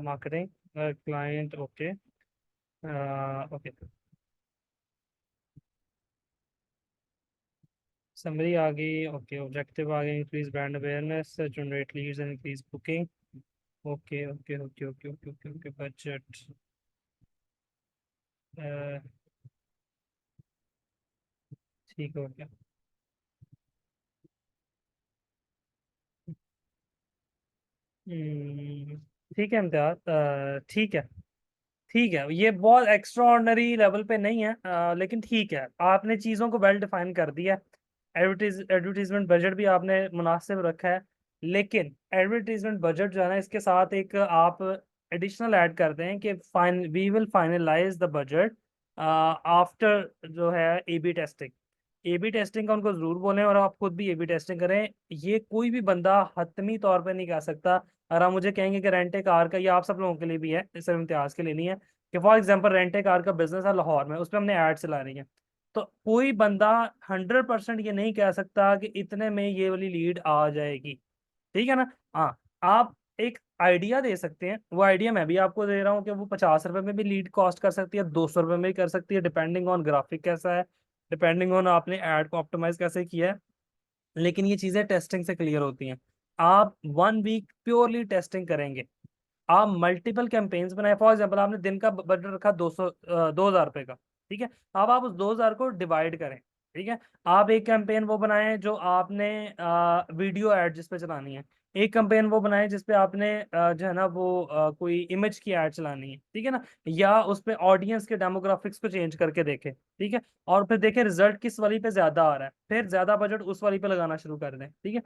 Speaker 1: marketing client, okay. Okay, summary आ गई, ओके। ऑब्जेक्टिव आ गई, increase brand awareness, generate leads and increase booking. Okay okay okay okay okay okay okay, budget, ठीक हो गया। हम्म, ठीक है इम्तियाज, ठीक है। ठीक है, ये बहुत एक्स्ट्रा ऑर्डिनरी लेवल पे नहीं है, लेकिन ठीक है, आपने चीज़ों को वेल डिफाइन कर दिया है। एडवर्टीजमेंट बजट भी आपने मुनासिब रखा है। लेकिन एडवर्टीजमेंट बजट जो है ना, इसके साथ एक आप एडिशनल ऐड करते हैं कि fine we will finalize the budget after जो है एबी टेस्टिंग। एबी टेस्टिंग का उनको जरूर बोलें, और आप खुद भी एबी टेस्टिंग करें। ये कोई भी बंदा हतमी तौर पे नहीं कह सकता। अगर आप मुझे कहेंगे कि रेंट ए कार का, ये आप सब लोगों के लिए भी है, सिर्फ इम्तियाज के लिए नहीं है, कि for example rent a car का बिजनेस है लाहौर में, उस पर हमने ऐड चला रही है, तो कोई बंदा 100% ये नहीं कह सकता कि इतने में ये वाली लीड आ जाएगी। ठीक है ना? हाँ, आप एक आइडिया दे सकते हैं, वो आइडिया मैं भी आपको दे रहा हूँ कि वो 50 रुपए में भी लीड कॉस्ट कर सकती है, 200 रुपये में भी कर सकती है, डिपेंडिंग ऑन ग्राफिक कैसा है, डिपेंडिंग ऑन आपने ऐड को ऑप्टिमाइज कैसे किया है। लेकिन ये चीजें टेस्टिंग से क्लियर होती हैं। आप 1 वीक प्योरली टेस्टिंग करेंगे, आप मल्टीपल कैंपेन्स बनाए। फॉर एग्जाम्पल, आपने दिन का बजट रखा 2,000 रुपए का, ठीक है। अब आप उस 2,000 को डिवाइड करें, ठीक है। आप एक कैंपेन वो बनाएं जो आपने वीडियो एड जिस पे चलानी है, एक कैंपेन वो बनाएं जिस पे आपने जो है ना वो कोई इमेज की एड चलानी है, ठीक है ना। या उस पे ऑडियंस के डेमोग्राफिक्स को चेंज करके देखें, ठीक है। और फिर देखें रिजल्ट किस वाली पे ज्यादा आ रहा है, फिर ज्यादा बजट उस वाली पे लगाना शुरू कर दें, ठीक है।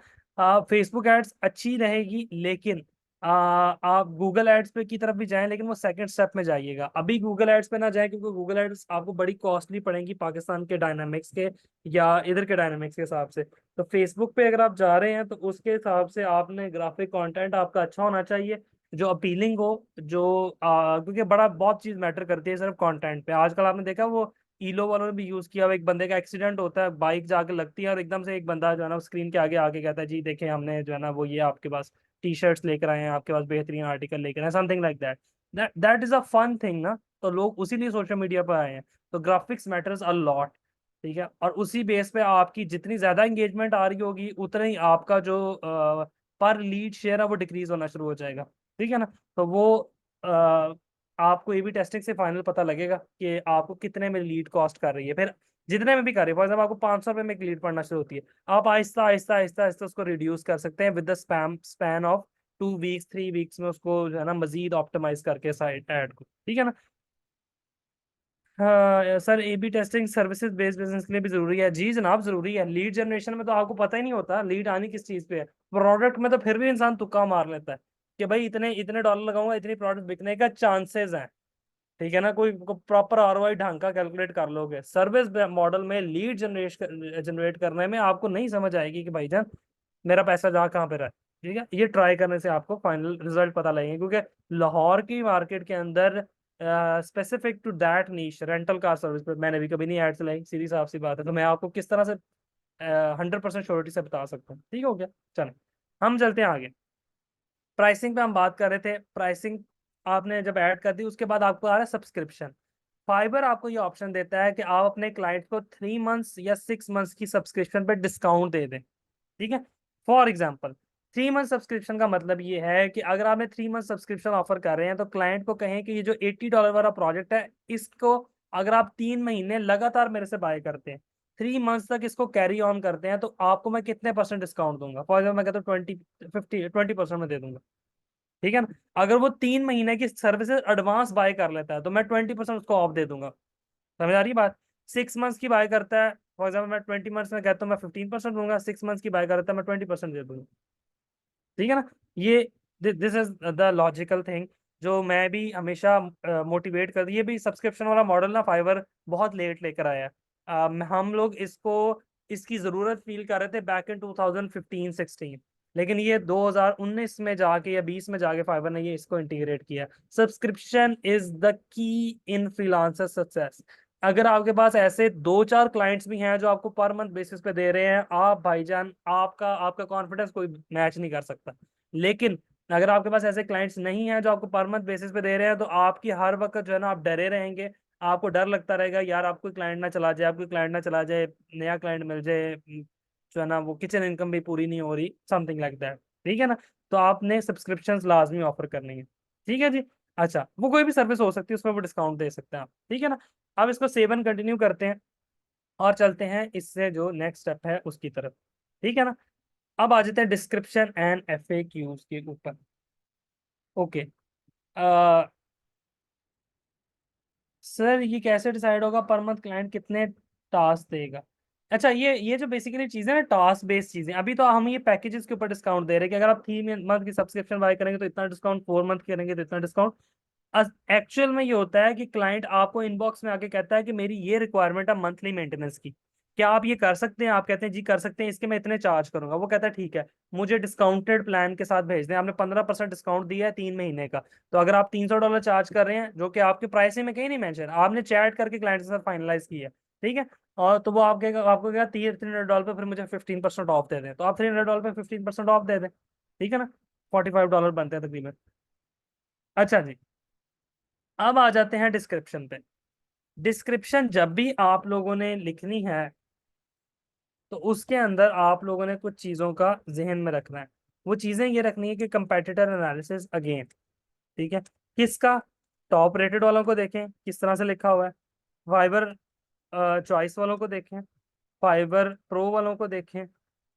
Speaker 1: फेसबुक एड्स अच्छी रहेगी, लेकिन आप गूगल एड्स पे की तरफ भी जाएं, लेकिन वो सेकंड स्टेप में जाइएगा। अभी गूगल एड्स पे ना जाएं, क्योंकि गूगल एड्स आपको बड़ी कॉस्टली पड़ेंगी पाकिस्तान के डायनामिक्स के या इधर के डायनामिक्स के हिसाब से। तो फेसबुक पे अगर आप जा रहे हैं तो उसके हिसाब से आपने ग्राफिक कंटेंट आपका अच्छा होना चाहिए, जो अपीलिंग हो, जो क्योंकि बड़ा बहुत चीज मैटर करती है सिर्फ कंटेंट पे। आजकल आपने देखा वो ईलो वालों ने भी यूज किया हुआ, एक बंदे का एक्सीडेंट होता है, बाइक जाके लगती है और एकदम से एक बंदा जो है ना स्क्रीन के आगे आके कहता है जी देखें हमने जो है ना वो ये आपके पास टी शर्ट्स लेकर आए हैं, आपके पास बेहतरीन आर्टिकल लेकर आए, something like that. That is a fun thing ना, तो लोग उसी लिए सोशल मीडिया पर आए हैं। तो ग्राफिक्स मैटर्स अ लॉट, ठीक है। और उसी बेस पे आपकी जितनी ज्यादा एंगेजमेंट आ रही होगी, उतना ही आपका जो पर लीड शेयर है वो डिक्रीज होना शुरू हो जाएगा, ठीक है ना। तो वो आपको ए बी टेस्टिंग से फाइनल पता लगेगा कि आपको कितने में लीड कॉस्ट कर रही है। फिर जितने में भी कर रही है, फॉर एग्जाम्पल आपको 500 रुपये में एक लीड पड़ना शुरू होती है, आप आहिस्ता आहिस्ता आहिस्ता आहिस्ता उसको रिड्यूस कर सकते हैं with the span of 2 weeks 3 weeks में, उसको जो है ना मजीद ऑप्टिमाइज करके साइट ऐड को, ठीक है ना। हाँ sir, A B testing services based business के लिए भी जरूरी है जी जनाब, जरूरी है। लीड जनरेशन में तो आपको पता ही नहीं होता लीड आनी किस चीज पे है। प्रोडक्ट में तो फिर भी इंसान तुक्का मार लेता है कि भाई इतने इतने डॉलर लगाऊंगा, इतनी प्रोडक्ट बिकने का चांसेस हैं, ठीक है ना। कोई प्रॉपर आरओआई ढंग का कैलकुलेट कर लोगे। सर्विस मॉडल में लीड जनरेट करने में आपको नहीं समझ आएगी कि भाईजान मेरा पैसा जा कहाँ पे रहा है, ठीक है। ये ट्राई करने से आपको फाइनल रिजल्ट पता लगेंगे, क्योंकि लाहौर की मार्केट के अंदर specific to that niche rental car service पे मैंने भी कभी नहीं ऐड चलाई, सीधी साफ सी बात है। तो मैं आपको किस तरह से 100% श्योरिटी से बता सकता हूँ, ठीक हो गया। चलें, हम चलते हैं आगे। प्राइसिंग पे हम बात कर रहे थे। प्राइसिंग आपने जब ऐड कर दी, उसके बाद आपको आ रहा है सब्सक्रिप्शन। फाइबर आपको ये ऑप्शन देता है कि आप अपने क्लाइंट को 3 मंथ्स या 6 मंथ्स की सब्सक्रिप्शन पे डिस्काउंट दे दें, ठीक है। फॉर एग्जाम्पल, 3 मंथ सब्सक्रिप्शन का मतलब ये है कि अगर आपने 3 मंथ सब्सक्रिप्शन ऑफर कर रहे हैं, तो क्लाइंट को कहें कि ये जो $80 वाला प्रोजेक्ट है, इसको अगर आप 3 महीने लगातार मेरे से बाय करते हैं, 3 मंथ्स तक इसको कैरी ऑन करते हैं, तो आपको मैं कितने परसेंट डिस्काउंट दूंगा। फॉर एग्जाम्पल मैं कहता हूँ 20 50 20% में दे दूंगा, ठीक है ना। अगर वो 3 महीने की सर्विसेज एडवांस बाय कर लेता है, तो मैं 20% उसको ऑफ दे दूंगा। समझ आ रही है बात? 6 मंथ्स की बाय करता है, फॉर एग्जाम्पल मैं 20 मंथ्स में कहता हूँ मैं 15% दूंगा, 6 मंथ्स की बाय करता है मैं 20% दे दूंगा। ठीक है ना, ये this is the logical thing जो मैं भी हमेशा मोटिवेट कर, ये भी सब्सक्रिप्शन वाला मॉडल ना फाइवर बहुत लेट लेकर आया है। हम लोग इसको, इसकी जरूरत फील कर रहे थे बैक इन 2015-16, लेकिन ये 2019 में जाके या 20 में जाके फाइवर ने ये इसको इंटीग्रेट किया। Subscription is the key in freelancer success. अगर आपके पास ऐसे 2-4 क्लाइंट्स भी हैं जो आपको पर मंथ बेसिस पे दे रहे हैं, आप भाईजान आपका आपका कॉन्फिडेंस कोई मैच नहीं कर सकता। लेकिन अगर आपके पास ऐसे क्लाइंट्स नहीं हैं जो आपको पर मंथ बेसिस पे दे रहे हैं, तो आपकी हर वक्त जो है ना आप डरे रहेंगे, आपको डर लगता रहेगा यार आपको क्लाइंट ना चला जाए, आपको क्लाइंट ना चला जाए, नया क्लाइंट मिल जाए, जो है ना वो किचन इनकम भी पूरी नहीं हो रही, समथिंग लाइक दैट। ठीक है ना, तो आपने सब्सक्रिप्शन लाजमी ऑफर करनी है। ठीक है जी। अच्छा, वो कोई भी सर्विस हो सकती है, उसमें वो डिस्काउंट दे सकते हैं आप। ठीक है ना, अब इसको सेवन कंटिन्यू करते हैं और चलते हैं इससे जो नेक्स्ट स्टेप है उसकी तरफ। ठीक है ना, अब आ जाते हैं डिस्क्रिप्शन एंड FAQs के ऊपर। ओके, सर ये कैसे डिसाइड होगा पर मंथ क्लाइंट कितने टास्क देगा? अच्छा, ये जो बेसिकली चीजें ना टास्क बेस्ड चीजें, अभी तो हम ये पैकेजेस के ऊपर डिस्काउंट दे रहे हैं कि अगर आप 3 मंथ की सब्सक्रिप्शन बाय करेंगे तो इतना डिस्काउंट, 4 मंथ करेंगे तो इतना डिस्काउंट। एक्चुअल में ये होता है कि क्लाइंट आपको इनबॉक्स में आके कहता है कि मेरी ये रिक्वायरमेंट है मंथली मेंटेनेंस की, क्या आप ये कर सकते हैं? आप कहते हैं जी कर सकते हैं, इसके मैं इतने चार्ज करूंगा। वो कहता है ठीक है, मुझे डिस्काउंटेड प्लान के साथ भेज दें, आपने 15% डिस्काउंट दिया है 3 महीने का, तो अगर आप $300 चार्ज कर रहे हैं, जो कि आपके प्राइसिंग में कहीं नहीं मेंशन, आपने चैट करके क्लाइंट के साथ फाइनलाइज किया, ठीक है, और तो वो आपको क्या $300 पे फिर मुझे 15% ऑफ दे दें, तो आप $300 पे 15% ऑफ दे दें। ठीक है ना, $45 बनते हैं तकरीबन। अच्छा जी, अब आ जाते हैं डिस्क्रिप्शन पे। डिस्क्रिप्शन जब भी आप लोगों ने लिखनी है, तो उसके अंदर आप लोगों ने कुछ चीज़ों का जहन में रखना है। वो चीज़ें ये रखनी है कि कंपेटिटर एनालिसिस अगेन, ठीक है, किसका? टॉप रेटेड वालों को देखें किस तरह से लिखा हुआ है, फाइबर चॉइस वालों को देखें, फाइबर प्रो वालों को देखें,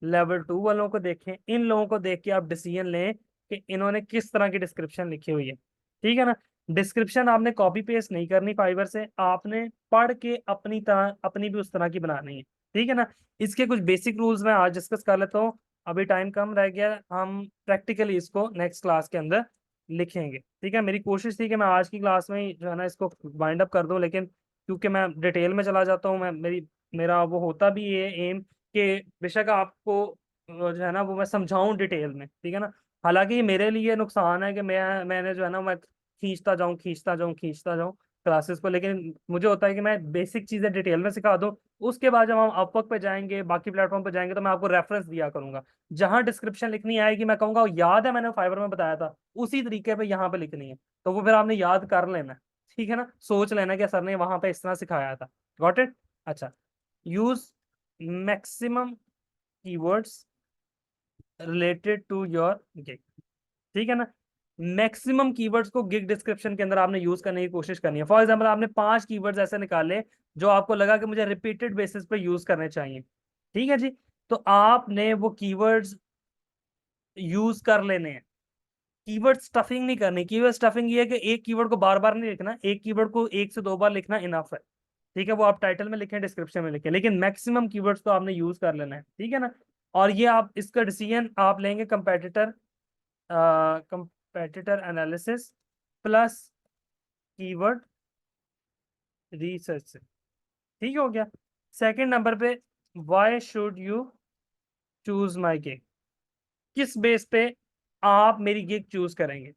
Speaker 1: लेवल 2 वालों को देखें, इन लोगों को देख के आप डिसीजन लें कि इन्होंने किस तरह की डिस्क्रिप्शन लिखी हुई है। ठीक है ना, डिस्क्रिप्शन आपने कॉपी पेस्ट नहीं करनी फाइबर से, आपने पढ़ के अपनी तरह, अपनी भी उस तरह की बनानी है। ठीक है ना, इसके कुछ बेसिक रूल्स मैं आज डिस्कस कर लेता हूँ, अभी टाइम कम रह गया, हम प्रैक्टिकली इसको नेक्स्ट क्लास के अंदर लिखेंगे। ठीक है, मेरी कोशिश थी कि मैं आज की क्लास में ही जो है ना इसको वाइंड अप कर दूं, लेकिन क्योंकि मैं डिटेल में चला जाता हूँ, मैं मेरा वो होता भी ये एम कि बेशक आपको जो है ना वो मैं समझाऊं डिटेल में। ठीक है ना, हालांकि ये मेरे लिए नुकसान है कि मैंने जो है ना मैं खींचता जाऊं क्लासेस को, लेकिन मुझे होता है कि मैं बेसिक चीजें डिटेल में सिखा दूं, उसके बाद जब हम अपवर्क पे जाएंगे, बाकी प्लेटफॉर्म पे जाएंगे, तो मैं आपको रेफरेंस दिया करूंगा, जहां डिस्क्रिप्शन लिखनी आएगी मैं कहूंगा याद है मैंने फाइबर में बताया था, उसी तरीके पे यहाँ पे लिखनी है, तो वो फिर आपने याद कर लेना है। ठीक है ना, सोच लेना कि सर ने वहां पे इस तरह सिखाया था। Got it? अच्छा, use maximum keywords related to your gig. ठीक है ना, मैक्सिमम कीवर्ड्स को गिग डिस्क्रिप्शन के अंदर आपने यूज करने की कोशिश करनी है। फॉर एग्जांपल आपने 5 कीवर्ड्स ऐसे निकाले जो आपको लगा कि मुझे रिपीटेड बेसिस पे यूज करने चाहिए। ठीक है जी, तो आपने वो कीवर्ड्स यूज कर लेने हैं। कीवर्ड स्टफिंग नहीं करनी। कीवर्ड स्टफिंग ये है कि एक कीवर्ड को बार बार नहीं लिखना, एक कीवर्ड को 1 से 2 बार लिखना इनफ है। ठीक है, वो आप टाइटल में लिखें, डिस्क्रिप्शन में लिखें, लेकिन मैक्सिमम कीवर्ड्स तो आपने यूज कर लेना है। ठीक है ना, और ये आप इसका डिसीजन आप लेंगे competitor analysis plus keyword research से। ठीक हो गया। सेकंड नंबर पे, why should you choose my gig? किस बेस पे आप मेरी गिग चूज करेंगे?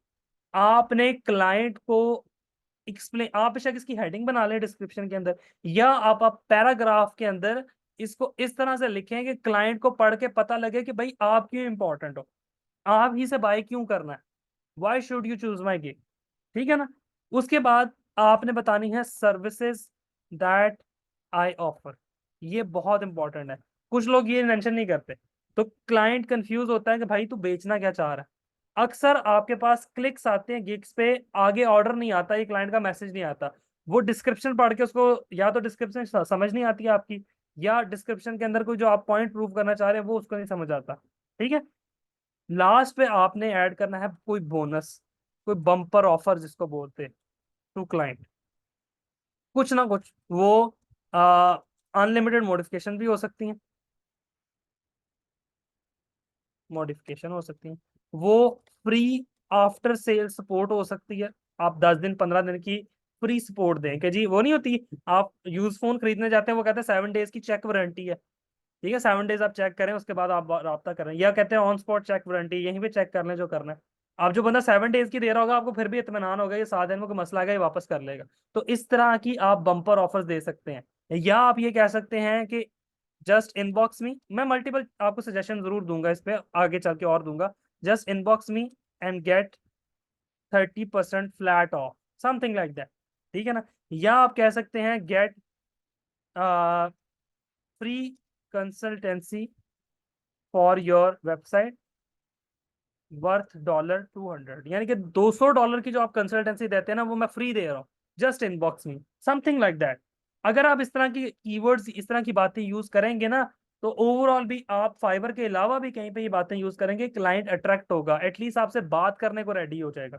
Speaker 1: आपने क्लाइंट को एक्सप्लेन, आप बेशक इसकी हेडिंग बना लें डिस्क्रिप्शन के अंदर, या आप पैराग्राफ के अंदर इसको इस तरह से लिखें कि क्लाइंट को पढ़ के पता लगे कि भाई आप क्यों इंपॉर्टेंट हो, आप ही से बाय क्यों करना है, why should you choose my gig. ठीक है ना, उसके बाद आपने बतानी है सर्विसेज दैट आई ऑफर। ये बहुत इंपॉर्टेंट है, कुछ लोग ये मेंशन नहीं करते, तो क्लाइंट कंफ्यूज होता है कि भाई तू बेचना क्या चाह रहा है। अक्सर आपके पास क्लिक्स आते हैं गिग्स पे, आगे ऑर्डर नहीं आता, ये क्लाइंट का मैसेज नहीं आता, वो डिस्क्रिप्शन पढ़ के उसको या तो डिस्क्रिप्शन समझ नहीं आती है आपकी, या डिस्क्रिप्शन के अंदर कोई जो आप पॉइंट प्रूव करना चाह रहे हैं वो उसको नहीं समझ आता। ठीक है, लास्ट पे आपने ऐड करना है कोई बोनस, कोई बम्पर ऑफर जिसको बोलते हैं टू क्लाइंट, कुछ ना कुछ वो अनलिमिटेड मॉडिफिकेशन भी हो सकती हैं, मॉडिफिकेशन हो सकती हैं। वो फ्री आफ्टर सेल सपोर्ट हो सकती है। आप 10 दिन 15 दिन की फ्री सपोर्ट दें कि जी, वो नहीं होती, आप यूज फोन खरीदने जाते हैं, वो कहते हैं 7 डेज की चेक वारंटी है, ठीक है, 7 डेज आप चेक करें, उसके बाद आप राब्ता करें, या कहते हैं ऑन स्पॉट चेक वारंटी, यहीं पे चेक कर लें जो करना है। आप जो बंदा 7 डेज की दे रहा होगा, आपको फिर भी इत्मीनान होगा ये 7 दिन में कोई मसला आएगा ये वापस कर लेगा। तो इस तरह की आप बम्पर ऑफर्स दे सकते हैं। या आप ये कह सकते हैं कि जस्ट इनबॉक्स मी, मैं मल्टीपल आपको सजेशन जरूर दूंगा इस पे, आगे चल के और दूंगा। Just inbox me and get 30% flat off, something like that, ठीक है ना। या आप कह सकते हैं get free consultancy for your website worth $200, यानी कि $200 की जो आप कंसल्टेंसी देते हैं ना, वो मैं फ्री दे रहा हूँ, जस्ट इनबॉक्स में, समथिंग लाइक दैट। अगर आप इस तरह की कीवर्ड्स, इस तरह की बातें यूज करेंगे ना, तो ओवरऑल भी आप फाइबर के अलावा भी कहीं पे ये बातें यूज करेंगे, क्लाइंट अट्रैक्ट होगा, एटलीस्ट आपसे बात करने को रेडी हो जाएगा।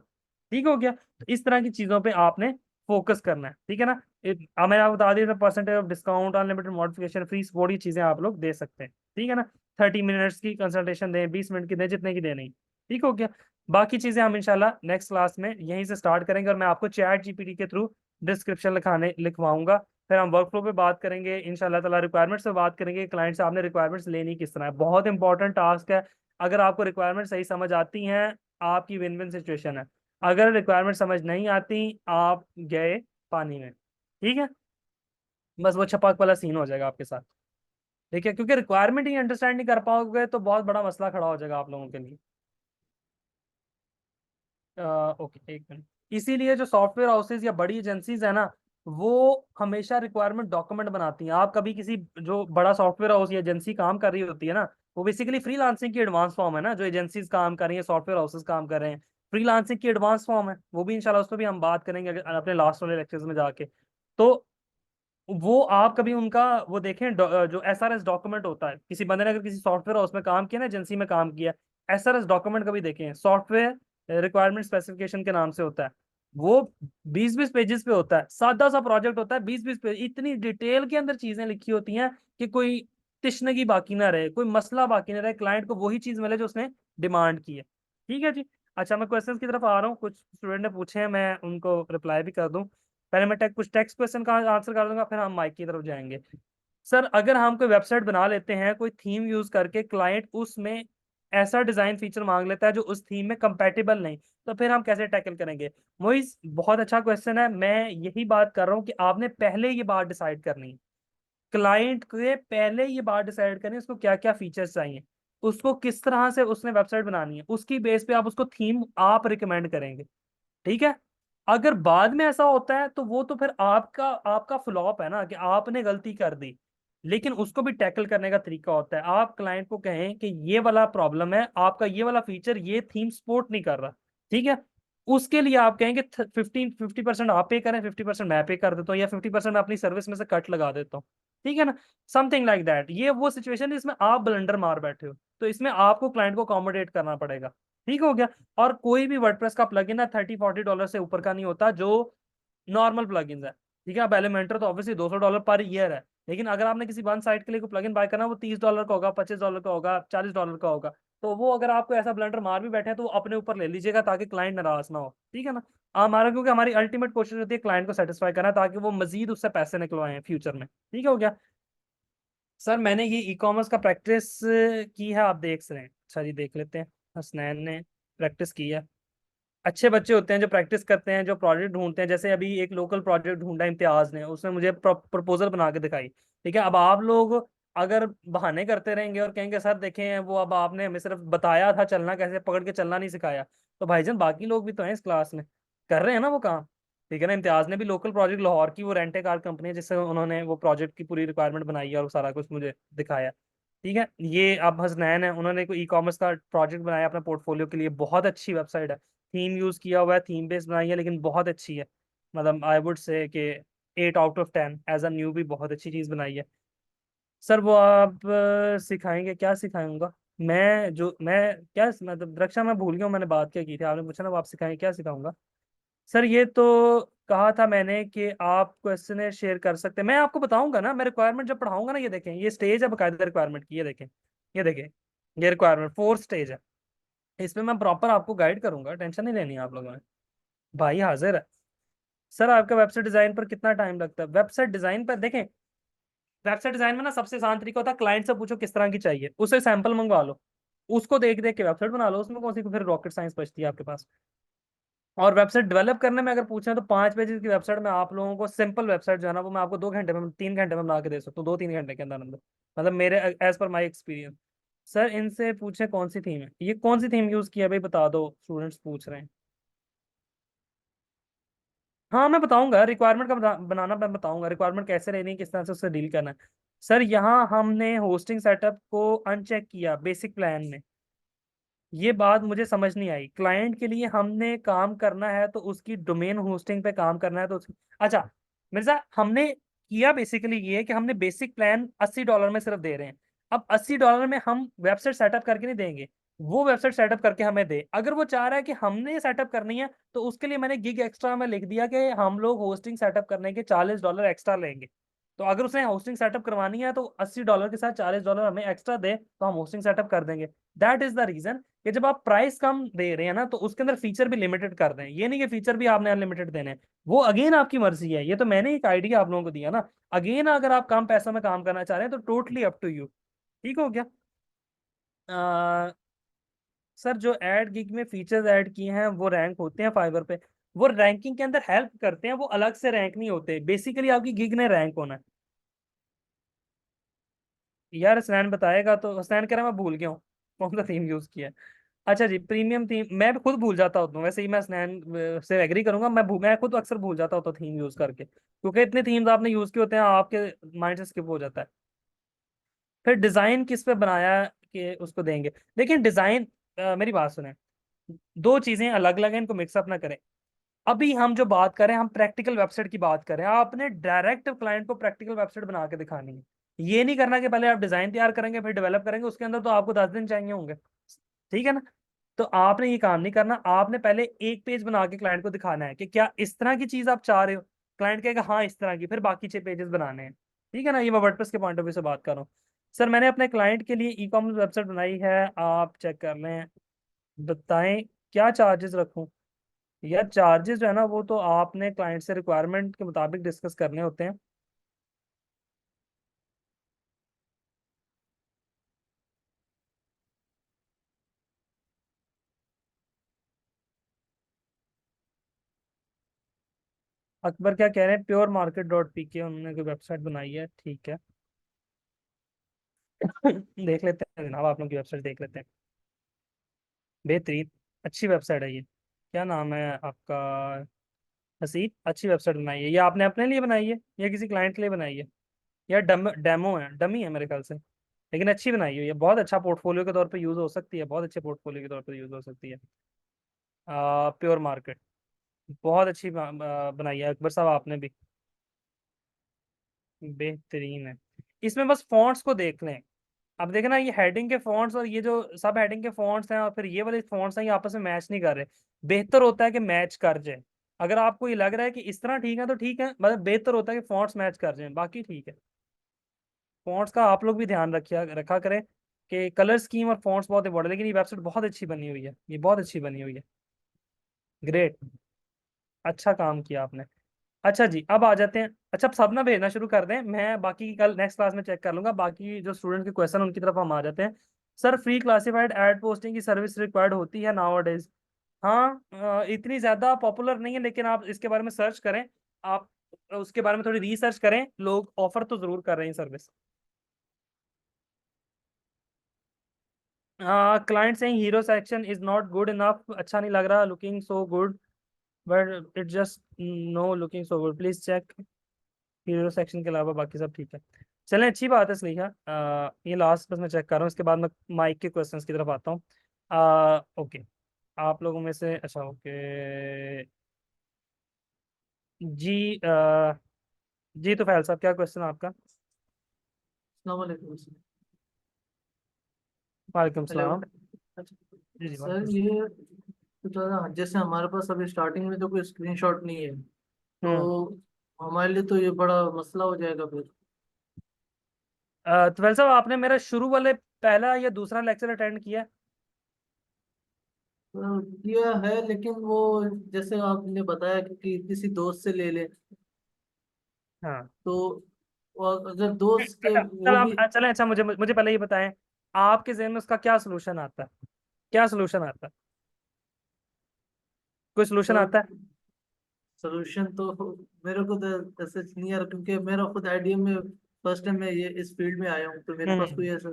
Speaker 1: ठीक हो गया, तो इस तरह की चीजों पे आपने फोकस करना है, ठीक है ना। मैंने आपको बता दिया, percentage of discount, unlimited modification, free support, ये चीजें आप लोग दे सकते हैं, ठीक है ना। 30 मिनट्स की कंसल्टेशन दें, 20 मिनट की दें, जितने की देनी, ठीक हो गया। बाकी चीजें हम इंशाल्लाह नेक्स्ट क्लास में यहीं से स्टार्ट करेंगे, और मैं आपको चैट जीपीटी के थ्रू डिस्क्रिप्शन लिखवाऊंगा। फिर हम वर्क फ्लो पे बात करेंगे इंशाल्लाह ताला, रिक्वायरमेंट्स पे बात करेंगे, क्लाइंट से आपने रिक्वायरमेंट्स लेनी किस तरह है, बहुत इंपॉर्टेंट टास्क है। अगर आपको रिक्वायरमेंट सही समझ आती हैं, आपकी विन विन सिचुएशन है। अगर रिक्वायरमेंट समझ नहीं आती, आप गए पानी में, ठीक है, बस वो छपाक वाला सीन हो जाएगा आपके साथ, ठीक है, क्योंकि रिक्वायरमेंट ही अंडरस्टैंड नहीं कर पाओगे तो बहुत बड़ा मसला खड़ा हो जाएगा आप लोगों के लिए। ओके, एक मिनट। इसीलिए जो सॉफ्टवेयर हाउसेज या बड़ी एजेंसीज है ना, वो हमेशा रिक्वायरमेंट डॉक्यूमेंट बनाती हैं। आप कभी किसी, जो बड़ा सॉफ्टवेयर हाउस या एजेंसी काम कर रही होती है ना, वो बेसिकली फ्रीलांसिंग की एडवांस फॉर्म है ना, जो एजेंसीज काम कर रही हैं, सॉफ्टवेयर हाउसेज काम कर रहे हैं, फ्रीलांसिंग की एडवांस फॉर्म है वो भी, इंशाल्लाह उस पर भी हम बात करेंगे अपने लास्ट वाले लेक्चर्स में जाके। तो वो आप कभी उनका वो देखें, जो एसआरएस डॉक्यूमेंट होता है, किसी बंदे ने अगर किसी सॉफ्टवेयर हाउस में काम किया ना, एजेंसी में काम किया, एसआरएस डॉक्यूमेंट कभी देखें, सॉफ्टवेयर रिक्वायरमेंट स्पेसिफिकेशन के नाम से होता है। वो 20-20 पेजेस पे होता है, सादा सा प्रोजेक्ट होता है, 20-20 पेज, इतनी डिटेल के अंदर चीजें लिखी होती हैं कि कोई तिश्नगी बाकी ना रहे, कोई मसला बाकी ना रहे, क्लाइंट को वही चीज मिले जो उसने डिमांड की है, ठीक है जी। अच्छा, मैं क्वेश्चंस की तरफ आ रहा हूँ, कुछ स्टूडेंट ने पूछे हैं, मैं उनको रिप्लाई भी कर दूं। पहले मैं कुछ टेक्स्ट क्वेश्चन का आंसर कर दूंगा, फिर हम माइक की तरफ जाएंगे। सर, अगर हम कोई वेबसाइट बना लेते हैं कोई थीम यूज करके, क्लाइंट उसमें ऐसा डिजाइन फीचर मांग लेता है जो उस थीम में कंपैटिबल नहीं, तो फिर हम कैसे टैकल करेंगे? मोइस, बहुत अच्छा क्वेश्चन है। मैं यही बात कर रहा हूँ कि आपने पहले ये बात डिसाइड करनी है, क्लाइंट के पहले ये बात डिसाइड करनी है उसको क्या क्या फीचर्स चाहिए, उसको किस तरह से उसने वेबसाइट बनानी है, उसकी बेस पे आप उसको थीम आप रिकमेंड करेंगे, ठीक है। अगर बाद में ऐसा होता है तो वो तो फिर आपका आपका फ्लॉप है ना, कि आपने गलती कर दी। लेकिन उसको भी टैकल करने का तरीका होता है, आप क्लाइंट को कहें कि ये वाला प्रॉब्लम है, आपका ये वाला फीचर ये थीम सपोर्ट नहीं कर रहा, ठीक है। उसके लिए आप कहेंगे 50% आप पे करें, 50% मैं पे कर देता हूँ, या 50% मैं अपनी सर्विस में से कट लगा देता हूँ, ठीक है ना, समथिंग लाइक दैट। ये वो सिचुएशन है जिसमें आप ब्लंडर मार बैठे हो, तो इसमें आपको क्लाइंट को अकोमोडेट करना पड़ेगा, ठीक हो गया। और कोई भी वर्डप्रेस का प्लगइन है $30-40 से ऊपर का नहीं होता, जो नॉर्मल प्लगइन्स है, ठीक है। अब एलिमेंटर तो ऑब्वियसली $200 पर ईयर है, लेकिन अगर आपने किसी वन साइट के लिए कोई प्लगइन बाय करना, वो $30 का होगा, $25 का होगा, $40 का होगा। तो वो अगर आपको ऐसा ब्लंडर मार भी बैठे हैं तो वो अपने ऊपर ले लीजिएगा, ताकि क्लाइंट नाराज ना हो, ठीक है ना। हमारा, क्योंकि हमारी अल्टीमेट कोशिश होती है क्लाइंट को सेटिस्फाई करना, ताकि वो मजीद उससे पैसे निकलवाएं फ्यूचर में, ठीक हो गया। सर, मैंने ये ई कॉमर्स का प्रैक्टिस की है, आप देख रहे हैं, अच्छा जी देख लेते हैं। हसनैन ने प्रैक्टिस की है। अच्छे बच्चे होते हैं जो प्रैक्टिस करते हैं, जो प्रोजेक्ट ढूंढते हैं, जैसे अभी एक लोकल प्रोजेक्ट ढूंढा इम्तियाज ने, उसने मुझे प्रपोजल बना के दिखाई, ठीक है। अब आप लोग अगर बहाने करते रहेंगे और कहेंगे सर देखें, वो अब आपने हमें सिर्फ बताया था चलना कैसे, पकड़ के चलना नहीं सिखाया, तो भाईजान बाकी लोग भी तो हैं इस क्लास में, कर रहे हैं ना वो काम, ठीक है ना। इम्तियाज ने भी लोकल प्रोजेक्ट, लाहौर की वो रेंटे कार कंपनी है जिससे उन्होंने वो प्रोजेक्ट की पूरी रिक्वायरमेंट बनाई है और सारा कुछ मुझे दिखाया, ठीक है। ये अब हसनैन है, उन्होंने कोई ई कॉमर्स का प्रोजेक्ट बनाया अपने पोर्टफोलियो के लिए, बहुत अच्छी वेबसाइट है, थीम यूज किया हुआ है, थीम बेस्ड बनाई है, लेकिन बहुत अच्छी है। मतलब आई वुड से कि 8 out of 10, as a new भी बहुत अच्छी चीज बनाई है। सर, वो आप सिखाएंगे, क्या सिखाऊंगा मैं क्या, मतलब रक्षा, मैं भूल गया हूँ मैंने बात क्या की थी, आपने पूछा ना वो आप सिखाएंगे क्या सिखाऊंगा। सर, ये तो कहा था मैंने कि आप क्वेश्चन शेयर कर सकते हैं, मैं आपको बताऊंगा ना, मैं रिक्वायरमेंट जब पढ़ाऊंगा ना, ये देखें ये स्टेज है बकायदा रिक्वायरमेंट की, ये देखें, ये देखें, ये रिक्वायरमेंट 4 स्टेज है, इसमें मैं प्रॉपर आपको गाइड करूंगा, टेंशन नहीं लेनी है आप लोगों ने। भाई हाजिर है। सर आपका वेबसाइट डिजाइन पर कितना टाइम लगता है? वेबसाइट डिजाइन पर देखें, वेबसाइट डिजाइन में ना सबसे आसान तरीका होता है, क्लाइंट से पूछो किस तरह की चाहिए, उसे सैंपल मंगवा लो, उसको देख देख के वेबसाइट बना लो, उसमें कौन सी फिर रॉकेट साइंस बचती है आपके पास। और वेबसाइट डेवलप करने में अगर पूछें तो 5 पेजेस की वेबसाइट में आप लोगों को, सिंपल वेबसाइट जो है ना, वो मैं आपको 2 घंटे में, 3 घंटे में बना के दे सकता हूँ, 2-3 घंटे के अंदर अंदर, मतलब मेरे as per my experience. Sir इनसे पूछे कौन सी थीम है, ये कौन सी थीम यूज किया भाई बता दो, स्टूडेंट्स पूछ रहे हैं। हाँ मैं बताऊंगा रिक्वायरमेंट का बनाना मैं बताऊंगा, रिक्वायरमेंट कैसे रहनी है, किस तरह से उससे डील करना है। सर यहाँ हमने होस्टिंग सेटअप को अनचेक किया बेसिक प्लान में, ये बात मुझे समझ नहीं आई, क्लाइंट के लिए हमने काम करना है तो उसकी डोमेन होस्टिंग पे काम करना है तो अच्छा मिर्जा, हमने किया बेसिकली ये कि हमने बेसिक प्लान $80 में सिर्फ दे रहे हैं। अब $80 में हम वेबसाइट सेटअप करके नहीं देंगे, वो वेबसाइट सेटअप करके हमें दे, अगर वो चाह रहा है कि हमने ये सेटअप करनी है तो उसके लिए मैंने गिग एक्स्ट्रा में लिख दिया कि हम लोग होस्टिंग सेटअप करने के $40 एक्स्ट्रा लेंगे। तो अगर उसने होस्टिंग सेटअप करवानी है तो $80 के साथ $40 हमें एक्स्ट्रा दे तो हम होस्टिंग सेटअप कर देंगे। दैट इज द रीजन कि जब आप प्राइस कम दे रहे हैं ना तो उसके अंदर फीचर भी लिमिटेड कर दें, ये नहीं कि फीचर भी आपने अनलिमिटेड देने हैं। वो अगेन आपकी मर्जी है, ये तो मैंने एक आइडिया आप लोगों को दिया ना। अगेन अगर आप कम पैसा में काम करना चाह रहे हैं तो टोटली अप टू यू। ठीक हो गया। सर जो एड गिग में फीचर्स ऐड किए हैं वो रैंक होते हैं फाइवर पे, वो रैंकिंग के अंदर हेल्प करते हैं, वो अलग से रैंक नहीं होते, बेसिकली आपकी गिग ने रैंक होना है। यार हसनैन बताएगा तो, हसनैन कह रहा है मैं भूल गया हूँ कौन सा थीम यूज किया है। अच्छा जी, प्रीमियम थीम मैं भी खुद भूल जाता होता हूँ, वैसे ही मैं हसनैन से एग्री करूंगा, मैं खुद अक्सर भूल जाता होता थीम यूज करके, क्योंकि इतने थीम्स आपने यूज किए होते हैं आपके माइंड से स्किप हो जाता है। फिर डिजाइन किस पे बनाया कि उसको देंगे? देखिए डिजाइन, मेरी बात सुने, दो चीजें अलग अलग हैं, इनको मिक्सअप ना करें। अभी हम जो बात करें, हम प्रैक्टिकल वेबसाइट की बात करें, आपने डायरेक्ट क्लाइंट को प्रैक्टिकल वेबसाइट बना के दिखानी है। ये नहीं करना कि पहले आप डिजाइन तैयार करेंगे फिर डेवलप करेंगे, उसके अंदर तो आपको 10 दिन चाहिए होंगे। ठीक है ना? तो आपने ये काम नहीं करना, आपने पहले एक पेज बना के क्लाइंट को दिखाना है कि क्या इस तरह की चीज आप चाह रहे हो, क्लाइंट कहेगा हाँ इस तरह की, फिर बाकी 6 पेजेस बनाने हैं। ठीक है ना? ये मैं वर्डप्रेस के पॉइंट ऑफ व्यू से बात कर रहा हूँ। सर मैंने अपने क्लाइंट के लिए ई कॉमर्स वेबसाइट बनाई है, आप चेक कर लें, बताएं क्या चार्जेस रखूं। यार चार्जेस जो है ना वो तो आपने क्लाइंट से रिक्वायरमेंट के मुताबिक डिस्कस करने होते हैं। अकबर क्या कह रहे हैं, प्योर मार्केट डॉट पी के उन्होंने कोई वेबसाइट बनाई है, ठीक है। देख लेते हैं जनाब, आप लोग की वेबसाइट देख लेते हैं। बेहतरीन, अच्छी वेबसाइट है ये, क्या नाम है आपका? हसीब, अच्छी वेबसाइट बनाई है, ये आपने अपने लिए बनाई है या किसी क्लाइंट के लिए बनाई है? या डेमो है, डमी है मेरे ख्याल से, लेकिन अच्छी बनाई है, ये बहुत अच्छा पोर्टफोलियो के तौर पे यूज हो सकती है, बहुत अच्छे पोर्टफोलियो के तौर पे यूज हो सकती है। प्योर मार्केट बहुत अच्छी बनाई है अकबर साहब आपने भी, बेहतरीन है। इसमें बस फॉन्ट्स को देख लें, अब देखें ना, ये हेडिंग के फॉन्ट्स और ये जो सब हेडिंग के फॉन्ट्स हैं और फिर ये वाले फॉन्ट्स हैं, ये आपस में मैच नहीं कर रहे। बेहतर होता है कि मैच कर जाए, अगर आपको ये लग रहा है कि इस तरह ठीक है तो ठीक है, मतलब बेहतर होता है कि फॉन्ट्स मैच कर जाए, बाकी ठीक है। फॉन्ट्स का आप लोग भी ध्यान रखिए, रखा करें कि कलर स्कीम और फॉन्ट्स बहुत इंपॉर्टेंट, लेकिन ये वेबसाइट बहुत अच्छी बनी हुई है, ये बहुत अच्छी बनी हुई है। ग्रेट, अच्छा काम किया आपने। अच्छा जी अब आ जाते हैं, अच्छा अब सब ना भेजना शुरू कर दें, मैं बाकी की कल नेक्स्ट क्लास में चेक कर लूंगा, बाकी जो स्टूडेंट के क्वेश्चन उनकी तरफ हम आ जाते हैं। Sir free classified ad posting की सर्विस रिक्वायर्ड होती है नाउ डेज? हाँ, इतनी ज़्यादा पॉपुलर नहीं है, लेकिन आप इसके बारे में सर्च करें, आप उसके बारे में थोड़ी रिसर्च करें, लोग ऑफर तो ज़रूर कर रहे हैं सर्विस। क्लाइंट से hero section is not good enough, अच्छा नहीं लग रहा, looking so good but it just no looking so good, please check. Hero section के अलावा बाकी सब ठीक है। चलें अच्छी बात है स्लीहा, ये लास्ट बस मैं चेक कर रहा हूँ, इसके बाद मैं माइक के क्वेश्चंस की तरफ आता हूँ। ओके, आप लोगों में से अच्छा ओके जी, जी तो फैल साहब क्या क्वेश्चन है आपका?
Speaker 2: अस्सलाम वालेकुम।
Speaker 1: वालेकुम
Speaker 2: हेलो।
Speaker 1: सलाम।
Speaker 2: अच्छा,
Speaker 1: जी जी
Speaker 2: सर
Speaker 1: वालेकुम।
Speaker 2: ये तो जैसे हमारे पास अभी स्टार्टिंग में तो कोई स्क्रीनशॉट नहीं है,
Speaker 1: हम्म।
Speaker 2: तो हमारे लिए तो ये बड़ा मसला हो जाएगा फिर।
Speaker 1: ट्वेल्थ साहब, आपने मेरा शुरू वाले पहला या दूसरा लेक्चर अटेंड किया?
Speaker 2: किया है, लेकिन वो जैसे आपने बताया कि किसी दोस्त से ले ले,
Speaker 1: हाँ।
Speaker 2: तो अगर दोस्त के
Speaker 1: अच्छा चल,
Speaker 2: वो
Speaker 1: आप
Speaker 2: भी।
Speaker 1: चलें। अच्छा, मुझे मुझे पहले ये बताएं, आपके जहन में उसका क्या सोल्यूशन आता है? क्या सोल्यूशन आता है? कोई सोल्यूशन
Speaker 2: सर,
Speaker 1: आता है?
Speaker 2: सोल्यूशन तो मेरे को तो ऐसे नहीं आ रहा, क्योंकि मेरा खुद आईडीएम में फर्स्ट टाइम मैं ये इस फील्ड में आया हूँ, तो मेरे पास
Speaker 1: हम्म।
Speaker 2: कोई ऐसा।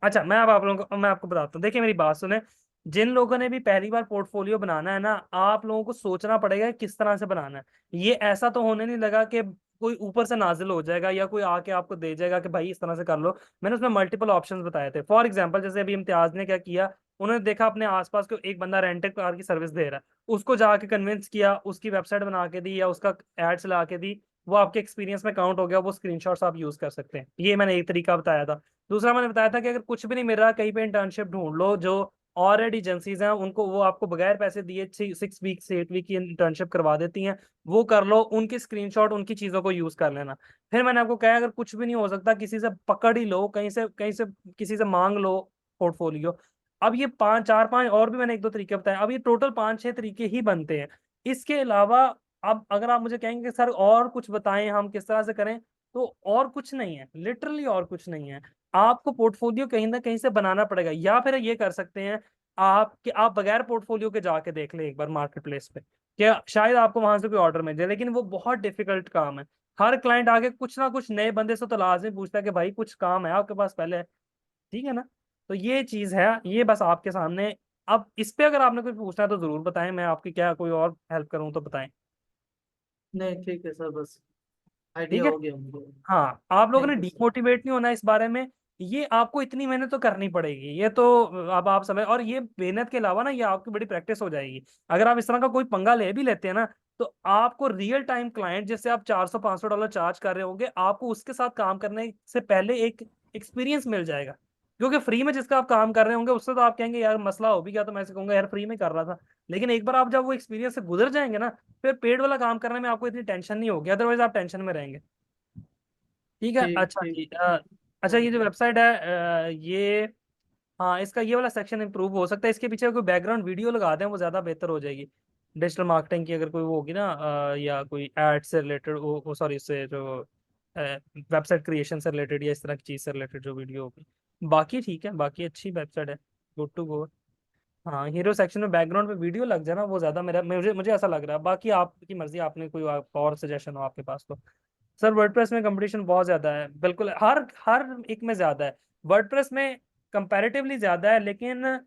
Speaker 1: अच्छा, मैं आपको बताता हूँ। देखिए, मेरी बात सुने। जिन लोगों ने भी पहली बार पोर्टफोलियो बनाना है ना, आप लोगों को सोचना पड़ेगा कि किस तरह से बनाना है। ये ऐसा तो होने नहीं लगा कि कोई ऊपर से नाजिल हो जाएगा या कोई आके आपको दे जाएगा कि भाई इस तरह से कर लो। मैंने उसमें मल्टीपल ऑप्शंस बताए थे। फॉर एग्जांपल, जैसे अभी इम्तियाज ने क्या किया, उन्होंने देखा अपने आसपास को एक बंदा रेंटेड कार की सर्विस दे रहा है, उसको जाके कन्विंस किया, उसकी वेबसाइट बना के दी या उसका एड्स ला के दी। वो आपके एक्सपीरियंस में काउंट हो गया, वो स्क्रीनशॉट्स आप यूज कर सकते हैं। ये मैंने एक तरीका बताया था। दूसरा मैंने बताया था कि अगर कुछ भी नहीं मिल रहा, कहीं पे इंटर्नशिप ढूंढ लो। जो ऑलरेडी एजेंसीज हैं उनको, वो आपको बगैर पैसे दिए 6 वीक से 8 वीक की इंटर्नशिप करवा देती हैं। वो कर लो, उनकी स्क्रीनशॉट, उनकी चीजों को यूज कर लेना। फिर मैंने आपको कहा, अगर कुछ भी नहीं हो सकता, किसी से पकड़ ही लो, कहीं से किसी से मांग लो पोर्टफोलियो। अब ये पांच, चार पांच और भी मैंने एक दो तरीके बताए। अब ये टोटल पांच छह तरीके ही बनते हैं। इसके अलावा अब अगर आप मुझे कहेंगे कि सर और कुछ बताएं, हम किस तरह से करें, तो और कुछ नहीं है, लिटरली और कुछ नहीं है। आपको पोर्टफोलियो कहीं ना कहीं से बनाना पड़ेगा, या फिर ये कर सकते हैं आप कि आप बगैर पोर्टफोलियो के जाके देख ले एक बार मार्केट प्लेस पे, क्या शायद आपको वहां से कोई ऑर्डर मिल जाए। लेकिन वो बहुत डिफिकल्ट काम है। हर क्लाइंट आगे कुछ ना कुछ नए बंदे से तो लाजमी पूछता है कि भाई कुछ काम है आपके पास पहले, ठीक है ना? तो ये चीज है, ये बस आपके सामने। अब इस पे अगर आपने कुछ पूछना है तो जरूर बताएं, मैं आपकी क्या कोई और हेल्प करूं तो बताएं।
Speaker 2: नहीं, ठीक है सर, बस
Speaker 1: ठीक
Speaker 2: आइडिया
Speaker 1: है।
Speaker 2: हो गया मुझे।
Speaker 1: हाँ, आप लोगों ने
Speaker 2: थैंक यू सर।
Speaker 1: डिमोटिवेट नहीं होना इस बारे में। ये आपको इतनी मेहनत तो करनी पड़ेगी, ये तो अब आप समझ। और ये मेहनत के अलावा ना, ये आपकी बड़ी प्रैक्टिस हो जाएगी। अगर आप इस तरह का कोई पंगा ले भी लेते हैं ना, तो आपको रियल टाइम क्लाइंट जिससे आप $400-500 चार्ज कर रहे होंगे, आपको उसके साथ काम करने से पहले एक एक्सपीरियंस मिल जाएगा। क्योंकि फ्री में जिसका आप काम कर रहे होंगे, उससे तो आप कहेंगे यार मसला हो भी गया तो मैं ऐसे कहूंगा यार फ्री में कर रहा था। लेकिन एक बार आप जब वो एक्सपीरियंस से गुजर जाएंगे ना, फिर पेड वाला काम करने में आपको इतनी टेंशन नहीं होगी, अदरवाइज आप टेंशन में रहेंगे। ठीक है।
Speaker 2: ठीक
Speaker 1: अच्छा
Speaker 2: ठीक।
Speaker 1: जी। अच्छा, ये जो वेबसाइट है, ये, हाँ, इसका ये वाला सेक्शन इंप्रूव हो सकता है। इसके पीछे कोई बैकग्राउंड वीडियो लगा दें, वो ज़्यादा बेहतर हो जाएगी। डिजिटल मार्केटिंग की अगर कोई वो होगी ना, या कोई एड से रिलेटेड, वो सॉरी, इससे जो वेबसाइट क्रिएशन से रिलेटेड या इस तरह की चीज़ से रिलेटेड जो वीडियो होगी। बाकी ठीक है, बाकी अच्छी वेबसाइट है, गुड टू गो। हाँ, हीरो सेक्शन में बैकग्राउंड पे वीडियो लग जाए ना, वो ज़्यादा मेरा मुझे मुझे ऐसा लग रहा है। बाकी आपकी मर्जी, आपने कोई और सजेशन हो आपके पास तो। सर, वर्डप्रेस में कंपटीशन बहुत ज्यादा है, बिल्कुल हर हर एक में ज्यादा है। वर्डप्रेस में कंपैरेटिवली ज्यादा है, लेकिन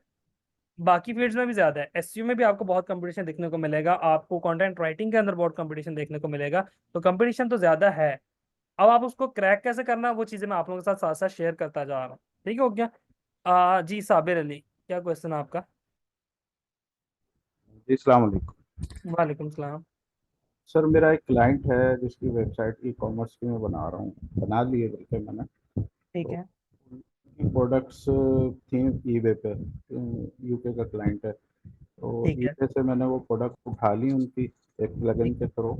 Speaker 1: बाकी फील्ड्स में भी ज्यादा है। एसईओ में भी आपको बहुत कंपटीशन देखने को मिलेगा, आपको कंटेंट राइटिंग के अंदर बहुत कंपटीशन देखने को मिलेगा। तो कंपटीशन तो ज्यादा है। अब आप उसको क्रैक कैसे करना, वो चीजें मैं आप लोगों के साथ साथ साथ शेयर करता जा रहा हूँ। ठीक हो गया? जी, साबिर अली, क्या क्वेश्चन है आपका?
Speaker 3: जी अस्सलाम वालेकुम।
Speaker 1: वालेकुम सलाम।
Speaker 3: सर, मेरा एक क्लाइंट है जिसकी वेबसाइट ई कॉमर्स की मैं बना रहा हूँ, बना ली है बल्कि मैंने।
Speaker 1: ठीक
Speaker 3: तो
Speaker 1: है।
Speaker 3: प्रोडक्ट्स थी ईबे पे, यूके का क्लाइंट है। तो
Speaker 1: ठीक है।
Speaker 3: ईबे से मैंने वो प्रोडक्ट उठा ली उनकी, एक प्लगइन
Speaker 1: ठीक।
Speaker 3: के थ्रू।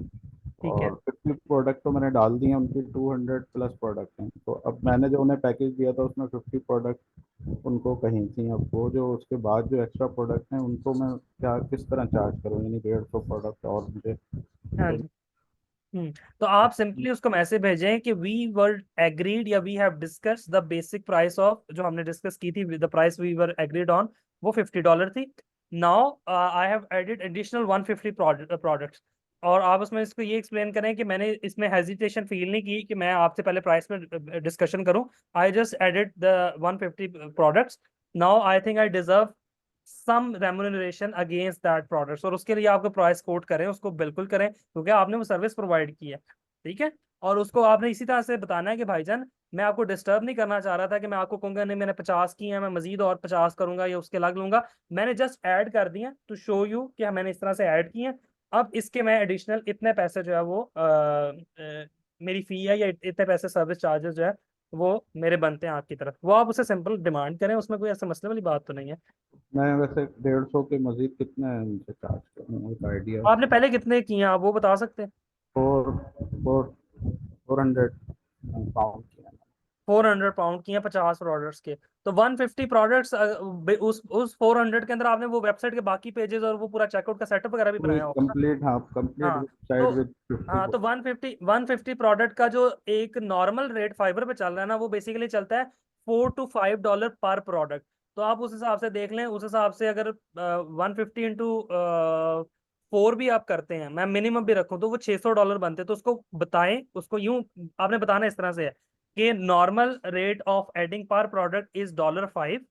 Speaker 1: ठीक है।
Speaker 3: और 50 प्रोडक्ट तो मैंने डाल दिए, उनकी 200 प्लस प्रोडक्ट हैं। तो अब मैंने जो उन्हें पैकेज दिया था उसमें 50 प्रोडक्ट उनको कहीं थी। अब वो जो उसके बाद जो एक्स्ट्रा प्रोडक्ट हैं उनको मैं क्या किस तरह चार्ज करूँ, यानी 150 प्रोडक्ट और मुझे
Speaker 1: हाँ
Speaker 3: तो।
Speaker 1: जी। तो आप सिंपली उसको मैसेज भेजें कि वी वर एग्रीड, या we have discuss the basic price of, जो हमने डिस्कस की थी, the price we were agreed on, वो $50 थी। Now I have added additional 150 products. और आप उसमें इसको ये एक्सप्लेन करें कि मैंने इसमें हेजिटेशन फील नहीं की कि मैं आपसे पहले प्राइस में डिस्कशन करूं। I just added the 150 products. Now I think I deserve some remuneration against that products, और उसके लिए आपको प्राइस कोट करें, उसको बिल्कुल करें, क्योंकि आपने वो सर्विस प्रोवाइड की है। ठीक है। और उसको आपने इसी तरह से बताना है कि भाईजान, मैं आपको डिस्टर्ब नहीं करना चाह रहा था कि मैं आपको कहूंगा नहीं मैंने 50 की है, मैं मजीद और 50 करूंगा या उसके अलग लूंगा। मैंने जस्ट ऐड कर दिया टू शो यू कि मैंने इस तरह से ऐड किए हैं। अब इसके मैं एडिशनल इतने पैसे जो है वो मेरी फी है, या इतने पैसे सर्विस चार्जेस जो है वो मेरे बनते हैं आपकी तरफ। वो आप उसे सिंपल डिमांड करें, उसमें कोई ऐसे मसले वाली बात तो नहीं है।
Speaker 3: मैं वैसे 150 के मजीद कितने उनसे चार्ज करूँ, एक आइडिया।
Speaker 1: आपने पहले कितने किए हैं, आप वो बता सकते हैं?
Speaker 3: फोर फोर 400 पाउंड की है।
Speaker 1: 400 पाउंड की हैं 50 प्रोडक्ट्स के। तो 150 प्रोडक्ट्स उस 400 के अंदर आपने वो वेबसाइट के बाकी पेजेस और वो पूरा चेकआउट का सेटअप वगैरह भी
Speaker 3: पूरी
Speaker 1: बनाया होगा ना।
Speaker 3: कंप्लीट, हाँ कंप्लीट
Speaker 1: हाँ
Speaker 3: वेबसाइट
Speaker 1: तो
Speaker 3: विद 50।
Speaker 1: हाँ तो 150 प्रोडक्ट का जो एक नॉर्मल रेट फाइबर पे चल रहा है ना, वो बेसिकली चलता है $4 to $5 पर प्रोडक्ट। तो आप उस हिसाब से देख लें, उस हिसाब से अगर 150 इंटू 4 भी आप करते हैं, मैं मिनिमम भी रखूं तो वो $600 बनते हैं। तो उसको बताएं, उसको यूं आपने बताना इस तरह से है कि नॉर्मल रेट ऑफ एडिंग पर product is $5,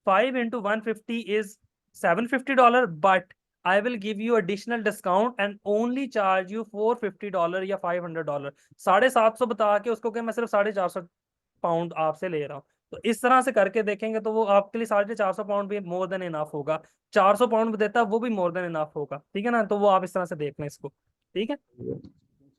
Speaker 1: 5 into 150 is $750, but I will give you additional discount and only charge you $450 या $500। 750 बता के उसको क्या मैं सिर्फ 450 पाउंड आपसे ले रहा हूँ। तो इस तरह से करके देखेंगे तो वो आपके लिए 450 पाउंड भी मोर देन इनफ होगा। 400 पाउंड भी देता है वो भी मोर देन इनफ होगा, ठीक है ना। तो वो आप इस तरह से देख लें इसको, ठीक है।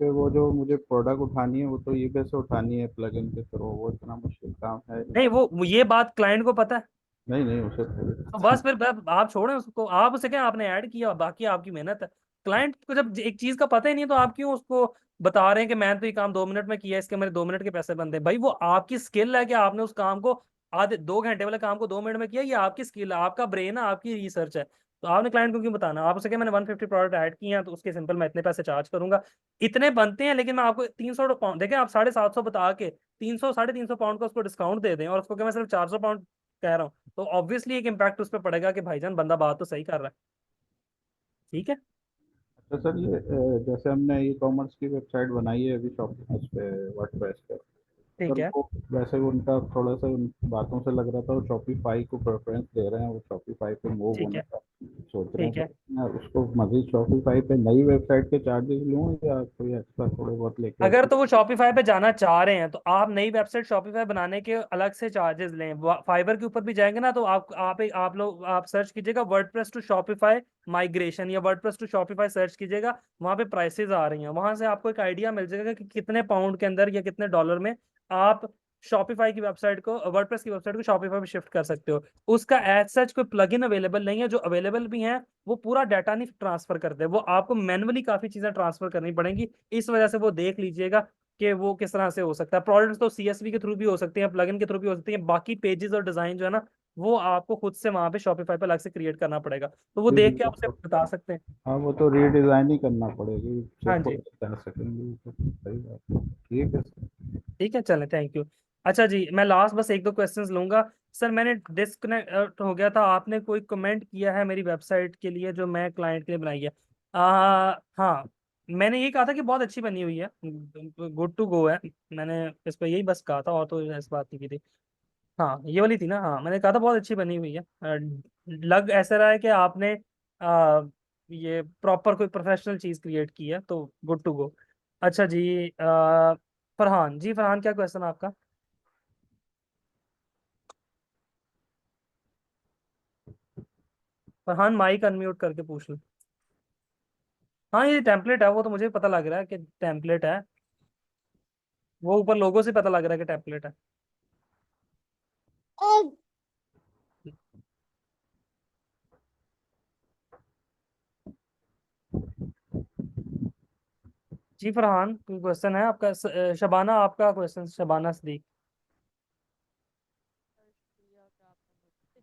Speaker 3: फिर वो जो मुझे प्रोडक्ट उठानी है वो तो eBay से उठानी है प्लगइन के थ्रू, वो इतना मुश्किल काम है नहीं।
Speaker 1: नहीं वो ये बात क्लाइंट को पता है।
Speaker 3: नहीं नहीं, उसे
Speaker 1: तो
Speaker 3: थोड़ी।
Speaker 1: बस फिर आप छोड़ें उसको, आप उसे क्या आपने ऐड किया, बाकी आपकी मेहनत है। क्लाइंट को जब एक चीज का पता ही नहीं है तो आप क्यों उसको बता रहे हैं कि मैं तो ये काम 2 मिनट में किया, इसके मेरे 2 मिनट के पैसे बनते हैं। भाई वो आपकी स्किल है कि आपने उस काम को आधे 2 घंटे वाले काम को 2 मिनट में किया, ये आपकी स्किल है, आपका ब्रेन है, आपकी रिसर्च है। तो आपने क्लाइंट को क्यों बताना। आप उसे क्या मैंने 150 प्रोडक्ट ऐड किए हैं तो उसके सिंपल मैं इतने पैसे चार्ज करूंगा, इतने बनते हैं। लेकिन मैं आपको 300 पाउंड देखें, आप 750 बता के 300 350 पाउंड का उसको डिस्काउंट दे दें और उसको क्या मैं सिर्फ 400 पाउंड कह रहा हूँ, तो ऑब्वियसली एक इम्पैक्ट उस पर पड़ेगा कि भाईजान बंदा बात तो सही कर रहा है, ठीक है।
Speaker 3: तो सर ये जैसे हमने ई कॉमर्स की वेबसाइट बनाई है अभी शॉप उस पे वर्डप्रेस पे,
Speaker 1: ठीक
Speaker 3: सर
Speaker 1: है,
Speaker 3: वो वैसे उनका थोड़ा सा उन बातों से लग रहा था वो शॉपिफाई को प्रेफरेंस दे रहे हैं, वो शॉपिफाई पे मूव
Speaker 1: ठीक
Speaker 3: होने
Speaker 1: है,
Speaker 3: का सोच रहे हैं।
Speaker 1: ठीक
Speaker 3: तो
Speaker 1: है।
Speaker 3: मैं उसको मजीद शॉपिफाई पे नई वेबसाइट के चार्जेस लूँ या कोई एक्स्ट्रा थोड़े बहुत लेके
Speaker 1: अगर
Speaker 3: उसको।
Speaker 1: तो वो शॉपिफाई पे जाना चाह रहे हैं तो आप नई वेबसाइट शॉपिफाई बनाने के अलग से चार्जेस लें। फाइबर के ऊपर भी जाएंगे ना तो आप लोग आप सर्च कीजिएगा वर्डप्रेस टू शॉपिफाई माइग्रेशन या वर्डप्रेस टू शॉपिफाई सर्च कीजिएगा, वहां पे प्राइसेस आ रही हैं, वहां से आपको एक आइडिया मिल जाएगा कि कितने पाउंड के अंदर या कितने डॉलर में आप शॉपिफाई की वेबसाइट को, वर्डप्रेस की वेबसाइट को शॉपिफाई पे शिफ्ट कर सकते हो। उसका एज सच कोई प्लगइन अवेलेबल नहीं है, जो अवेलेबल भी है वो पूरा डाटा नहीं ट्रांसफर करते, वो आपको मैनुअली काफी चीजें ट्रांसफर करनी पड़ेंगी। इस वजह से वो देख लीजिएगा कि वो किस तरह से हो सकता है। प्रोडक्ट्स तो सीएसवी के थ्रू भी हो सकते हैं, प्लगइन के थ्रू भी हो सकती हैं, बाकी पेजेस और डिजाइन जो है ना वो आपको खुद से वहां पे शॉपिफाई पे अलग से क्रिएट करना पड़ेगा। तो वो
Speaker 3: जी जी,
Speaker 1: देख के आप उसे बता सकते हैं।
Speaker 3: हाँ वो तो रीडिज़ाइन ही करना पड़ेगी,
Speaker 1: हाँ
Speaker 3: सिर्फ
Speaker 1: जी,
Speaker 3: कर सकेंगे तो सही बात है। ठीक है सर।
Speaker 1: ठीक है, चलें, थैंक यू। अच्छा जी, मैं लास्ट बस एक दो क्वेश्चंस लूंगा। सर मैंने डिस्कनेक्ट हो गया था, आपने कोई कमेंट किया है मेरी वेबसाइट के लिए जो मैं क्लाइंट के लिए बनाई है। हाँ, मैंने ये कहा था कि बहुत अच्छी बनी हुई है, गुड टू गो है। मैंने इस पर यही बस कहा था और तो इस बात नहीं की थी। हाँ ये वाली थी ना, हाँ मैंने कहा था बहुत अच्छी बनी हुई है। लग ऐसा रहा है कि आपने आ, ये प्रॉपर कोई प्रोफेशनल चीज क्रिएट की है, तो गुड टू गो। अच्छा जी, फरहान जी, फरहान क्या क्वेश्चन आपका। फरहान माइक अनम्यूट करके पूछ लो। हाँ ये टेम्पलेट है, वो तो मुझे पता लग रहा है कि टेम्पलेट है, वो ऊपर लोगों से पता लग रहा है कि टेम्पलेट है। जी फरहान कोई क्वेश्चन है आपका। शबाना आपका क्वेश्चन, शबाना सदीक।
Speaker 4: शुक्रिया कि आपने मुझे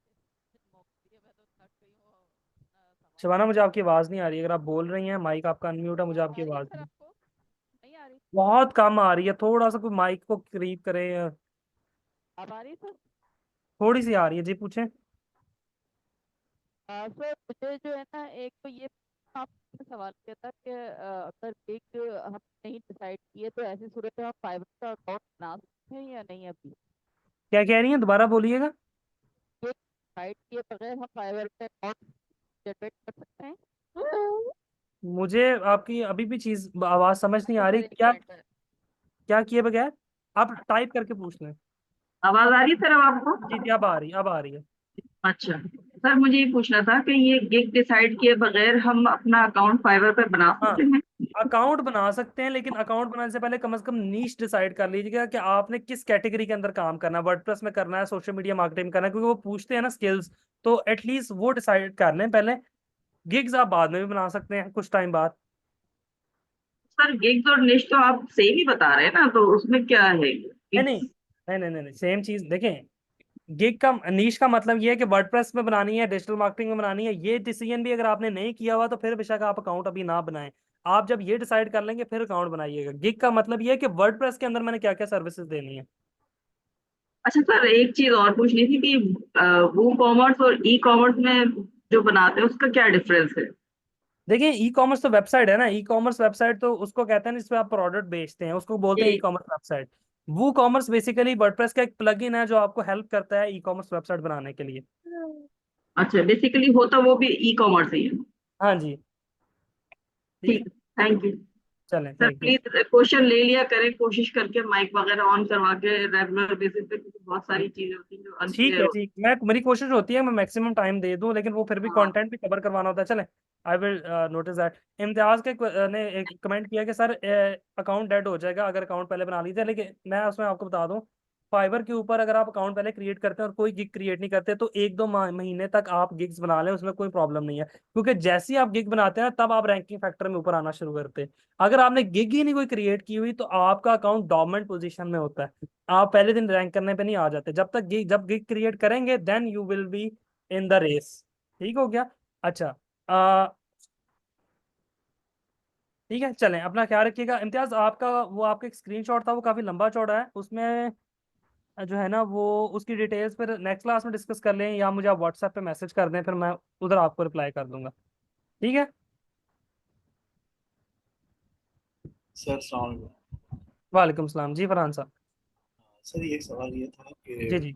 Speaker 4: मौका दिया। मैं तो थक गई हूँ अपना सामान
Speaker 1: शबाना मुझे
Speaker 4: लेके।
Speaker 1: आपकी आवाज़ नहीं आ रही है, अगर आप बोल रही हैं माइक आपका अनम्यूट है, मुझे आपकी
Speaker 4: आ रही है
Speaker 1: आवाज़
Speaker 4: सर
Speaker 1: नहीं,
Speaker 4: आपको? नहीं आ रही?
Speaker 1: बहुत कम आ रही है। थोड़ा सा कोई माइक को करीब करें,
Speaker 4: अब आ रही है सर?
Speaker 1: थोड़ी सी आ रही है जी, पूछें।
Speaker 4: सर मुझे जो है ना, एक तो ये आपने सवाल किया था कि अगर एक हम नहीं डिसाइड किए तो ऐसी सूरत में हम फाइवर का अकाउंट बना सकते हैं या नहीं अभी?
Speaker 1: क्या कह रही हैं, दोबारा बोलिएगा।
Speaker 4: ये डिसाइड किए बगैर हम फाइवर का अकाउंट जनरेट कर सकते हैं?
Speaker 1: मुझे आपकी अभी भी चीज आवाज़ समझ नहीं
Speaker 4: अच्छा
Speaker 1: आ रही,
Speaker 4: सर, एक
Speaker 1: क्या
Speaker 4: मिनट।
Speaker 1: क्या किए बगैर। आप टाइप करके पूछ लें।
Speaker 5: आवाज आ रही है सर अब आपको?
Speaker 1: जी जी, अब आ रही है।
Speaker 5: अच्छा सर, मुझे ये पूछना था कि ये गिग डिसाइड किए बगैर हम अपना अकाउंट फाइवर पे बना
Speaker 1: हाँ,
Speaker 5: सकते हैं?
Speaker 1: अकाउंट बना सकते हैं, लेकिन अकाउंट बनाने से पहले कम से कम नीश डिसाइड कर लीजिएगा कि आपने किस कैटेगरी के अंदर काम करना है, वर्डप्रेस में करना है, सोशल मीडिया मार्केटिंग करना है, क्योंकि वो पूछते हैं ना स्किल्स। तो एटलीस्ट वो डिसाइड कर लें पहले। गिग्स आप बाद में भी बना सकते हैं कुछ टाइम बाद।
Speaker 5: सर गिग्स और निश तो आप सेम ही बता रहे हैं ना, तो उसमें क्या है?
Speaker 1: नहीं नहीं नहीं नहीं नहीं सेम चीज देखें। गिग का नीश का मतलब ये है कि वर्डप्रेस में बनानी है, डिजिटल मार्केटिंग में बनानी है। ये डिसीजन भी अगर आपने नहीं किया हुआ तो फिर बेशक आप अकाउंट अभी ना बनाएं। आप जब ये डिसाइड कर लेंगे फिर अकाउंट बनाइएगा। गिग का मतलब ये है कि वर्डप्रेस के अंदर मैंने क्या क्या सर्विसेज देनी है।
Speaker 5: अच्छा सर, एक चीज और पूछनी थी कि वो कॉमर्स और ई कॉमर्स में जो बनाते हैं उसका क्या डिफरेंस है?
Speaker 1: देखिए ई कॉमर्स तो वेबसाइट है ना। ई कॉमर्स वेबसाइट तो उसको कहते हैं जिसपे आप प्रोडक्ट बेचते हैं, उसको बोलते हैं ई
Speaker 5: ये
Speaker 1: कॉमर्स वेबसाइट। वो कॉमर्स बेसिकली वर्डप्रेस का एक प्लगइन है जो आपको हेल्प करता है ई कॉमर्स वेबसाइट बनाने के लिए।
Speaker 5: अच्छा, बेसिकली होता वो भी ई कॉमर्स ही है।
Speaker 1: हाँ जी। ठीक है।
Speaker 5: ठीक, थैंक यू।
Speaker 1: चलें
Speaker 5: sir
Speaker 1: thank you.
Speaker 5: Please question ले लिया करें, कोशिश करके माइक वगैरह ऑन करवा के रेगुलर बेसिस पे, क्योंकि बहुत सारी चीजें होती हैं जो
Speaker 1: ठीक
Speaker 5: अनक्लियर
Speaker 1: है
Speaker 5: होती
Speaker 1: ठीक, मैं मेरी कोशिश होती है मैं मैक्सिमम टाइम दे दूं, लेकिन वो फिर भी
Speaker 5: हैं। हाँ।
Speaker 1: कंटेंट भी कवर करवाना होता है। चलें I will notice that. Imtiaz के ने एक कमेंट किया कि सर अकाउंट डेड हो जाएगा अगर अकाउंट पहले बना लीजिए। लेकिन मैं उसमें आपको बता दूं, फाइवर के ऊपर अगर आप अकाउंट पहले क्रिएट करते हैं और कोई गिग क्रिएट नहीं करते तो एक दो महीने तक आप गिग्स बना लें, उसमें कोई प्रॉब्लम नहीं है। क्योंकि जैसे ही आप गिग बनाते हैं तब आप रैंकिंग फैक्टर में ऊपर आना शुरू करते हैं। अगर आपने गिग ही नहीं कोई क्रिएट की हुई तो आपका अकाउंट डोरमेंट पोजीशन में होता है। आप पहले दिन रैंक करने पे नहीं आ जाते। जब गिग क्रिएट करेंगे then you will be in the race. ठीक हो गया। अच्छा ठीक है चलें, अपना ख्याल रखिएगा। इम्तियाज आपका वो आपका एक स्क्रीनशॉट था वो काफी लंबा चौड़ा है, उसमें जो है ना वो उसकी डिटेल्स फिर नेक्स्ट क्लास में डिस्कस कर लें, या मुझे आप व्हाट्सएप पे मैसेज कर दें फिर मैं उधर आपको रिप्लाई कर दूंगा। ठीक है।
Speaker 6: सर अस्सलाम वालेकुम।
Speaker 1: वालेकुम सलाम जी फरहान साहब।
Speaker 6: सर ये एक सवाल ये था कि
Speaker 1: जी जी।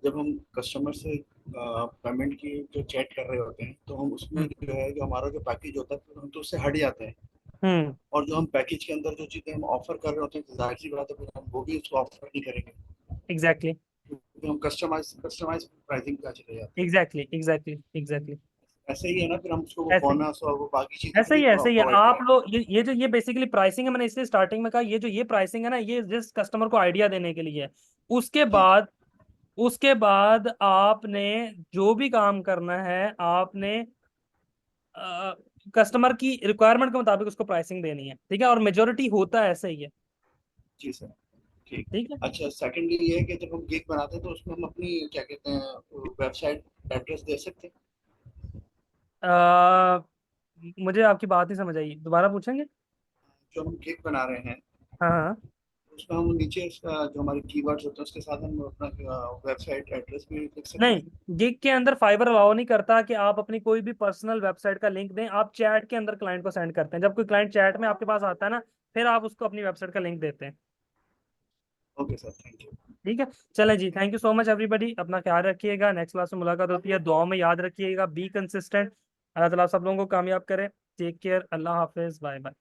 Speaker 6: जब हम कस्टमर से पेमेंट की जो चैट कर रहे होते हैं तो हम उसमें
Speaker 1: हम्म
Speaker 6: जो है जो हमारा जो पैकेज होता है फिर हम तो उससे हट जाते हैं,
Speaker 1: हम्म
Speaker 6: और जो हम पैकेज के अंदर जो चीज़ें हम ऑफर कर रहे होते हैं तो जाहिर सी बात है फिर हम वो भी उसको ऑफर नहीं करेंगे,
Speaker 1: एग्जैक्टली
Speaker 6: क्योंकि हम कस्टमाइज प्राइसिंग का चले जाते
Speaker 1: एग्जैक्टली एग्जैक्टली एग्जैक्टली।
Speaker 6: हैं। ऐसे ही है ना, फिर हम उसको वो
Speaker 1: ऐसे
Speaker 6: बोनस और वो बाकी चीज़ें
Speaker 1: ऐसे
Speaker 6: भी
Speaker 1: ही ऐसे ही है।
Speaker 6: प्रोवाइड
Speaker 1: आप
Speaker 6: करेंगे।
Speaker 1: लोग ये जो ये बेसिकली प्राइसिंग है, मैंने इसलिए स्टार्टिंग में कहा ये जो ये प्राइसिंग है ना ये जिस कस्टमर को आइडिया देने के लिए है। उसके
Speaker 6: जी जी
Speaker 1: बाद उसके बाद आपने जो भी काम करना है आपने कस्टमर की रिक्वायरमेंट के मुताबिक उसको प्राइसिंग देनी है। ठीक है, और मेजोरिटी होता है ऐसे ही है।
Speaker 6: जी सर। ठीक।
Speaker 1: ठीक है।
Speaker 6: अच्छा, सेकेंडली ये है कि जब हम गिग बनाते हैं तो उसमें हम अपनी क्या कहते हैं वेबसाइट एड्रेस दे सकते हैं?
Speaker 1: अ, मुझे आपकी बात नहीं समझ आई, दोबारा पूछेंगे।
Speaker 6: जो हम गिग बना रहे हैं
Speaker 1: हाँ हाँ।
Speaker 6: उसमें हम नीचे जो हमारे कीवर्ड्स होते हैं उसके साथ हम अपना वेबसाइट एड्रेस भी लिख सकते
Speaker 1: नहीं,
Speaker 6: हैं।
Speaker 1: गिग के अंदर फाइबर अलाउ नहीं करता कि आप अपनी कोई भी पर्सनल वेबसाइट का लिंक दें। आप चैट के अंदर क्लाइंट को सेंड करते हैं। जब कोई क्लाइंट चैट में आपके पास आता है ना फिर आप उसको अपनी वेबसाइट का लिंक देते हैं।
Speaker 6: Okay sir, thank you.
Speaker 1: ठीक है। चलें जी, thank you so much everybody. अपना ख्याल रखिएगा, नेक्स्ट क्लास में मुलाकात होती है। दुआ में याद रखिएगा, बी कंसिस्टेंट। अल्लाह ताला सब लोगों को कामयाब करे। टेक केयर, अल्लाह हाफिज, बाय बाय।